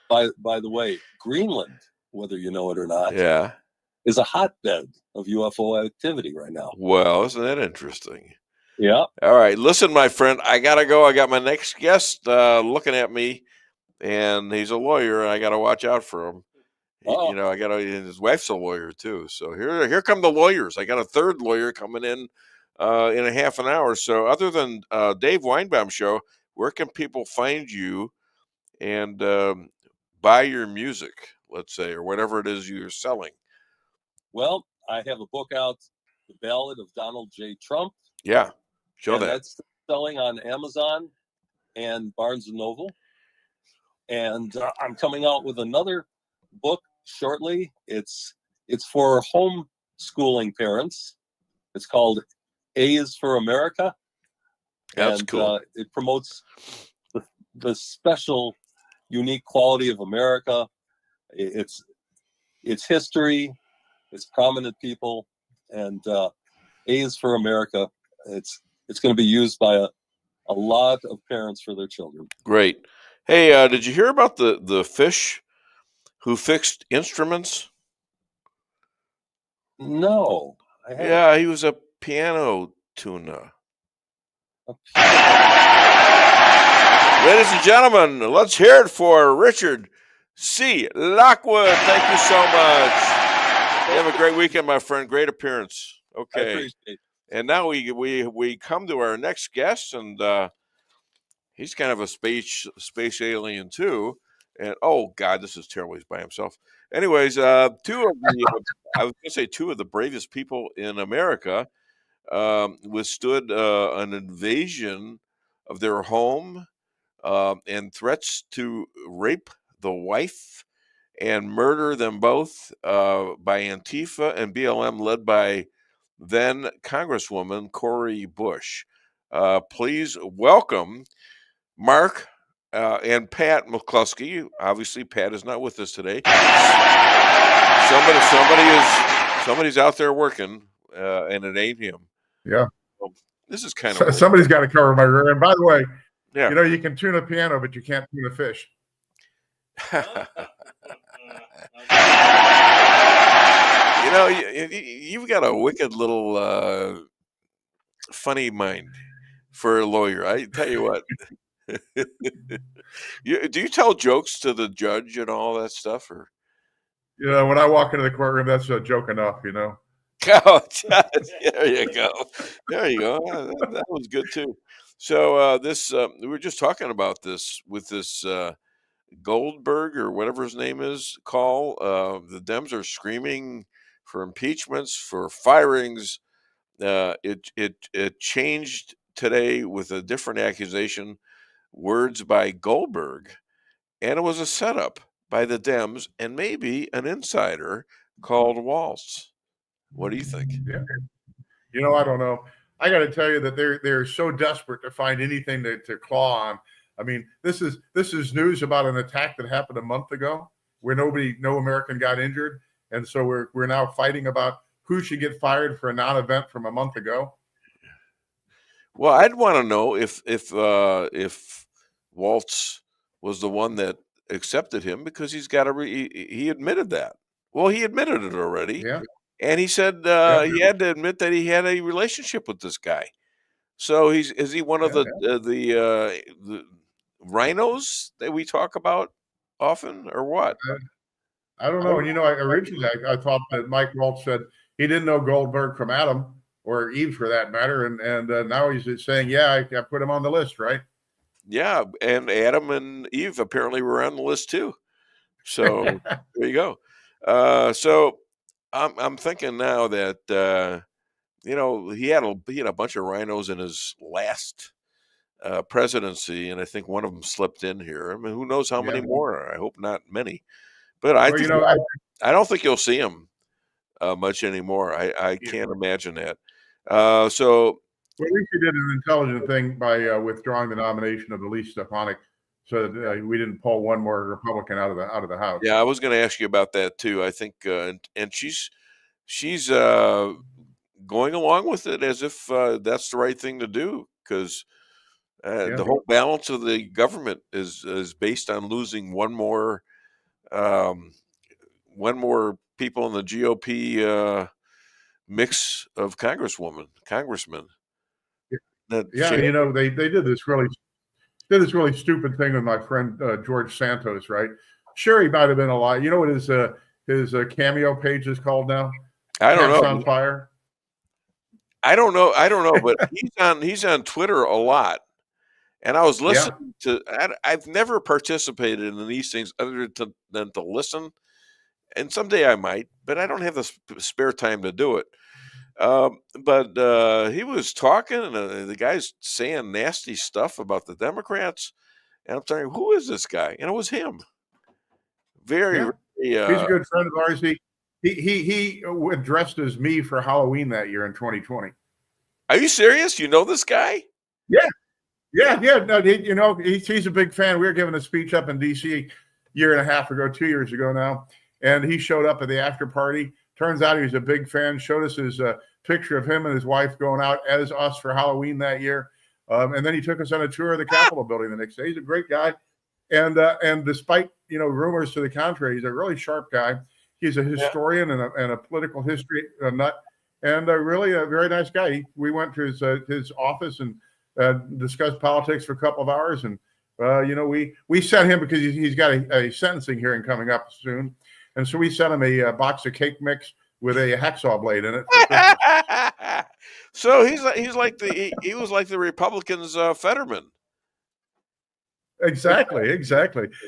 By the way, Greenland, whether you know it or not, is a hotbed of UFO activity right now. Well, isn't that interesting? Yeah. All right. Listen, my friend, I got to go. I got my next guest looking at me, and he's a lawyer, and I got to watch out for him. His wife's a lawyer, too. So here come the lawyers. I got a third lawyer coming in a half an hour. So other than Dave Weinbaum Show, where can people find you and buy your music, let's say, or whatever it is you're selling? Well, I have a book out, The Ballad of Donald J. Trump. Yeah, show that. That's selling on Amazon and Barnes & Noble. And I'm coming out with another book shortly. It's for home schooling parents. It's called A is for America. That's and cool. It promotes the special, unique quality of America. It's history, it's prominent people, and A is for America. It's going to be used by a lot of parents for their children. Great. Hey, did you hear about the fish who fixed instruments? No. Yeah, he was a piano tuner. Ladies and gentlemen, let's hear it for Richard C. Lockwood. Thank you so much. You have a great weekend, my friend. Great appearance. Okay. I appreciate it. And now we come to our next guest, and he's kind of a space alien too. And oh God, this is terrible. He's by himself. Anyways, I was going to say two of the bravest people in America withstood an invasion of their home and threats to rape the wife and murder them both by Antifa and BLM, led by then Congresswoman Cori Bush. Please welcome Mark and Pat McCloskey. Obviously, Pat is not with us today. Somebody's out there working, and it ain't him. Yeah. Well, this is kind of somebody's got to cover my rear. And by the way, yeah, you can tune a piano, but you can't tune a fish. You've got a wicked little funny mind for a lawyer. I tell you what. Do you tell jokes to the judge and all that stuff, or? When I walk into the courtroom, that's a joke enough, Oh, there you go. There you go. That was good too. So we were just talking about this with this Goldberg or whatever his name is call. The Dems are screaming for impeachments, for firings. It changed today with a different accusation, words by Goldberg, and it was a setup by the Dems and maybe an insider called Waltz. What do you think? Yeah. I don't know. I got to tell you that they're so desperate to find anything to claw on. I mean, this is news about an attack that happened a month ago where no American got injured, and so we're now fighting about who should get fired for a non-event from a month ago. Well, I'd want to know if Waltz was the one that accepted him, because he's got he admitted that. Well, he admitted it already. Yeah. And he said he had to admit that he had a relationship with this guy. So is he one of the rhinos that we talk about often, or what? I don't know. And originally I thought that Mike Waltz said he didn't know Goldberg from Adam, or Eve for that matter, and now he's saying, yeah, I put him on the list, right? Yeah, and Adam and Eve apparently were on the list too. So there you go. So I'm thinking now that he had a bunch of rhinos in his last presidency, and I think one of them slipped in here. I mean, who knows how many more? I hope not many, but I don't think you'll see him much anymore. I can't imagine that. So. Well, at least he did an intelligent thing by withdrawing the nomination of Elise Stefanik, so that we didn't pull one more Republican out of the House. Yeah, I was going to ask you about that too. I think, and she's going along with it as if that's the right thing to do, because the whole balance of the government is based on losing one more people in the GOP mix of congressmen. They did this really stupid thing with my friend George Santos, right? Sure, he might have been alive. You know what his cameo page is called now? I don't know. On fire. I don't know, but he's on Twitter a lot, and I was listening to. I've never participated in these things other than to listen, and someday I might, but I don't have the spare time to do it. But he was talking, and the guy's saying nasty stuff about the Democrats, and I'm thinking, who is this guy? And it was him. He's a good friend of ours. He dressed as me for Halloween that year in 2020. Are you serious? You know this guy? Yeah. No, he's a big fan. We were giving a speech up in D.C. a year and a half ago, 2 years ago now, and he showed up at the after party. Turns out he was a big fan. Showed us his picture of him and his wife going out as us for Halloween that year, and then he took us on a tour of the Capitol building the next day. He's a great guy, and despite rumors to the contrary, he's a really sharp guy. He's a historian and a political history nut, and really a very nice guy. We went to his office and discussed politics for a couple of hours, and we sent him because he's got a sentencing hearing coming up soon, and so we sent him a box of cake mix with a hacksaw blade in it. So he was like the Republicans' Fetterman. Exactly.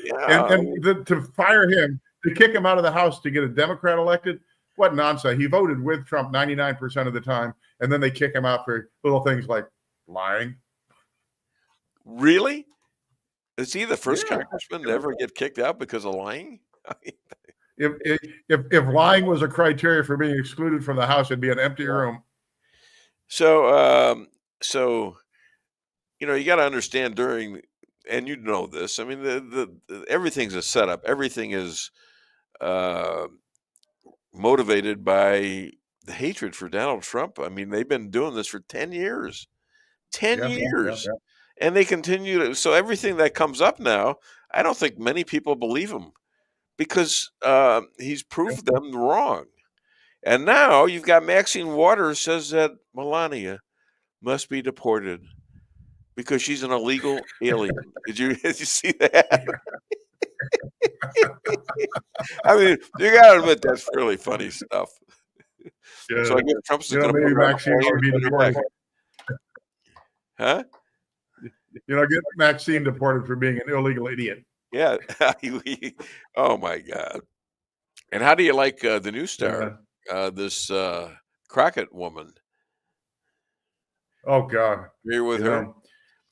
Yeah. And to fire him, to kick him out of the House to get a Democrat elected, what nonsense. He voted with Trump 99% of the time, and then they kick him out for little things like lying. Really? Is he the first congressman to ever get kicked out because of lying? If lying was a criteria for being excluded from the House, it'd be an empty room. So you got to understand and you know this. I mean, the everything's a setup. Everything is motivated by the hatred for Donald Trump. I mean, they've been doing this for 10 years. 10 years. And they continue to. So everything that comes up now, I don't think many people believe him because he's proved them wrong. And now you've got Maxine Waters says that Melania must be deported because she's an illegal alien. Did you see that? I mean, you got to admit that's really funny stuff. Yeah. So I guess Trump's going to maybe Maxine should be deported. Huh? Get Maxine deported for being an illegal idiot. Yeah. Oh my God. And how do you like the new star, this Crockett woman? Oh God. You're with her?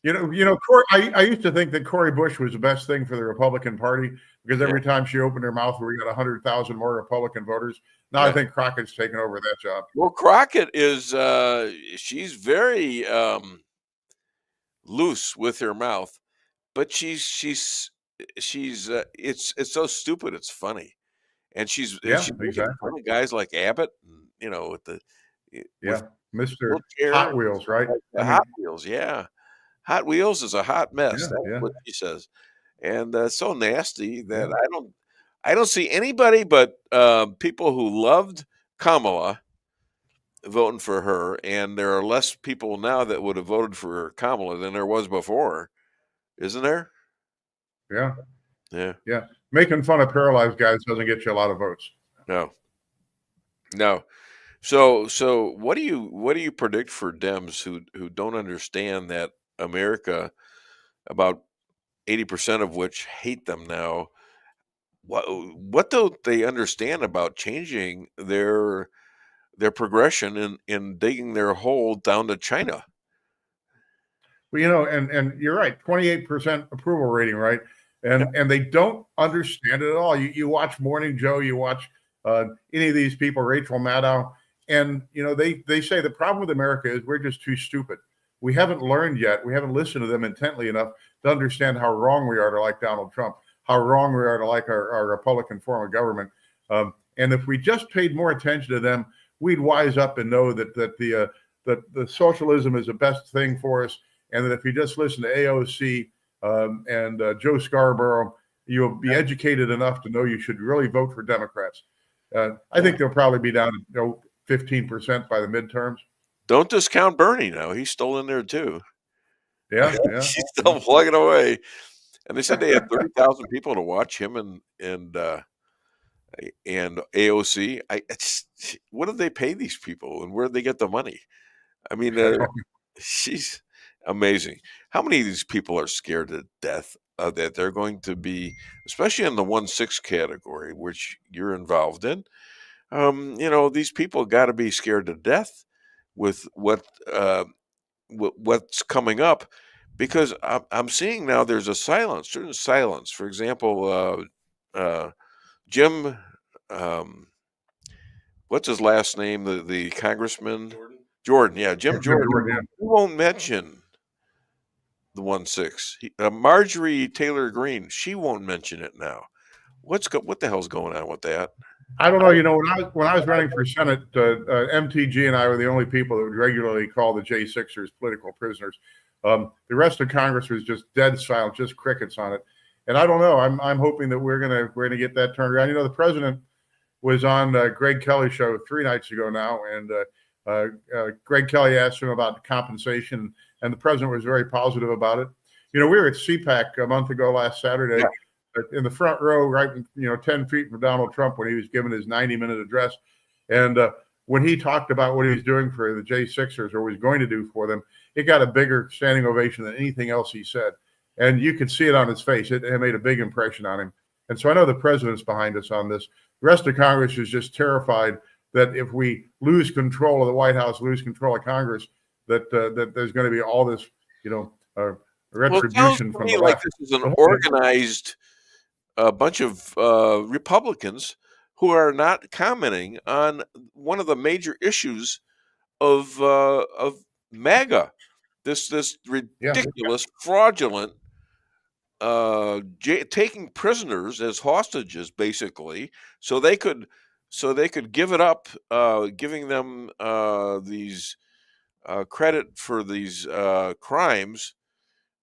I used to think that Cori Bush was the best thing for the Republican Party because every time she opened her mouth, we got 100,000 more Republican voters. Now I think Crockett's taken over that job. Well, Crockett is she's very loose with her mouth, but she's it's so stupid it's funny, and she's exactly funny guys like Abbott, with the Mr. Hot Wheels, right? Hot Wheels, yeah. Hot Wheels is a hot mess. That's what she says, and so nasty that I don't see anybody but people who loved Kamala voting for her, and there are less people now that would have voted for Kamala than there was before, isn't there? Yeah. Making fun of paralyzed guys doesn't get you a lot of votes. No. So what do you predict for Dems who don't understand that America, about 80% of which hate them now? What don't they understand about changing their progression in digging their hole down to China? Well, and you're right, 28% approval rating, right? And they don't understand it at all. You watch Morning Joe, you watch any of these people, Rachel Maddow, and they say the problem with America is we're just too stupid. We haven't learned yet. We haven't listened to them intently enough to understand how wrong we are to like Donald Trump, how wrong we are to like our Republican form of government. And if we just paid more attention to them, we'd wise up and know that the socialism is the best thing for us, and that if you just listen to AOC and Joe Scarborough, you'll be educated enough to know you should really vote for Democrats. I think they'll probably be down to 15% by the midterms. Don't discount Bernie now. He's still in there too. Yeah. He's still plugging away. And they said they had 30,000 people to watch him and AOC. What do they pay these people, and where do they get the money? I mean, she's amazing. How many of these people are scared to death that they're going to be, especially in the 1-6 category, which you're involved in? These people got to be scared to death with what's coming up, because I'm seeing now there's a certain silence. For example, Jim what's his last name? The congressman Jordan. Yeah, Jim Jordan. Yeah. He won't mention the 1-6. Marjorie Taylor Greene, she won't mention it now. What the hell's going on with that? I don't know. When I was running for Senate, MTG and I were the only people that would regularly call the J6ers political prisoners. The rest of Congress was just dead silent, just crickets on it. And I don't know. I'm hoping that we're gonna get that turned around. The president was on Greg Kelly's show 3 nights ago now, and Greg Kelly asked him about compensation, and the president was very positive about it. We were at CPAC a month ago last Saturday. Yeah. In the front row, right, 10 feet from Donald Trump when he was giving his 90-minute address. And when he talked about what he was doing for the J6ers or was going to do for them, it got a bigger standing ovation than anything else he said. And you could see it on his face. It made a big impression on him. And so I know the president's behind us on this. The rest of Congress is just terrified that if we lose control of the White House, lose control of Congress, that there's going to be all this, retribution from the left. This is an organized a bunch of Republicans who are not commenting on one of the major issues of MAGA, this ridiculous, fraudulent, taking prisoners as hostages, basically, so they could give it up, giving them these credit for these crimes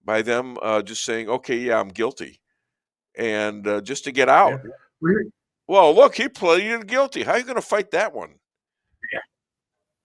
by them just saying, okay, yeah, I'm guilty. And just to get out. Yeah. Well, look, he pleaded guilty. How are you going to fight that one? Yeah.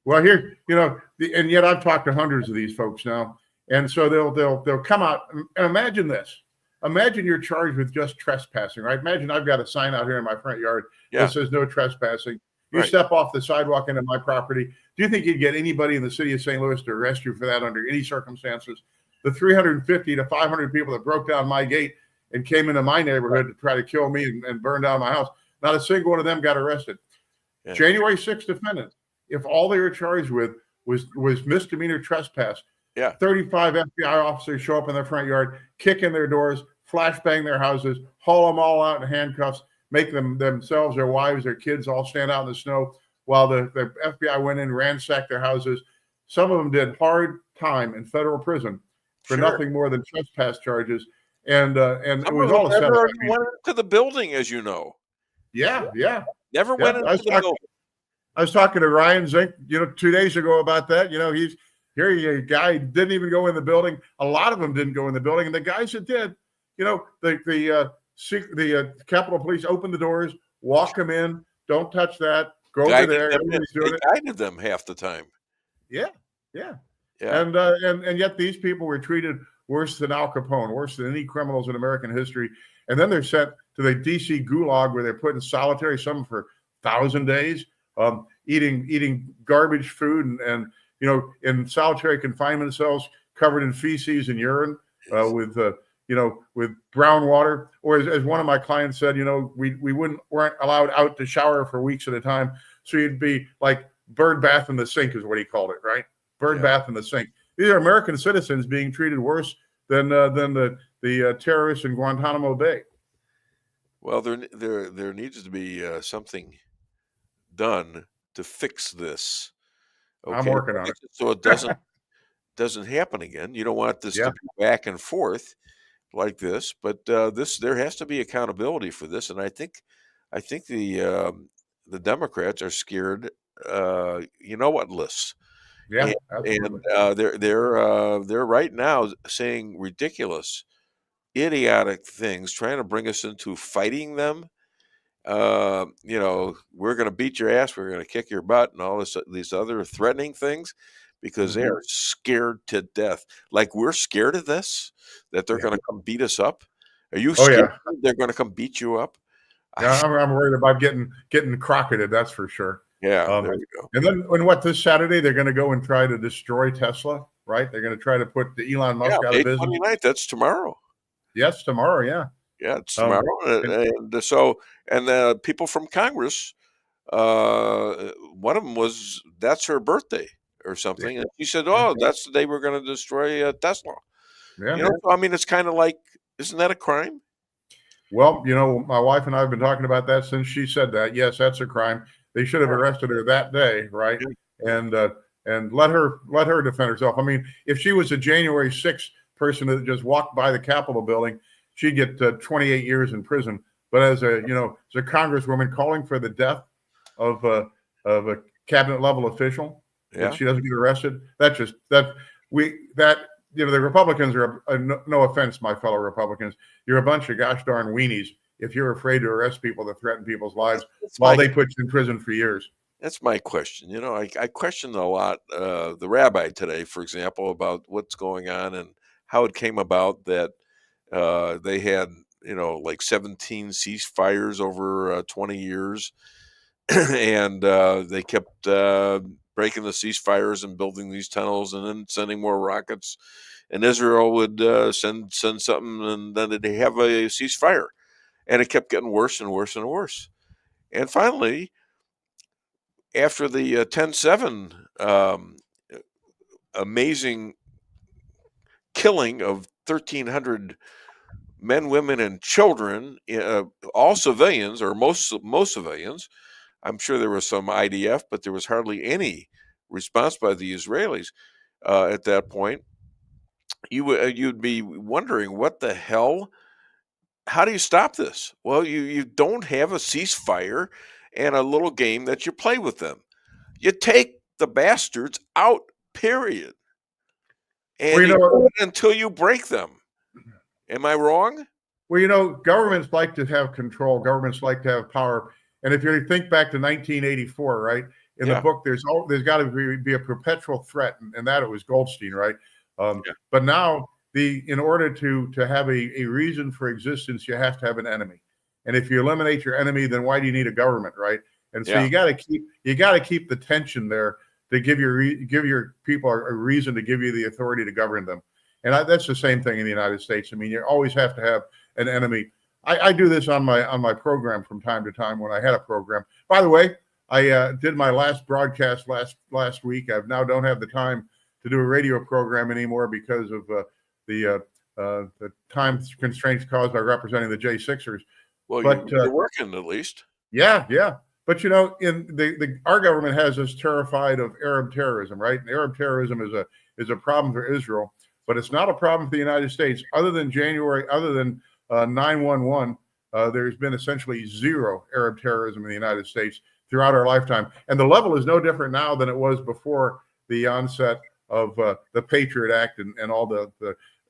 Well, here, and yet I've talked to hundreds of these folks now, and so they'll come out and imagine this. Imagine you're charged with just trespassing, right? Imagine I've got a sign out here in my front yard that says no trespassing. You step off the sidewalk into my property. Do you think you'd get anybody in the city of St. Louis to arrest you for that under any circumstances? The 350 to 500 people that broke down my gate and came into my neighborhood to try to kill me and burn down my house, not a single one of them got arrested. Yeah. January 6th defendants, if all they were charged with was misdemeanor trespass, 35 FBI officers show up in their front yard, kick in their doors, flashbang their houses, haul them all out in handcuffs, make themselves, their wives, their kids all stand out in the snow while the FBI went in, ransacked their houses. Some of them did hard time in federal prison for nothing more than trespass charges. And it was all a never went into the building, as you know. Yeah. Never went into the building. I was talking to Ryan Zink, 2 days ago about that. He's a guy didn't even go in the building. A lot of them didn't go in the building, and the guys that did, the Capitol Police opened the doors, walk them in, don't touch that, go over there. They guided them half the time. Yeah. And yet these people were treated worse than Al Capone, worse than any criminals in American history. And then they're sent to the D.C. gulag where they're put in solitary, some for 1,000 days, eating garbage food and in solitary confinement cells covered in feces and urine with brown water. Or as one of my clients said, we weren't allowed out to shower for weeks at a time. So you'd be like bird bath in the sink is what he called it, right? Bird bath in the sink. These are American citizens being treated worse than the terrorists in Guantanamo Bay. Well, there needs to be something done to fix this. Okay? I'm working on it so it doesn't happen again. You don't want this to be back and forth like this, but there has to be accountability for this, and I think the Democrats are scared. You know what lists? Yeah, and they're right now saying ridiculous, idiotic things, trying to bring us into fighting them. We're going to beat your ass, we're going to kick your butt, and all these other threatening things, because they are scared to death. Like we're scared of this, that they're going to come beat us up. Are you scared they're going to come beat you up? Yeah, I'm worried about getting crocketed. That's for sure. Yeah, there you go. And then this Saturday they're going to go and try to destroy Tesla, right? They're going to try to put the Elon Musk out of business. 29th, that's tomorrow. Yes, tomorrow. Yeah. Yeah, it's tomorrow. And the people from Congress, one of them that's her birthday or something, and she said, "Oh, that's the day we're going to destroy Tesla." Yeah, it's kind of like, isn't that a crime? Well, my wife and I have been talking about that since she said that. Yes, that's a crime. They should have arrested her that day, right? And let her defend herself. I mean, if she was a January 6th person that just walked by the Capitol building, she'd get 28 years in prison. But as a congresswoman calling for the death of a cabinet level official, and she doesn't get arrested, the Republicans are no offense, my fellow Republicans, you're a bunch of gosh darn weenies if you're afraid to arrest people that threaten people's lives while they put you in prison for years. That's my question. I questioned a lot the rabbi today, for example, about what's going on and how it came about that they had, like 17 ceasefires over 20 years. And they kept breaking the ceasefires and building these tunnels and then sending more rockets. And Israel would send something, and then they'd have a ceasefire. And it kept getting worse and worse and worse. And finally, after the 10/7 amazing killing of 1,300 men, women, and children, all civilians, or most civilians. I'm sure there was some IDF, but there was hardly any response by the Israelis at that point. You'd be wondering, what the hell? How do you stop this? Well, you don't have a ceasefire and a little game that you play with them. You take the bastards out, period. And you do it until you break them. Am I wrong? Well, governments like to have control. Governments like to have power. And if you think back to 1984, right, in the book, there's got to be a perpetual threat, and that it was Goldstein, right? But now, in order to have a reason for existence, you have to have an enemy. And if you eliminate your enemy, then why do you need a government, right? And so you got to keep the tension there to give your people a reason to give you the authority to govern them. And that's the same thing in the United States. I mean, you always have to have an enemy. I do this on my program from time to time when I had a program. By the way, I did my last broadcast last week. I now don't have the time to do a radio program anymore because of the time constraints caused by representing the J6ers. Well, you're working at least. Yeah. But in our government has us terrified of Arab terrorism, right? And Arab terrorism is a problem for Israel, but it's not a problem for the United States. Other than 9/11, there's been essentially zero Arab terrorism in the United States throughout our lifetime, and the level is no different now than it was before the onset of the Patriot Act and all the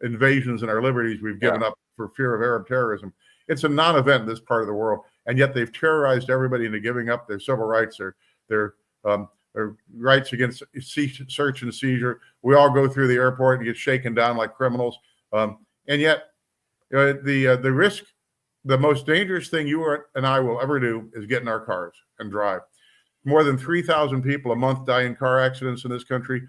invasions and our liberties we've given up for fear of Arab terrorism. It's a non-event in this part of the world, and yet they've terrorized everybody into giving up their civil rights, their rights against search and seizure. We all go through the airport and get shaken down like criminals, and yet the risk, the most dangerous thing you and I will ever do is get in our cars and drive. More than 3,000 people a month die in car accidents in this country.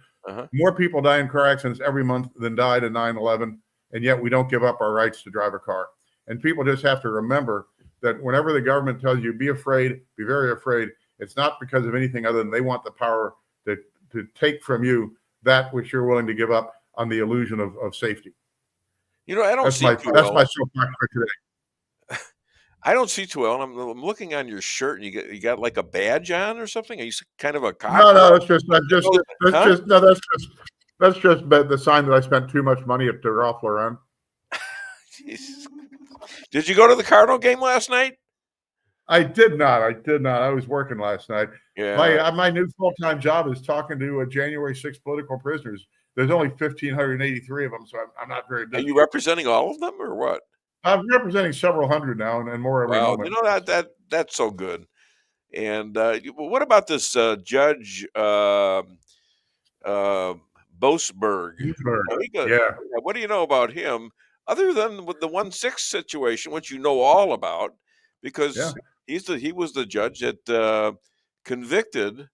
More people die in car accidents every month than died in 9/11, and yet we don't give up our rights to drive a car. And people just have to remember that whenever the government tells you be afraid, be very afraid, it's not because of anything other than they want the power to take from you that which you're willing to give up on the illusion of safety. I don't that's see my too that's well. my soapbox for today. I don't see too well. I'm looking on your shirt, and you got like a badge on or something. Are you kind of a cop? No, that's just the sign that I spent too much money at Ralph Lauren. Jesus. Did you go to the Cardinal game last night? I did not. I was working last night. Yeah. My new full-time job is talking to January 6th political prisoners. There's only 1,583 of them, so I'm not very busy. Are you representing all of them, or what? I'm representing several hundred now, and more every moment. That's so good. And what about this Judge Bosberg? What do you know about him, other than with the 1/6 situation, which you know all about, because he was the judge that convicted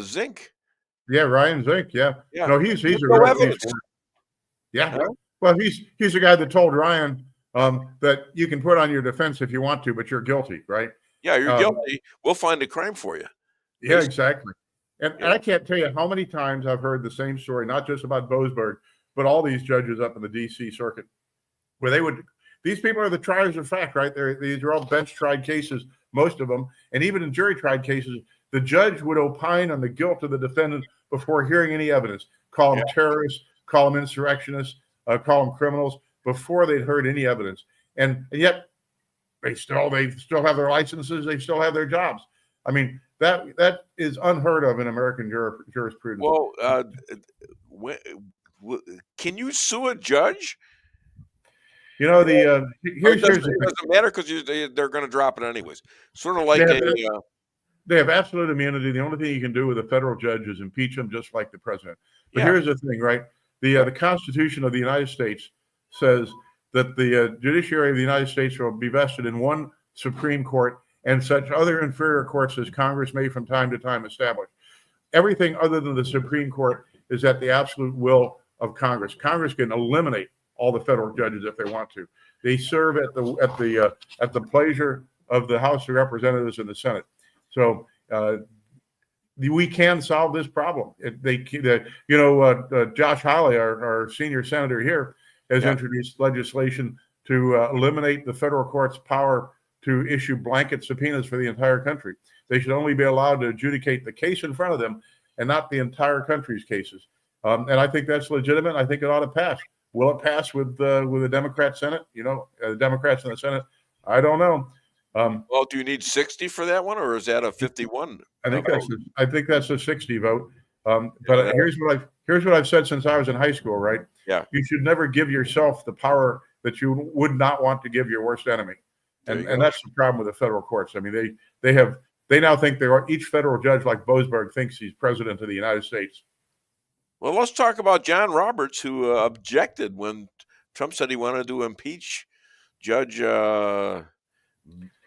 Zink. Yeah, Ryan Zink. Yeah. No, he's a Well, he's the guy that told Ryan that you can put on your defense if you want to, but you're guilty, right? Yeah, you're guilty. We'll find a crime for you. Yeah, exactly. And I can't tell you how many times I've heard the same story, not just about Bosberg, but all these judges up in the D.C. circuit, where These people are the triers of fact, right? These are all bench tried cases, most of them, and even in jury tried cases, the judge would opine on the guilt of the defendant before hearing any evidence. Call them terrorists, call them insurrectionists, call them criminals before they'd heard any evidence, and yet they still have their licenses, they still have their jobs. I mean, that is unheard of in American jurisprudence. Well, can you sue a judge? You know, here's it doesn't matter because they're going to drop it anyways. Sort of like they have absolute immunity. The only thing you can do with a federal judge is impeach them, just like the president. But here's the thing, right? The Constitution of the United States says that the judiciary of the United States will be vested in one Supreme Court and such other inferior courts as Congress may from time to time establish. Everything other than the Supreme Court is at the absolute will of Congress. Congress can eliminate all the federal judges if they want to. They serve at the pleasure of the House of Representatives and the Senate. So we can solve this problem. Josh Hawley, our senior senator here, has introduced legislation to eliminate the federal court's power to issue blanket subpoenas for the entire country. They should only be allowed to adjudicate the case in front of them and not the entire country's cases. And I think that's legitimate. I think it ought to pass. Will it pass with the Democrat Senate? The Democrats in the Senate? I don't know. Well, do you need 60 for that one, or is that a 51? I think that's a 60 vote. But here's what I've said since I was in high school. Right? Yeah. You should never give yourself the power that you would not want to give your worst enemy, and that's the problem with the federal courts. I mean, they now think each federal judge, like Bosberg, thinks he's president of the United States. Well, let's talk about John Roberts, who objected when Trump said he wanted to impeach Judge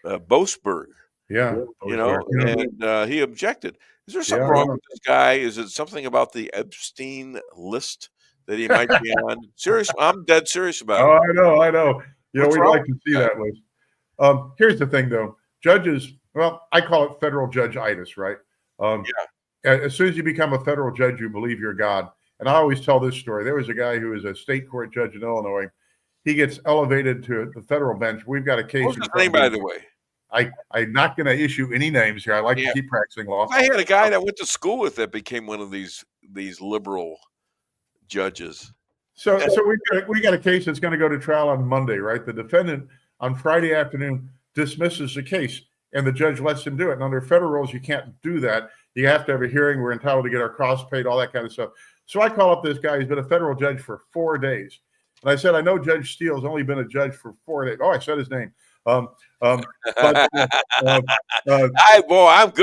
Bosberg. Yeah. And he objected. Is there something wrong with this guy? Is it something about the Epstein list that he might be on? Serious? I'm dead serious about it. I know. We'd like to see that list. Here's the thing, though. Judges, well, I call it federal judge-itis, right? As soon as you become a federal judge, you believe you're God. And I always tell this story. There was a guy who was a state court judge in Illinois. He gets elevated to the federal bench. We've got a case. What's his name, by the way? I'm not going to issue any names here. I like to keep practicing law. I had a guy that went to school with that became one of these liberal judges. So we got a case that's going to go to trial on Monday, right? The defendant on Friday afternoon dismisses the case, and the judge lets him do it. And under federal rules, you can't do that. You have to have a hearing. We're entitled to get our costs paid, all that kind of stuff. So I call up this guy. He's been a federal judge for 4 days. And I said, I know Judge Steele's only been a judge for 4 days. Oh, I said his name. I'm good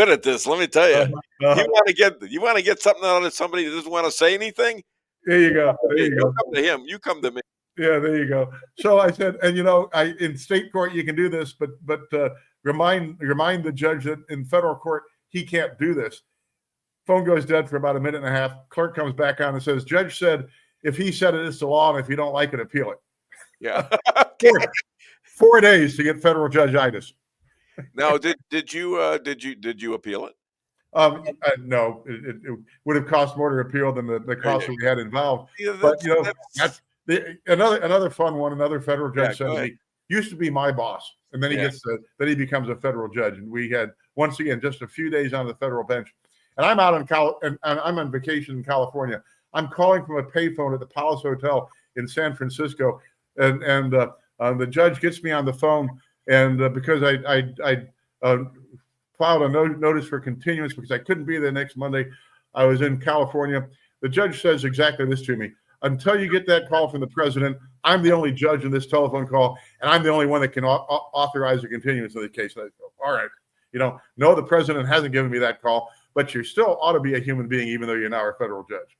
at this. Let me tell you. You want to get something out of somebody that doesn't want to say anything? There you go. You come to him. You come to me. Yeah, there you go. So I said, and in state court you can do this, but remind the judge that in federal court he can't do this. Phone goes dead for about a minute and a half. Clerk comes back on and says, Judge said if he said it, it's the law, and if you don't like it, appeal it. Yeah. 4 days to get federal judge-itis. Now, did you appeal it? No, it would have cost more to appeal than the cost that we had involved. Yeah, but that's another fun one. Another federal judge said he used to be my boss, and then he becomes a federal judge. And we had once again just a few days on the federal bench, and I'm out and I'm on vacation in California. I'm calling from a payphone at the Palace Hotel in San Francisco, and the judge gets me on the phone, and because I filed a notice for continuance because I couldn't be there next Monday. I was in California. The judge says exactly this to me. Until you get that call from the president, I'm the only judge in this telephone call, and I'm the only one that can authorize a continuance of the case. And I go, all right. No, the president hasn't given me that call, but you still ought to be a human being, even though you're now a federal judge.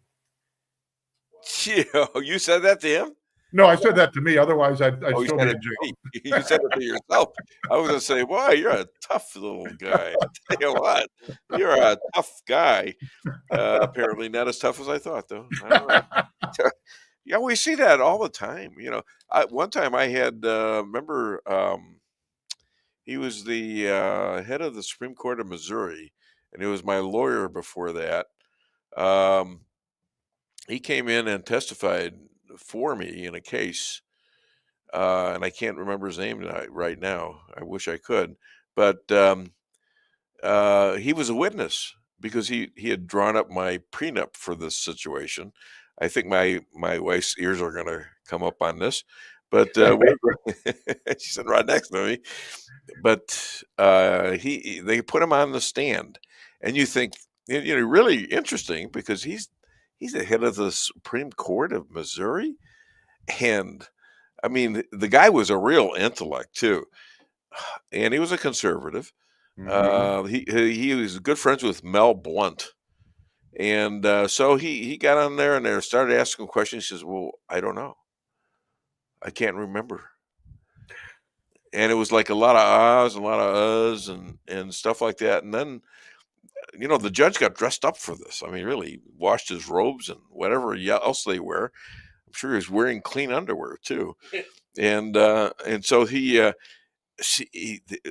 You said that to him? No, I said that to me. Otherwise, I'd still be in jail. You said it to yourself. I was going to say, boy, you're a tough little guy. I tell you what, you're a tough guy. Apparently not as tough as I thought, though. I don't know. Yeah, we see that all the time. One time I had, remember, he was the head of the Supreme Court of Missouri, and he was my lawyer before that. He came in and testified for me in a case and I can't remember his name right now. I wish I could, but he was a witness because he had drawn up my prenup for this situation. I think my wife's ears are going to come up on this, but she's sitting right next to me. But they put him on the stand, and you think, really interesting because he's the head of the Supreme Court of Missouri, and I mean the guy was a real intellect too, and he was a conservative. He was good friends with Mel Blount. And so he got on there and started asking questions. He says, well, I don't know. I can't remember. And it was like a lot of ahs, a lot of uhs and stuff like that. And then, the judge got dressed up for this. I mean, really washed his robes and whatever else they wear. I'm sure he was wearing clean underwear too. And so he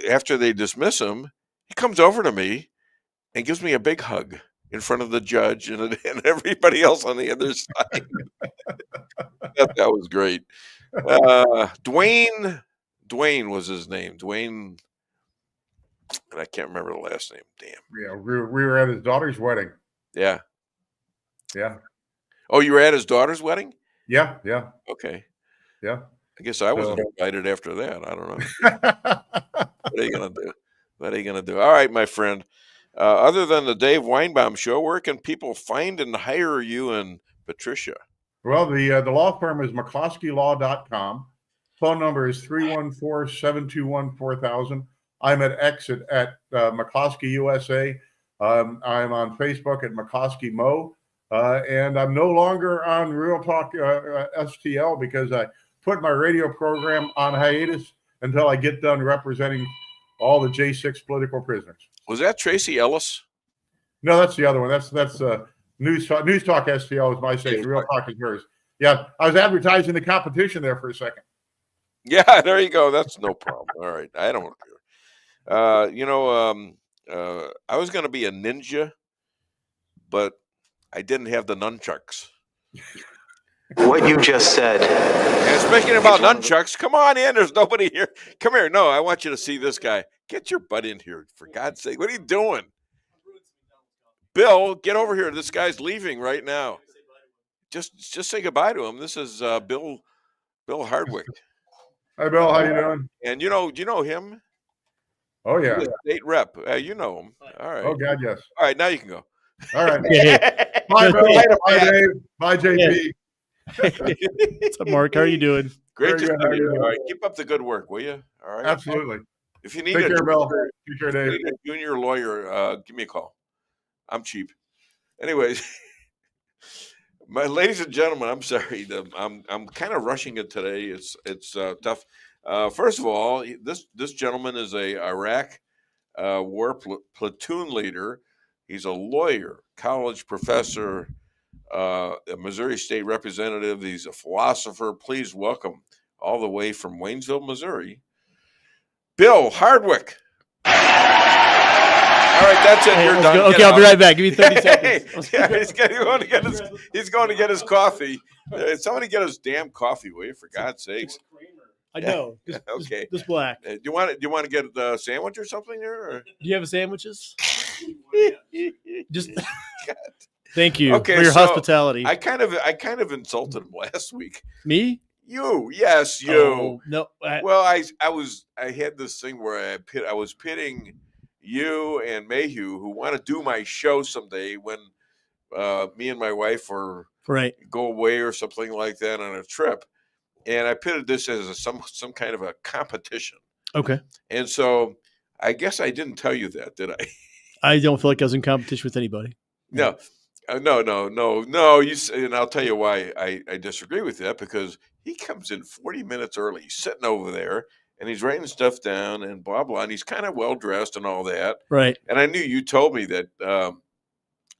after they dismiss him, he comes over to me and gives me a big hug in front of the judge and everybody else on the other side. that was great. Dwayne was his name. Dwayne, and I can't remember the last name. Damn. Yeah, we were at his daughter's wedding. Yeah. Yeah. Oh, you were at his daughter's wedding? Yeah, yeah. Okay. Yeah. I guess I wasn't invited after that. I don't know. What are you gonna do? What are you gonna do? All right, my friend. Other than the Dave Weinbaum Show, where can people find and hire you and Patricia? Well, the law firm is McCloskeYlaw.com. Phone number is 314-721-4000. I'm at X at McCloskey USA. I'm on Facebook at McCloskey Mo. And I'm no longer on Real Talk STL because I put my radio program on hiatus until I get done representing all the J6 political prisoners. Was that Tracy Ellis? No, that's the other one. That's News Talk STL is my station. Real Talk is yours. Yeah, I was advertising the competition there for a second. Yeah, there you go. That's no problem. All right, I don't care. I was going to be a ninja, but I didn't have the nunchucks. What you just said. And speaking about nunchucks, come on in. There's nobody here. Come here. No, I want you to see this guy. Get your butt in here, for God's sake. What are you doing? Bill, get over here. This guy's leaving right now. Just say goodbye to him. This is Bill Hardwick. Hi, Bill. How you doing? And do you know him? Oh, yeah. State rep. You know him. All right. Oh, God, yes. All right, now you can go. All right. Bye, Bill. Bye, Dave. Bye, JP. What's up, Mark? How are you doing? Great to see you. All right, keep up the good work, will you? All right. Absolutely. If you need Take care, Bill. Take care, Dave. A junior lawyer, give me a call. I'm cheap. Anyways, my ladies and gentlemen, I'm sorry. I'm kind of rushing it today. It's tough. First of all, this gentleman is a Iraq war platoon leader. He's a lawyer, college professor, a Missouri state representative. He's a philosopher. Please welcome all the way from Waynesville, Missouri, Bill Hardwick. All right, that's it. You're done. Okay, I'll be right back. Give me 30 seconds. Yeah, he's going to get his coffee. Somebody get his damn coffee, will you? For God's sakes. I know. Okay. Just black. Do you want to get a sandwich or something here? Or? Do you have sandwiches? Just thank you for your hospitality. I kind of insulted him last week. Me? You? Yes, you. Oh, no. Well, I had this thing where I was pitting you and Mayhew, who want to do my show someday when me and my wife go away or something like that on a trip. And I pitted this as some kind of a competition. Okay. And so I guess I didn't tell you that, did I? I don't feel like I was in competition with anybody. No. And I'll tell you why I disagree with that, because he comes in 40 minutes early. He's sitting over there and he's writing stuff down and blah, blah. And he's kind of well dressed and all that. Right. And I knew you told me that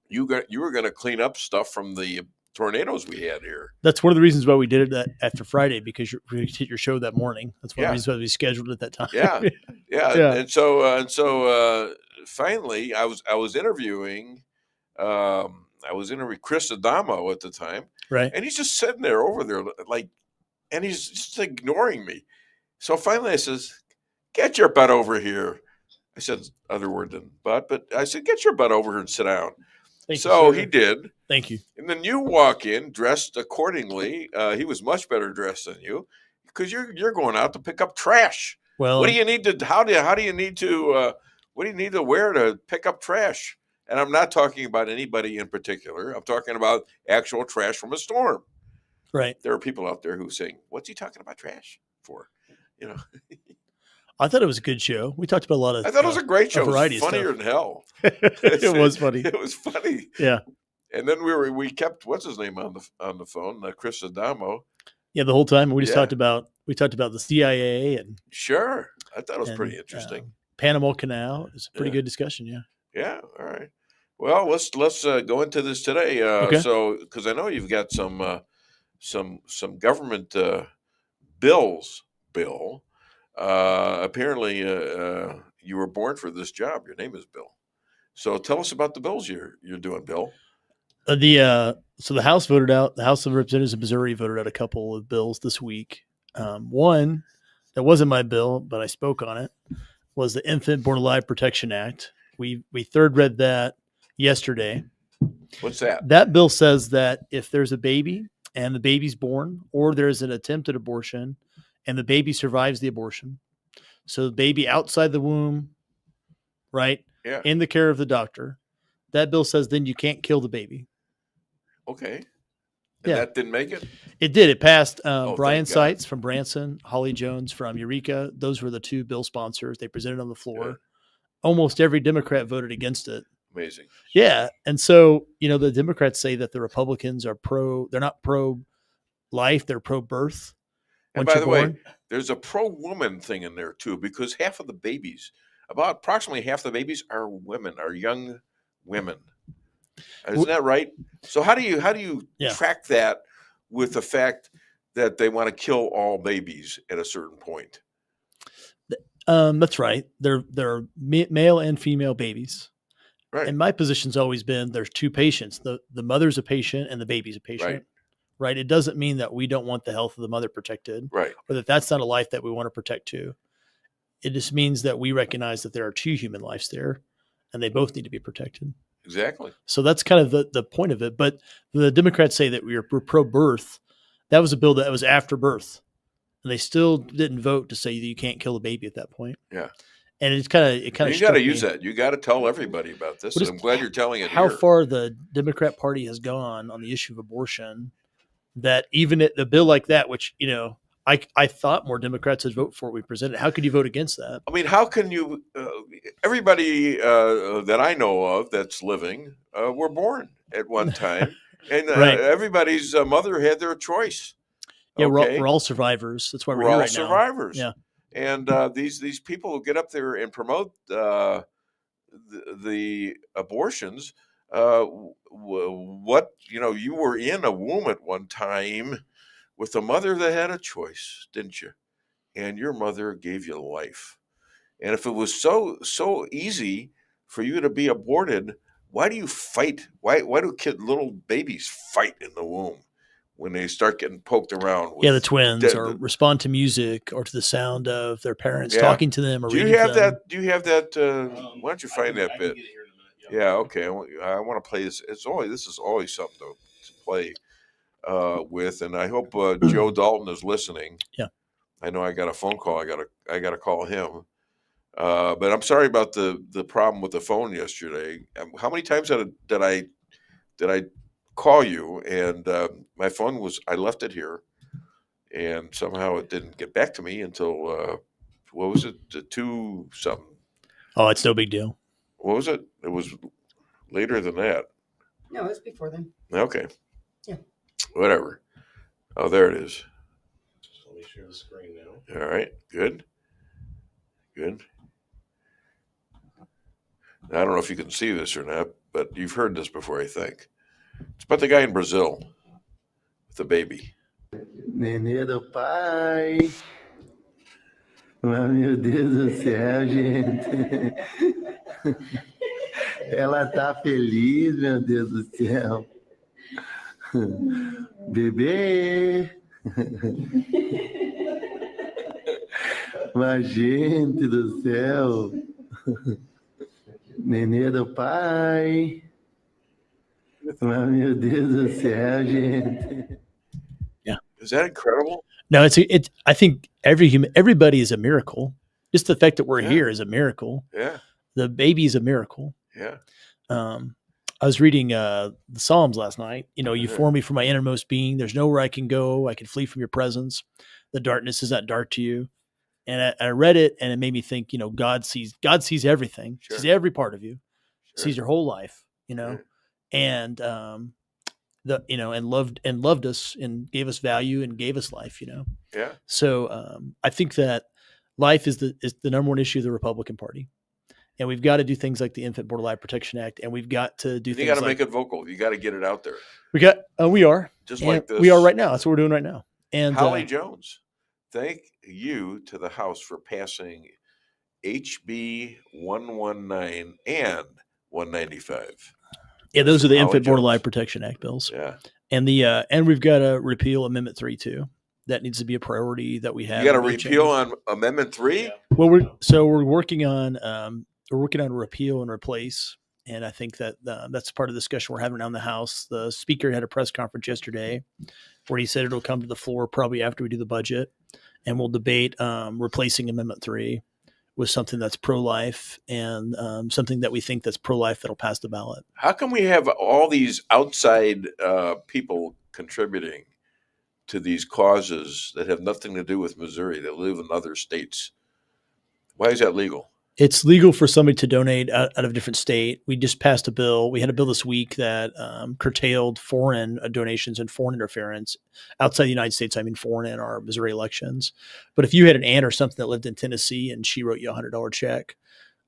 you were going to clean up stuff from the tornadoes we had here. That's one of the reasons why we did it after Friday, because we hit your show that morning. That's one of the reasons why we scheduled it that time. Yeah. And so finally, I was interviewing Chris Adamo at the time, right? And he's just sitting there over there, like, and he's just ignoring me. So finally I says, get your butt over here. I said other word than butt, but I said, get your butt over here and sit down. So he did. Thank you. And then you walk in dressed accordingly. He was much better dressed than you because you're going out to pick up trash. Well, what do you need to? How do you need to? What do you need to wear to pick up trash? And I'm not talking about anybody in particular. I'm talking about actual trash from a storm. Right. There are people out there who saying, "What's he talking about trash for?" I thought it was a good show. We talked about a lot of. I thought it was a great show. It was funnier stuff. than hell. It was funny. It was funny. Yeah. And then we kept what's his name on the phone, Chris Adamo. Yeah, the whole time we just talked about the CIA and sure. I thought it was pretty interesting. Panama Canal. It's a pretty good discussion. Yeah. Yeah. All right. Well, let's go into this today. Okay. So because I know you've got some government bills, Bill. Apparently, you were born for this job. Your name is Bill. So tell us about the bills you're doing, Bill. So the House voted out. The House of Representatives of Missouri voted out a couple of bills this week. One that wasn't my bill, but I spoke on it, was the Infant Born Alive Protection Act. We third read that yesterday. What's that? That bill says that if there's a baby and the baby's born, or there's an attempted abortion, and the baby survives the abortion, so the baby outside the womb, right, in the care of the doctor, that bill says then you can't kill the baby. Okay. And that didn't make it? It did. It passed. Oh, Brian Seitz from Branson, Holly Jones from Eureka. Those were the two bill sponsors. They presented on the floor. Yeah. Almost every Democrat voted against it. Amazing. Yeah. And so, the Democrats say that the Republicans are they're not pro-life, they're pro-birth. And by the way, there's a pro-woman thing in there too, because half of the babies, about approximately half the babies are women, are young women. Isn't that right? So how do you track that with the fact that they want to kill all babies at a certain point? That's right. They're male and female babies. Right. And my position's always been there's two patients. The mother's a patient and the baby's a patient. Right. It doesn't mean that we don't want the health of the mother protected. Right. Or that's not a life that we want to protect too. It just means that we recognize that there are two human lives there and they both need to be protected. Exactly. So that's kind of the point of it. But the Democrats say that we're pro-birth. That was a bill that was after birth. And they still didn't vote to say that you can't kill a baby at that point. Yeah. And it kind of you got to use that. You got to tell everybody about this. I'm glad you're telling it how here. far the Democrat Party has gone on the issue of abortion, that even at the bill like that, which, I thought more Democrats would vote for we presented. How could you vote against that? I mean, how can you? Everybody that I know of that's living were born at one time, and everybody's mother had their choice. Yeah, we're all survivors. That's why we're here right now. Survivors. Yeah, and these people who get up there and promote the abortions. What you were in a womb at one time with a mother that had a choice, didn't you? And your mother gave you life. And if it was so easy for you to be aborted, why do you fight? Why do little babies fight in the womb when they start getting poked around? The twins or respond to music or to the sound of their parents talking to them or reading to them. Do you have that? Why don't you find that bit? Yeah, okay. I want to play this. This is always something to play with, and I hope Joe Dalton is listening. Yeah, I know I got a phone call. I got to call him. But I'm sorry about the problem with the phone yesterday. How many times did I call you? And my phone I left it here, and somehow it didn't get back to me until what was it? 2 something. Oh, it's no big deal. What was it? It was later than that. No, it was before then. Okay. Yeah. Whatever. Oh, there it is. Just let me share the screen now. All right. Good. Now, I don't know if you can see this or not, but you've heard this before, I think. It's about the guy in Brazil with the baby. Nenê do pai. Mas, meu Deus do céu, gente. Ela tá feliz, meu Deus do céu. Bebê. Mas, gente do céu. Nenê do pai. Mas, meu Deus do céu, gente. Yeah. Is that incredible? No, it's. I think everybody is a miracle. Just the fact that we're here is a miracle. Yeah. The baby is a miracle. Yeah. I was reading the Psalms last night. You form me from my innermost being. There's nowhere I can go. I can flee from your presence. The darkness is not dark to you. And I read it, and it made me think. God sees everything. Sure. Sees every part of you. Sure. Sees your whole life. And and loved us and gave us value and gave us life. Yeah. So I think that life is the number one issue of the Republican Party. And we've got to do things like the Infant Born Life Protection Act, and we've got to do. You got to make it vocal. You got to get it out there. We are just like this. We are right now. That's what we're doing right now. And Holly Jones, thank you to the House for passing HB 119 and 195. Yeah, those are the Holly Infant Born Jones. Life Protection Act bills. Yeah, and we've got to repeal Amendment 3 too. That needs to be a priority that we have. You got to repeal on Amendment 3. Well, we're working on repeal and replace, and I think that that's part of the discussion we're having around the House. The Speaker had a press conference yesterday where he said it'll come to the floor probably after we do the budget, and we'll debate replacing Amendment 3 with something that's pro-life and something that we think that's pro-life that'll pass the ballot. How come we have all these outside people contributing to these causes that have nothing to do with Missouri, that live in other states? Why is that legal? It's legal for somebody to donate out of a different state. We just passed a bill. We had a bill this week that curtailed foreign donations and foreign interference outside the United States. I mean, foreign in our Missouri elections. But if you had an aunt or something that lived in Tennessee and she wrote you $100 check,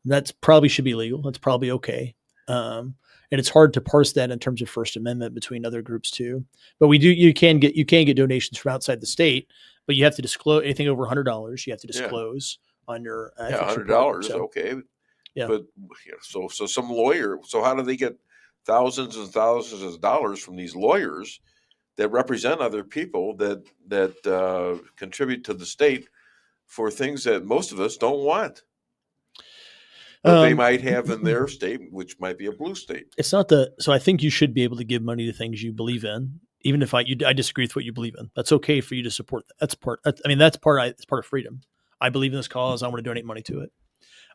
that's probably should be legal. That's probably okay. And it's hard to parse that in terms of First Amendment between other groups too. But you can get donations from outside the state, but you have to disclose anything over $100. You have to disclose on your $100 okay. Yeah. But so some lawyer. So how do they get thousands and thousands of dollars from these lawyers that represent other people that contribute to the state for things that most of us don't want? But they might have in their state, which might be a blue state. It's not so I think you should be able to give money to things you believe in, even if I disagree with what you believe in. That's okay for you to support that. It's part of freedom. I believe in this cause. I want to donate money to it.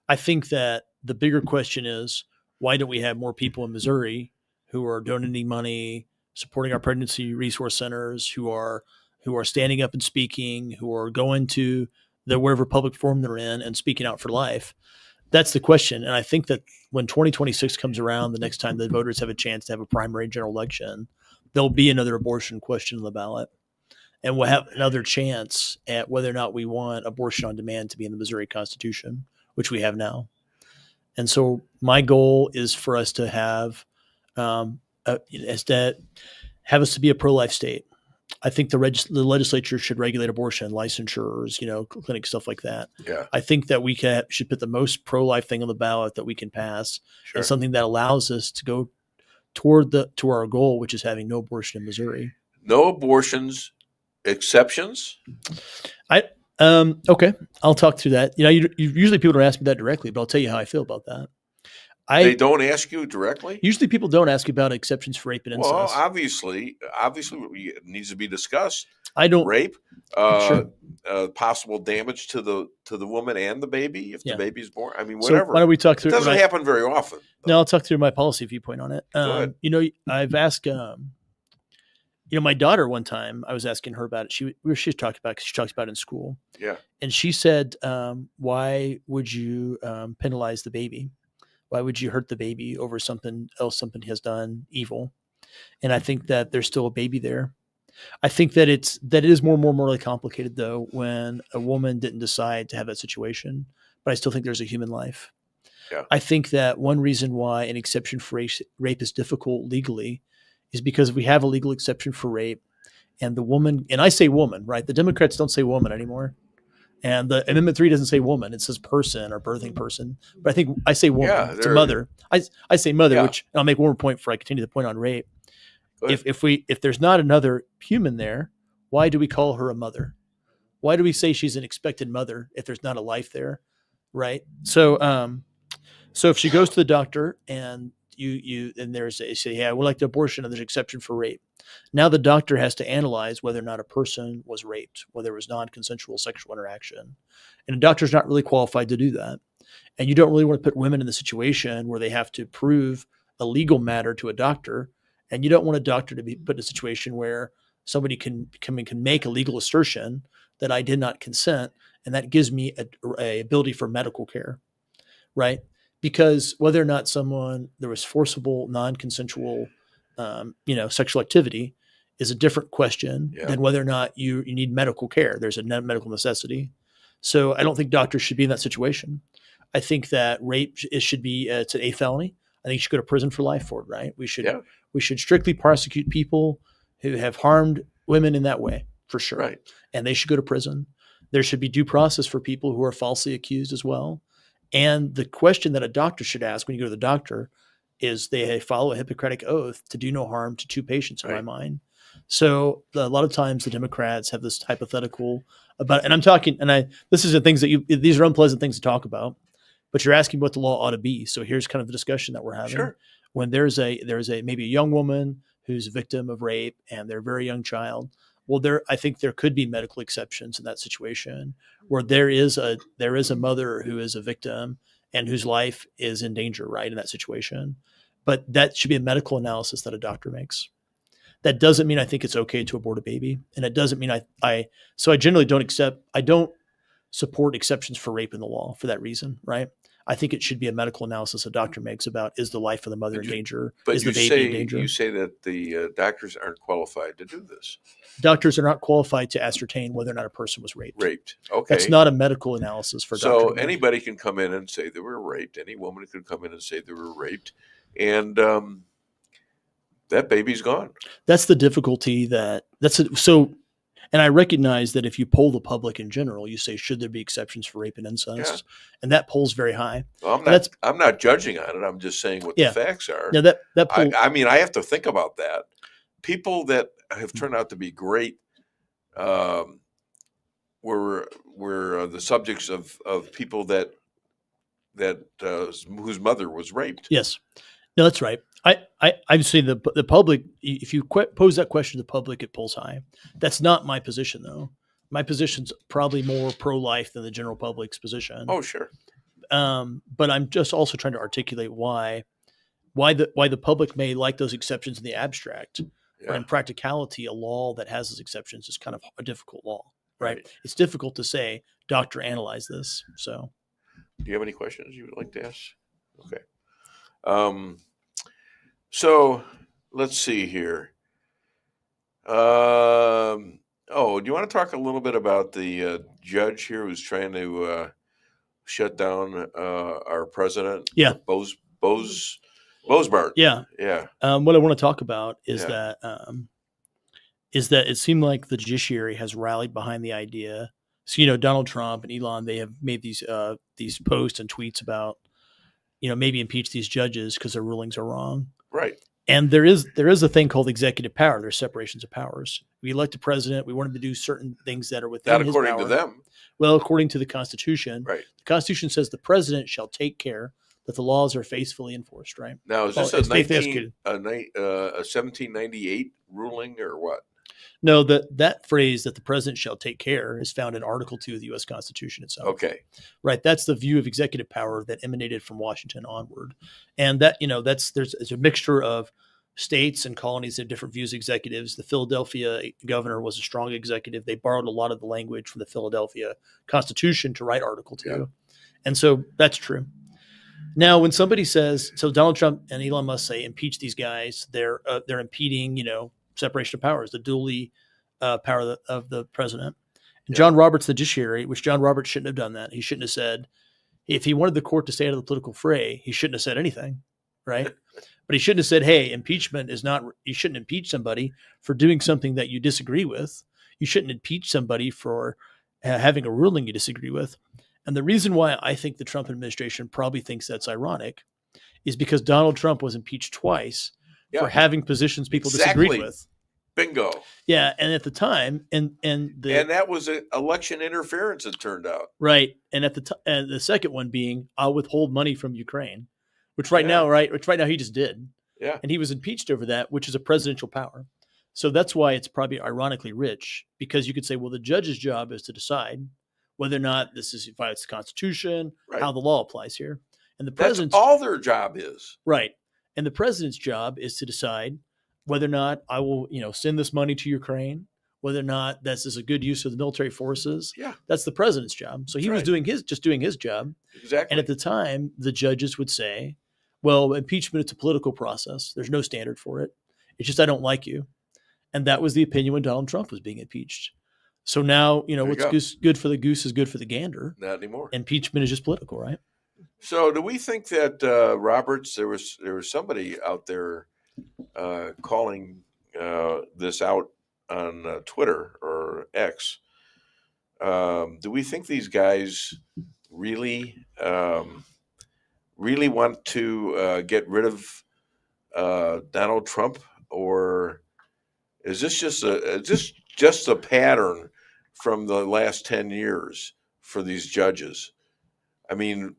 I think that the bigger question is, why don't we have more people in Missouri who are donating money, supporting our pregnancy resource centers, who are standing up and speaking, who are going to wherever public forum they're in and speaking out for life? That's the question. And I think that when 2026 comes around, the next time the voters have a chance to have a primary general election, there'll be another abortion question on the ballot. And we'll have another chance at whether or not we want abortion on demand to be in the Missouri Constitution, which we have now. And so my goal is for us to have us to be a pro-life state. I think the legislature should regulate abortion, licensures, clinics, stuff like that. Yeah. I think that we should put the most pro-life thing on the ballot that we can pass, and something that allows us to go to our goal, which is having no abortion in Missouri. No abortions, exceptions. Okay, I'll talk through that. Usually people don't ask me that directly, but I'll tell you how I feel about that. They don't ask you directly? Usually people don't ask you about exceptions for rape and incest. Well, obviously it needs to be discussed. I don't rape, possible damage to the woman and the baby if the baby's born. I mean, whatever. So why don't we talk through it? Doesn't happen very often. No, I'll talk through my policy viewpoint on it. Go ahead. I've asked, my daughter one time, I was asking her about it. She talked about it because she talks about it in school. Yeah. And she said, why would you penalize the baby? Why would you hurt the baby over something else somebody has done evil? And I think that there's still a baby there. I think that it is more and more morally complicated though when a woman didn't decide to have that situation, but I still think there's a human life. Yeah. I think that one reason why an exception for rape is difficult legally is because we have a legal exception for rape, and the woman, and I say woman, right? The Democrats don't say woman anymore. And the Amendment 3 doesn't say woman; it says person or birthing person. But I think I say woman. Yeah, it's a mother. I say mother, which and I'll make one more point before I continue the point on rape. If there's not another human there, Why do we call her a mother? Why do we say she's an expected mother if there's not a life there, right? So, so if she goes to the doctor and you say, yeah, I would like the abortion, and there's an exception for rape. Now the doctor has to analyze whether or not a person was raped, whether it was non-consensual sexual interaction, and a doctor's not really qualified to do that. And you don't really want to put women in the situation where they have to prove a legal matter to a doctor, and you don't want a doctor to be put in a situation where somebody can make a legal assertion that I did not consent, and that gives me a ability for medical care, right? Because whether or not there was forcible, non-consensual, sexual activity is a different question than whether or not you need medical care. There's a medical necessity. So I don't think doctors should be in that situation. I think that rape should be it's an 8th felony. I think you should go to prison for life for it, right? We should strictly prosecute people who have harmed women in that way, for sure. Right. And they should go to prison. There should be due process for people who are falsely accused as well. And the question that a doctor should ask when you go to the doctor is they follow a Hippocratic oath to do no harm to two patients, in my mind. So a lot of times the Democrats have this hypothetical about, and I'm talking, this is the things that these are unpleasant things to talk about, but you're asking what the law ought to be. So here's kind of the discussion that we're having. Sure. When there's maybe a young woman who's a victim of rape and they're a very young child. Well, I think there could be medical exceptions in that situation where there is a mother who is a victim and whose life is in danger, right, in that situation. But that should be a medical analysis that a doctor makes. That doesn't mean I think it's okay to abort a baby, and it doesn't mean I generally don't support exceptions for rape in the law for that reason, right? I think it should be a medical analysis a doctor makes about, is the life of the mother in danger? Is the baby in danger? You say that the doctors aren't qualified to do this. Doctors are not qualified to ascertain whether or not a person was raped. Okay. That's not a medical analysis for So doctor. anybody can come in and say they were raped. Any woman could come in and say they were raped. And that baby's gone. That's the difficulty and I recognize that if you poll the public in general, you say, should there be exceptions for rape and incest? And that polls very high. Well, I'm not judging on it. I'm just saying what the facts are. Yeah, that poll, I mean, I have to think about that. People that have turned out to be great were the subjects of people that whose mother was raped. Yes. No, that's right. I'm saying the public, if you pose that question to the public, it polls high. That's not my position, though. My position's probably more pro-life than the general public's position. Oh, sure. But I'm just also trying to articulate why the public may like those exceptions in the abstract. But in practicality, a law that has those exceptions is kind of a difficult law, right? It's difficult to say, doctor, analyze this. So, do you have any questions you would like to ask? Okay. So let's see here. Do you want to talk a little bit about the judge here who's trying to shut down our president? Yeah. Bosberg. Yeah. Yeah. What I want to talk about is that it seemed like the judiciary has rallied behind the idea. So, Donald Trump and Elon, they have made these posts and tweets about, maybe impeach these judges because their rulings are wrong. Right. And there is a thing called executive power. There's separations of powers. We elect a president. We want him to do certain things that are within his power. Not according to them. Well, according to the Constitution. Right. The Constitution says the president shall take care that the laws are faithfully enforced, right? Now, is this a 1798 ruling or what? No, that phrase that the president shall take care is found in Article 2 of the U.S. Constitution itself. Okay. Right. That's the view of executive power that emanated from Washington onward. And that, there's a mixture of states and colonies that have different views of executives. The Philadelphia governor was a strong executive. They borrowed a lot of the language from the Philadelphia Constitution to write Article 2. Yeah. And so that's true. Now, when somebody says, so Donald Trump and Elon Musk say, impeach these guys, they're impeding, separation of powers, the dually power of the president. And John Roberts, the judiciary, which John Roberts shouldn't have done that. He shouldn't have said, if he wanted the court to stay out of the political fray, he shouldn't have said anything, right? But he shouldn't have said, hey, impeachment is not, you shouldn't impeach somebody for doing something that you disagree with. You shouldn't impeach somebody for having a ruling you disagree with. And the reason why I think the Trump administration probably thinks that's ironic is because Donald Trump was impeached twice for having positions people disagreed with. Bingo. Yeah, and at the time, and that was election interference. It turned out. Right, and at the second one being, I'll withhold money from Ukraine, which right now he just did. Yeah, and he was impeached over that, which is a presidential power. So that's why it's probably ironically rich, because you could say, well, the judge's job is to decide whether or not this violates the Constitution, how the law applies here, and the president's all their job is. Right, and the president's job is to decide whether or not I will, send this money to Ukraine, whether or not this is a good use of the military forces. Yeah, that's the president's job. So he was doing his job. Exactly. And at the time, the judges would say, well, impeachment, it's a political process. There's no standard for it. It's just I don't like you. And that was the opinion when Donald Trump was being impeached. So now, what's good for the goose is good for the gander. Not anymore. Impeachment is just political, right? So do we think that Roberts, there was somebody out there calling this out on Twitter or X? Do we think these guys really want to get rid of Donald Trump, or is this just a pattern from the last 10 years for these judges? I mean,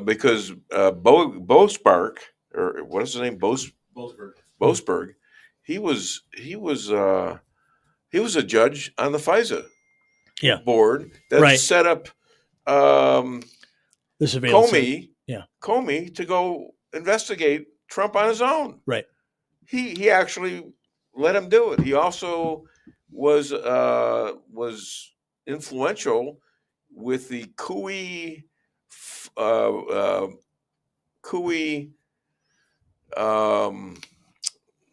because Bosberg, or what is his name? Bosberg. He was a judge on the FISA board that set up Comey to go investigate Trump on his own. Right. He actually let him do it. He also was influential with the Cooey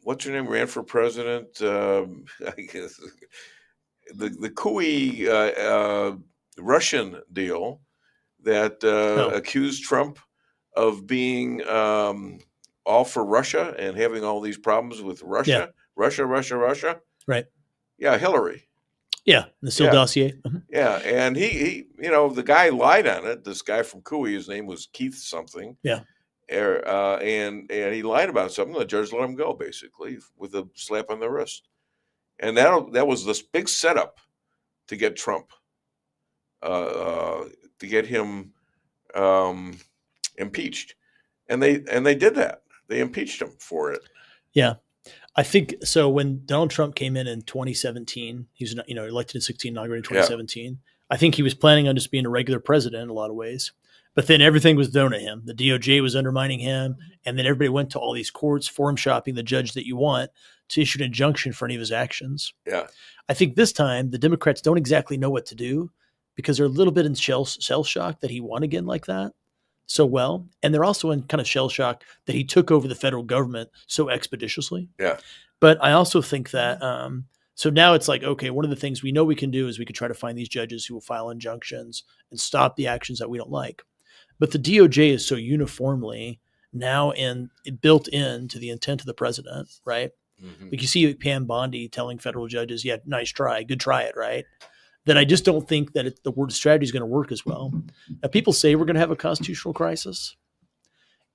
what's her name, ran for president? I guess the Cooey Russian deal that accused Trump of being all for Russia and having all these problems with Russia. Russia. Right. Yeah, Hillary. Yeah, the Steele dossier. Mm-hmm. Yeah, and he the guy lied on it. This guy from Cooey, his name was Keith something. Yeah. And he lied about something. The judge let him go, basically, with a slap on the wrist. And that was this big setup to get Trump, to get him impeached. And they did that. They impeached him for it. Yeah. I think so. When Donald Trump came in 2017, he was elected in 2016, inaugurated in 2017. Yeah. I think he was planning on just being a regular president in a lot of ways. But then everything was thrown at him. The DOJ was undermining him, and then everybody went to all these courts, forum shopping the judge that you want to issue an injunction for any of his actions. Yeah, I think this time the Democrats don't exactly know what to do because they're a little bit in shell shock that he won again like that so well, and they're also in kind of shell shock that he took over the federal government so expeditiously. Yeah, but I also think that so now it's like, okay, one of the things we know we can do is we can try to find these judges who will file injunctions and stop the actions that we don't like. But the DOJ is so uniformly now built into the intent of the president, right? Mm-hmm. Like you see Pam Bondi telling federal judges, yeah, nice try, good try it, right? That I just don't think that the word strategy is going to work as well. Now, people say we're going to have a constitutional crisis.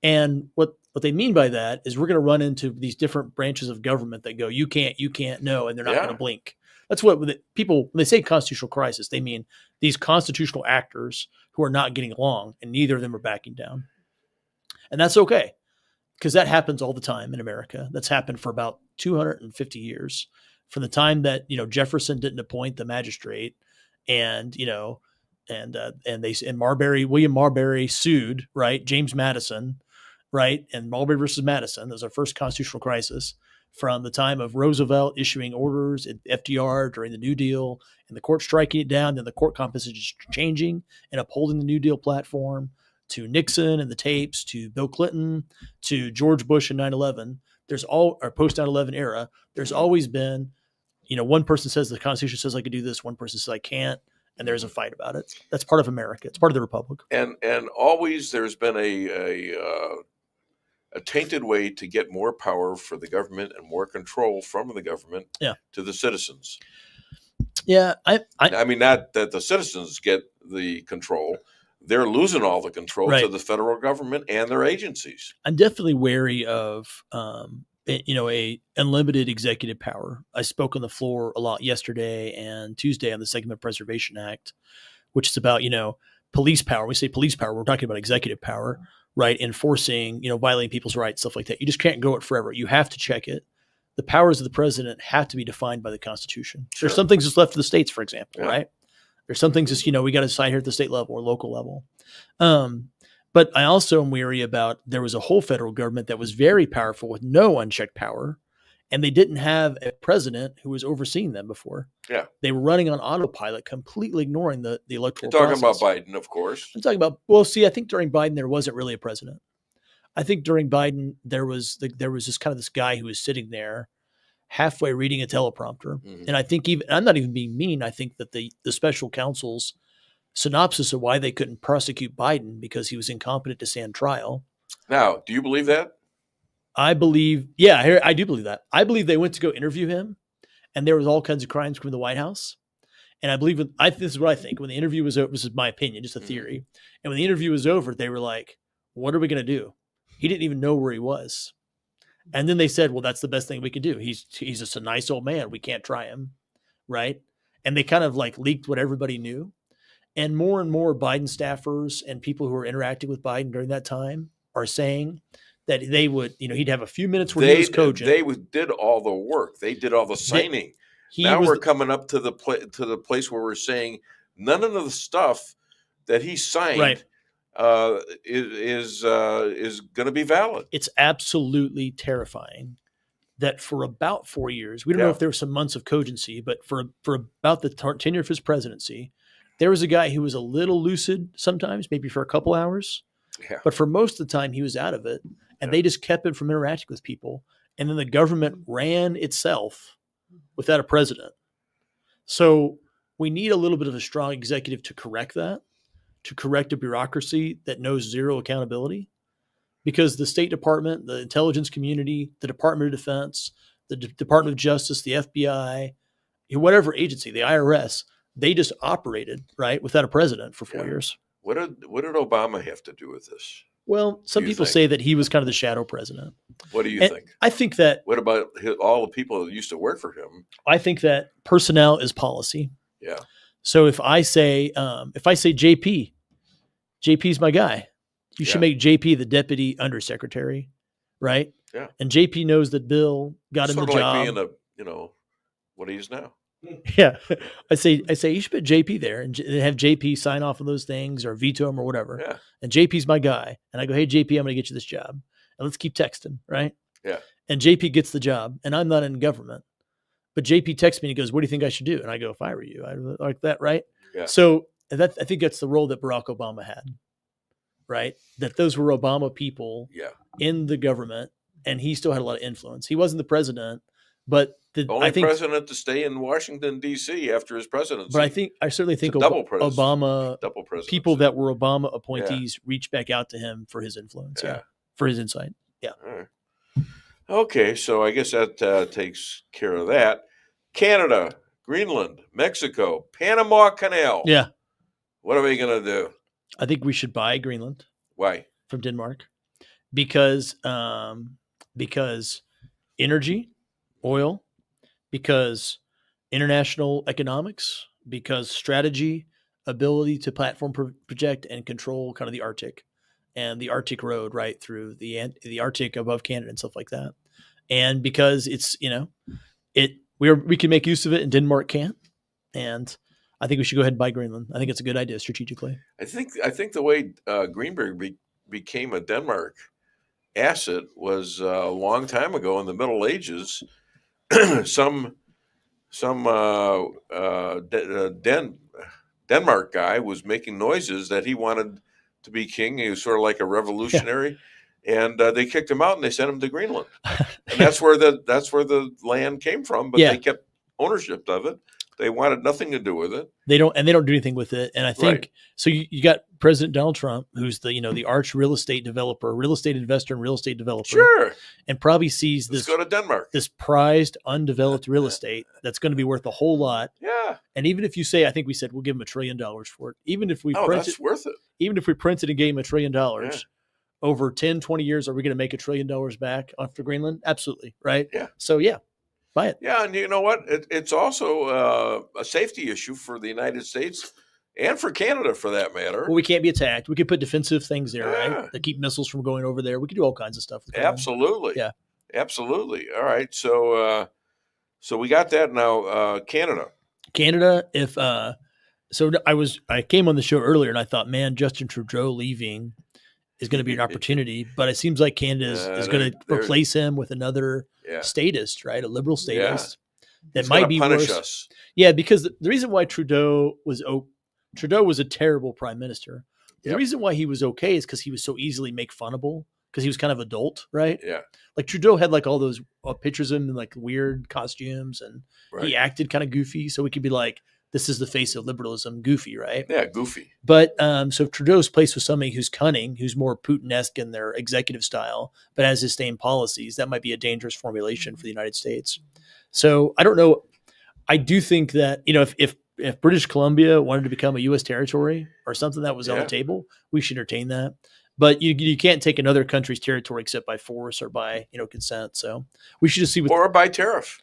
And what they mean by that is we're going to run into these different branches of government that go, you can't, no, and they're not going to blink. That's what people, when they say constitutional crisis, they mean these constitutional actors who are not getting along, and neither of them are backing down. And that's okay, because that happens all the time in America. That's happened for about 250 years, from the time that Jefferson didn't appoint the magistrate, and William Marbury sued, right, James Madison, right, and Marbury versus Madison. That was our first constitutional crisis. From the time of Roosevelt issuing orders at FDR during the New Deal and the court striking it down, then the court composition changing and upholding the New Deal platform, to Nixon and the tapes, to Bill Clinton, to George Bush and 9/11. There's our post 9/11 era. There's always been, one person says the Constitution says I could do this, one person says I can't, and there's a fight about it. That's part of America. It's part of the Republic. And always there's been a tainted way to get more power for the government and more control from the government to the citizens. Yeah. I mean, not that the citizens get the control. They're losing all the control to the federal government and their agencies. I'm definitely wary of a unlimited executive power. I spoke on the floor a lot yesterday and Tuesday on the Second Preservation Act, which is about, police power. When we say police power, we're talking about executive power, right? Enforcing, violating people's rights, stuff like that. You just can't go it forever. You have to check it. The powers of the president have to be defined by the Constitution. Sure. There's some things that's left to the states, for example, right? There's some things that's, we got to decide here at the state level or local level. But I also am weary about, there was a whole federal government that was very powerful with no unchecked power, and they didn't have a president who was overseeing them before. Yeah. They were running on autopilot, completely ignoring the electoral You're talking process. about Biden, of course. I'm talking about, I think during Biden, there wasn't really a president. I think during Biden, there was this kind of this guy who was sitting there halfway reading a teleprompter. Mm-hmm. And I think I'm not even being mean. I think that the special counsel's synopsis of why they couldn't prosecute Biden because he was incompetent to stand trial. Now, do you believe that? I do believe that. I believe they went to go interview him, and there was all kinds of crimes from the White House. And I believe this is what I think. When the interview was over, this is my opinion, just a theory. And when the interview was over, they were like, "What are we going to do?" He didn't even know where he was. And then they said, "Well, that's the best thing we could do. He's just a nice old man. We can't try him," right? And they kind of like leaked what everybody knew. And more Biden staffers and people who were interacting with Biden during that time are saying that they would, he'd have a few minutes where he was cogent. They did all the work. They did all the signing. Now we're coming up to the place where we're saying none of the stuff that he signed is going to be valid. It's absolutely terrifying that for about 4 years, we don't know if there were some months of cogency, but for about the tenure of his presidency, there was a guy who was a little lucid sometimes, maybe for a couple hours, but for most of the time he was out of it, and they just kept him from interacting with people. And then the government ran itself without a president. So we need a little bit of a strong executive to correct that, to correct a bureaucracy that knows zero accountability, because the State Department, the intelligence community, the Department of Defense, the Department of Justice, the FBI, whatever agency, the IRS, they just operated without a president for 4 years. What did Obama have to do with this? Well, some people say that he was kind of the shadow president. What do you think? I think that. What about all the people that used to work for him? I think that personnel is policy. Yeah. So if I say JP's my guy, you should make JP the deputy undersecretary, right? Yeah. And JP knows that Bill got him the job. Sort of like being what he is now. Yeah. I say you should put JP there and have JP sign off on those things or veto him or whatever. Yeah. And JP's my guy. And I go, "Hey, JP, I'm going to get you this job. And let's keep texting," right? Yeah. And JP gets the job, and I'm not in government. But JP texts me and he goes, "What do you think I should do?" And I go, "If I were you, I'd like that," right? Yeah. So I think that's the role that Barack Obama had, right? That those were Obama people in the government, and he still had a lot of influence. He wasn't the president, but only president to stay in Washington, D.C. after his presidency. But I certainly think Obama, people that were Obama appointees reached back out to him for his influence, for his insight. Yeah. All right. Okay, so I guess that takes care of that. Canada, Greenland, Mexico, Panama Canal. Yeah. What are we going to do? I think we should buy Greenland. Why? From Denmark. Because energy, oil, because international economics, because strategy, ability to platform project and control kind of the Arctic and the Arctic road right through the Arctic above Canada and stuff like that. And because it's, we can make use of it and Denmark can't. And I think we should go ahead and buy Greenland. I think it's a good idea strategically. I think the way Greenberg became a Denmark asset was a long time ago in the Middle Ages. some Denmark guy was making noises that he wanted to be king. He was sort of like a revolutionary, and they kicked him out and they sent him to Greenland. And that's where the land came from. But they kept ownership of it. They wanted nothing to do with it. They don't do anything with it. And I think so. You got President Donald Trump, who's the arch real estate developer, real estate investor, and real estate developer. Sure. And probably sees Let's go to Denmark. This prized, undeveloped real estate that's going to be worth a whole lot. Yeah. And even if you say, I think we said we'll give him $1 trillion for it. Even if we that's worth it. Even if we printed and gave him $1 trillion, over 10, 20 years, are we going to make $1 trillion back after Greenland? Absolutely. Right. Yeah. So yeah, buy it. Yeah. And you know what? It's also a safety issue for the United States and for Canada, for that matter. Well, we can't be attacked. We could put defensive things there, right? That keep missiles from going over there. We could do all kinds of stuff. Absolutely. Yeah. Absolutely. All right. So, so we got that now. Canada. So I came on the show earlier and I thought, man, Justin Trudeau leaving is going to be an opportunity, but it seems like Canada is going to replace him with another statist, right? A liberal statist that might be punish worse. us. Yeah, because the reason why Trudeau was a terrible prime minister. The reason why he was okay is because he was so easily make funnable, because he was kind of adult, right? Yeah. Like Trudeau had like all those pictures of him in like weird costumes, and he acted kind of goofy, so we could be like, this is the face of liberalism, goofy, right? Yeah, goofy. But so if Trudeau's placed with somebody who's cunning, who's more Putin-esque in their executive style, but has his same policies, that might be a dangerous formulation for the United States. So I don't know. I do think that, if British Columbia wanted to become a U.S. territory or something that was on the table, we should entertain that. But you can't take another country's territory except by force or by consent. So we should just see or by tariff.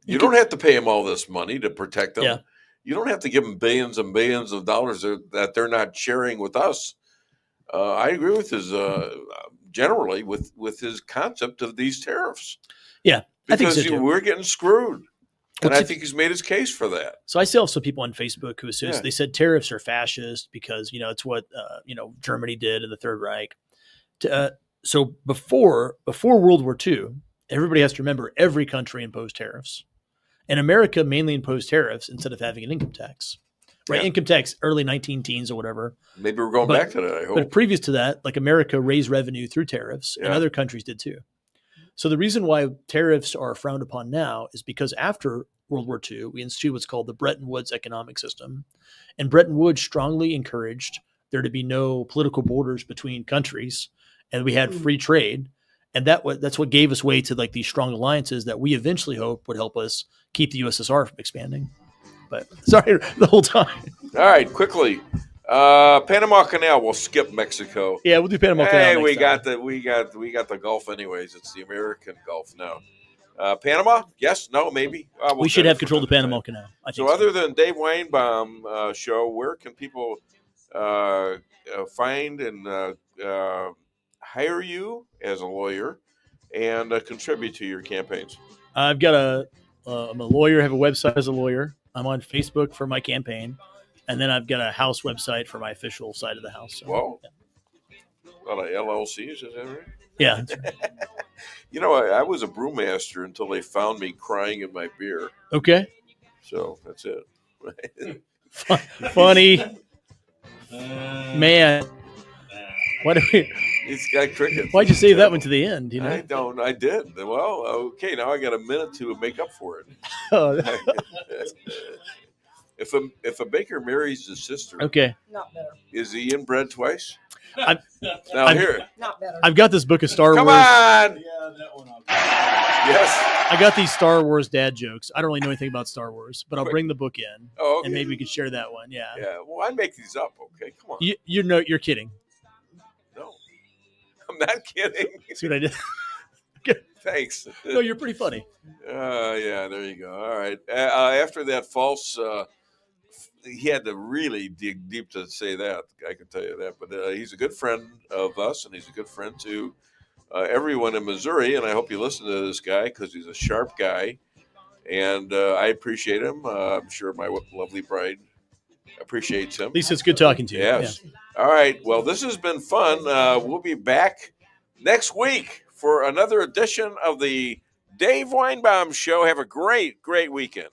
You don't have to pay them all this money to protect them. Yeah. You don't have to give them billions and billions of dollars that they're not sharing with us. I agree with his generally with his concept of these tariffs. Yeah, because I think so too. We're getting screwed, and I think he's made his case for that. So I still have some people on Facebook who says they said tariffs are fascist because it's what Germany did in the Third Reich. So before World War II, everybody has to remember every country imposed tariffs. And America mainly imposed tariffs instead of having an income tax. Right? Yeah. Income tax, early 19-teens or whatever. Maybe we're going back to that, I hope. But previous to that, like America raised revenue through tariffs, and other countries did too. So the reason why tariffs are frowned upon now is because after World War II, we instituted what's called the Bretton Woods economic system. And Bretton Woods strongly encouraged there to be no political borders between countries, and we had free trade. And that's what gave us way to like these strong alliances that we eventually hope would help us keep the USSR from expanding. But sorry, the whole time. All right, quickly. Panama Canal. We'll skip Mexico. Yeah, we'll do Panama Canal. Hey, we got the Gulf anyways. It's the American Gulf now. Panama? Yes? No? Maybe? We should have control of the Panama Canal. So other than Dave Weinbaum Show, where can people find and hire you as a lawyer and contribute to your campaigns? I've got I'm a lawyer, have a website as a lawyer. I'm on Facebook for my campaign. And then I've got a house website for my official side of the house. So, whoa. A lot of LLCs, is that right? Yeah. I was a brewmaster until they found me crying in my beer. Okay. So that's it. Funny. Man. Why do we... It's got crickets. Why'd you save that one to the end? I did. Well, okay, now I got a minute to make up for it. Oh. If a baker marries his sister, okay, not better. Is he inbred twice? Not better. I've got this book of Star Wars. Come on. Yeah, that one. Yes. I got these Star Wars dad jokes. I don't really know anything about Star Wars, but I'll bring the book in. Oh, okay. And maybe we could share that one. Yeah. Yeah. Well, I make these up. Okay, come on. You're kidding. No, I'm not kidding. See what I did? Thanks. No, you're pretty funny. Yeah, there you go. All right. After that false, he had to really dig deep to say that. I can tell you that. But he's a good friend of us, and he's a good friend to everyone in Missouri. And I hope you listen to this guy because he's a sharp guy, and I appreciate him. I'm sure my lovely bride appreciates him. Lisa, it's good talking to you. Yes. Yeah. All right. Well, this has been fun. We'll be back next week for another edition of the Dave Weinbaum Show. Have a great, great weekend.